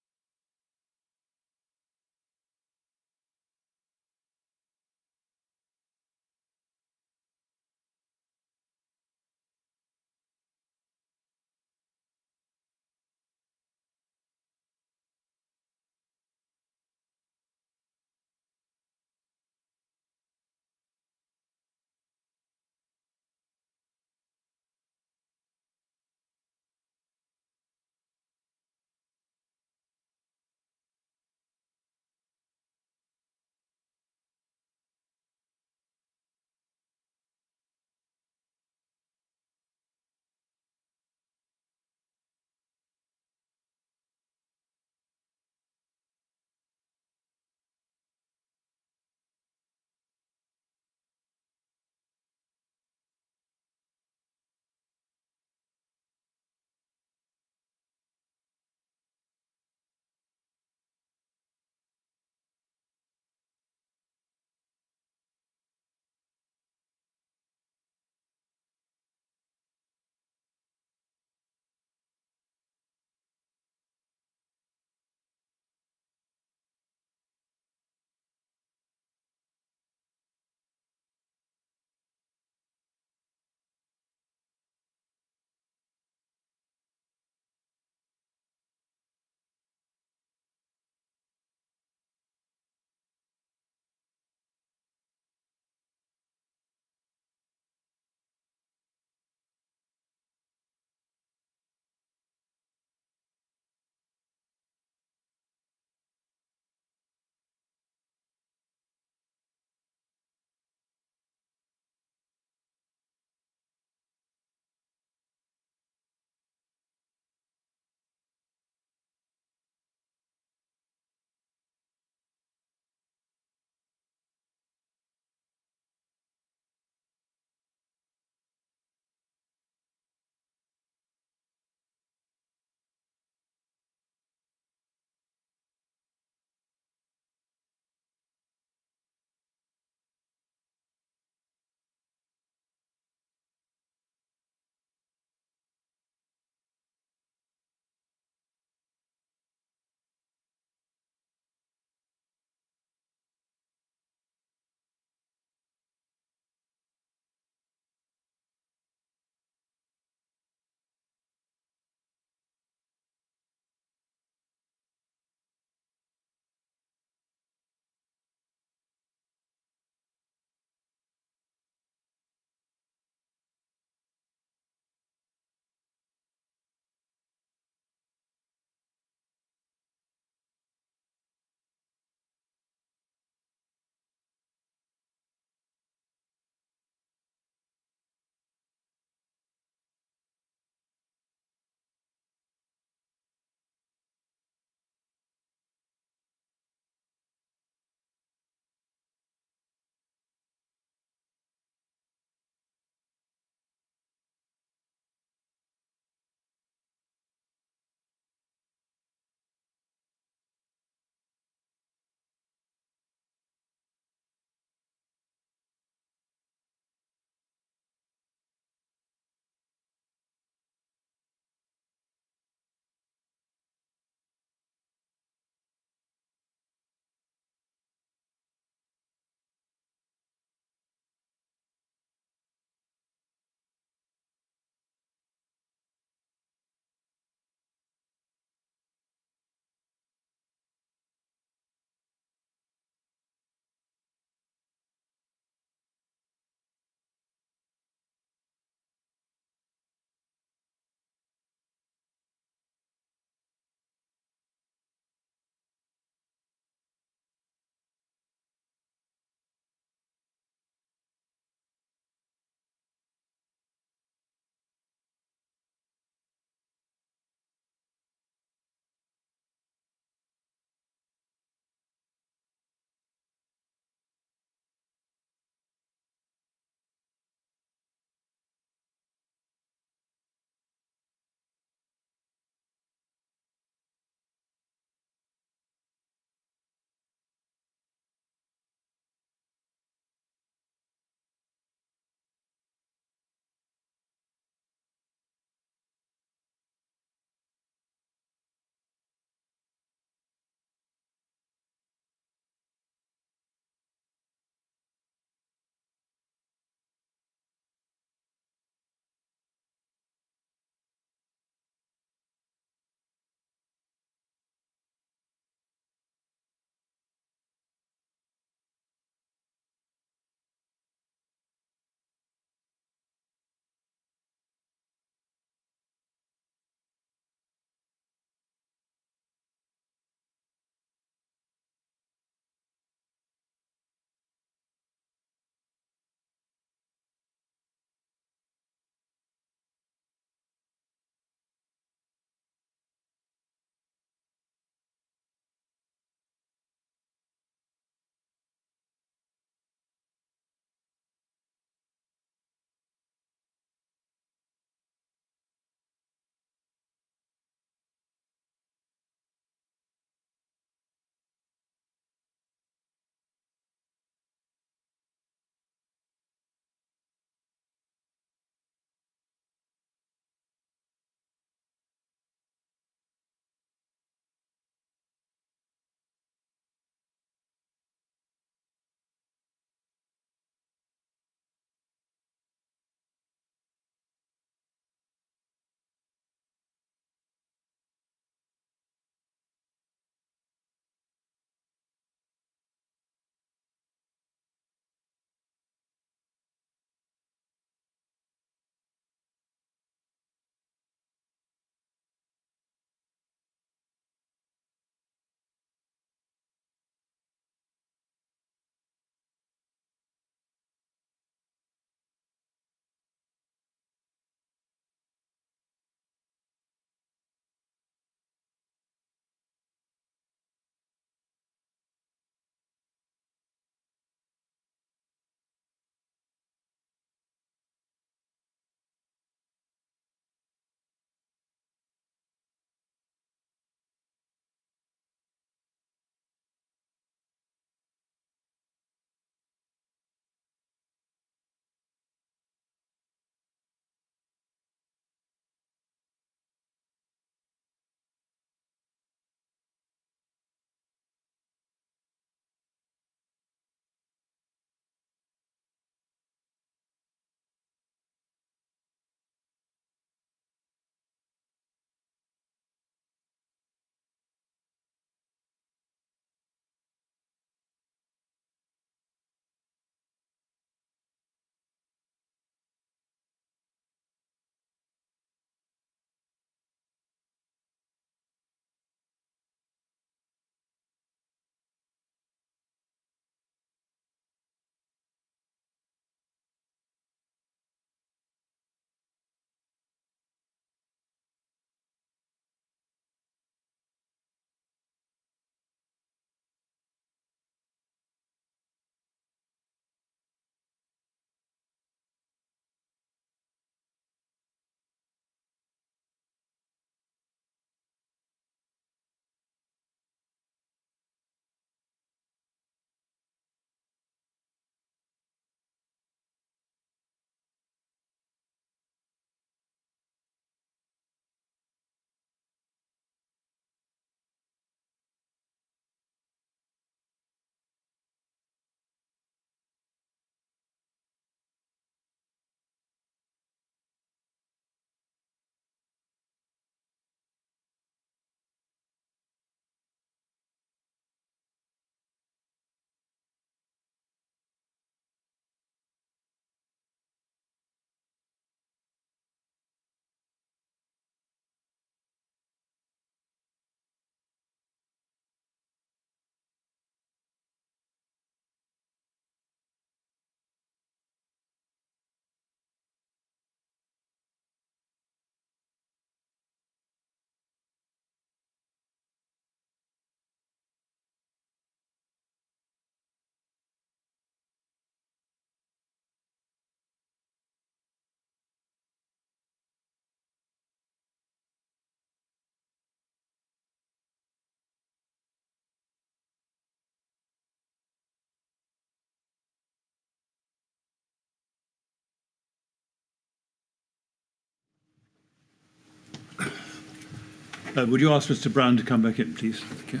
Would you ask Mr. Brown to come back in, please? Thank you.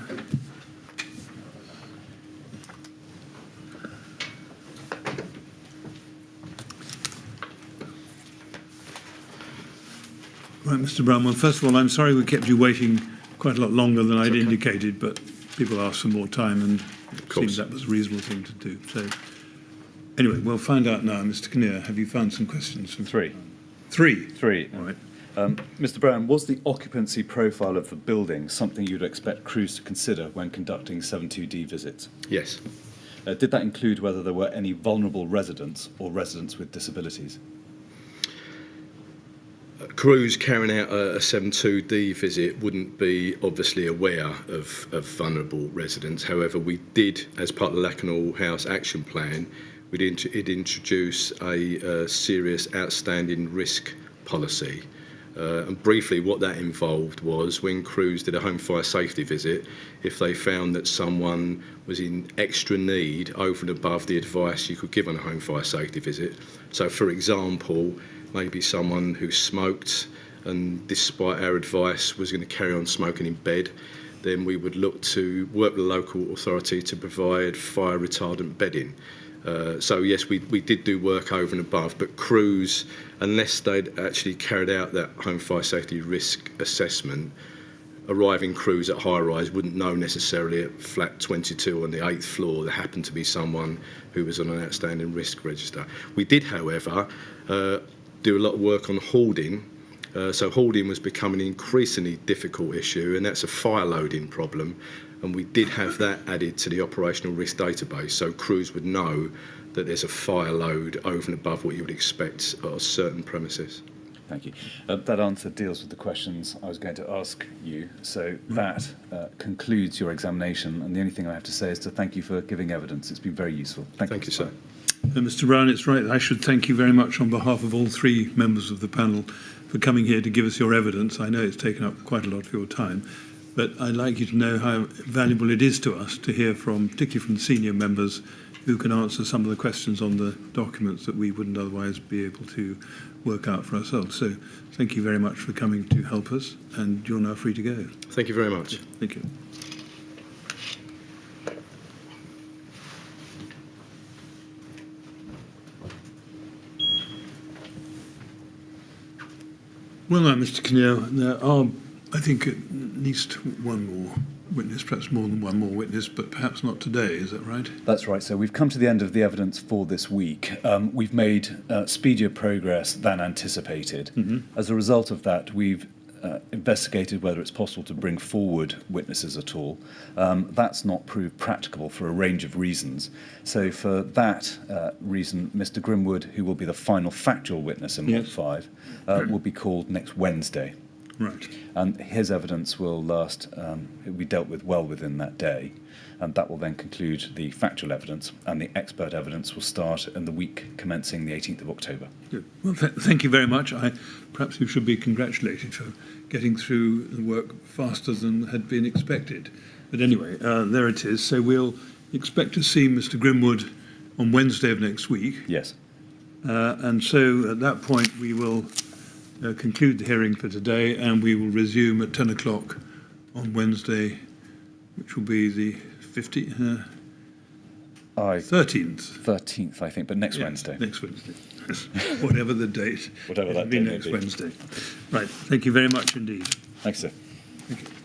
Right, Mr. Brown. Well, first of all, I'm sorry we kept you waiting quite a lot longer than I'd indicated, but people asked for more time, and it seems that was a reasonable thing to do. So, anyway, we'll find out now. Mr. Kinnear, have you found some questions? Three. Three? All right. Mr. Brown, was the occupancy profile of the building something you'd expect crews to consider when conducting 72D visits? Yes. Did that include whether there were any vulnerable residents or residents with disabilities? Crews carrying out a 72D visit wouldn't be obviously aware of vulnerable residents. However, we did, as part of the Lakanal House Action Plan, we'd introduce a serious outstanding risk policy. And briefly, what that involved was when crews did a home fire safety visit, if they found that someone was in extra need over and above the advice you could give on a home fire safety visit. So, for example, maybe someone who smoked and despite our advice was going to carry on smoking in bed, then we would look to work with the local authority to provide fire retardant bedding. So yes, we did do work over and above, but crews, unless they'd actually carried out that home fire safety risk assessment, arriving crews at high rise wouldn't know necessarily at flat 22 on the 8th floor there happened to be someone who was on an outstanding risk register. We did, however, do a lot of work on hoarding. So hoarding was becoming an increasingly difficult issue, and that's a fire loading problem. And we did have that added to the operational risk database, so crews would know that there's a fire load over and above what you would expect at certain premises. Thank you. That answer deals with the questions I was going to ask you. So that concludes your examination, and the only thing I have to say is to thank you for giving evidence. It's been very useful. Thank you, sir. Mr. Brown, it's right. I should thank you very much on behalf of all three members of the panel for coming here to give us your evidence. I know it's taken up quite a lot of your time, but I'd like you to know how valuable it is to us to hear from, particularly from the senior members, who can answer some of the questions on the documents that we wouldn't otherwise be able to work out for ourselves. So thank you very much for coming to help us, and you're now free to go. Thank you very much. Thank you. Well, now, Mr. Kinnear, there are, I think, at least one more witness, perhaps more than one more witness, but perhaps not today, is that right? That's right. So we've come to the end of the evidence for this week. We've made speedier progress than anticipated. As a result of that, we've investigated whether it's possible to bring forward witnesses at all. That's not proved practicable for a range of reasons. So for that reason, Mr. Grimwood, who will be the final factual witness in Mod 5, will be called next Wednesday. Right. And his evidence will last, it will be dealt with well within that day. And that will then conclude the factual evidence, and the expert evidence will start in the week commencing the 18th of October. Good. Well, thank you very much. Perhaps you should be congratulated for getting through the work faster than had been expected. But anyway, there it is. So we'll expect to see Mr. Grimwood on Wednesday of next week. Yes. And so at that point we will conclude the hearing for today, and we will resume at 10 o'clock on Wednesday, which will be the 13th. 13th, I think, but next Wednesday. Next Wednesday. Whatever the date. Whatever that It'll be date may next be. Wednesday. Right. Thank you very much indeed. Thanks, sir. Thank you.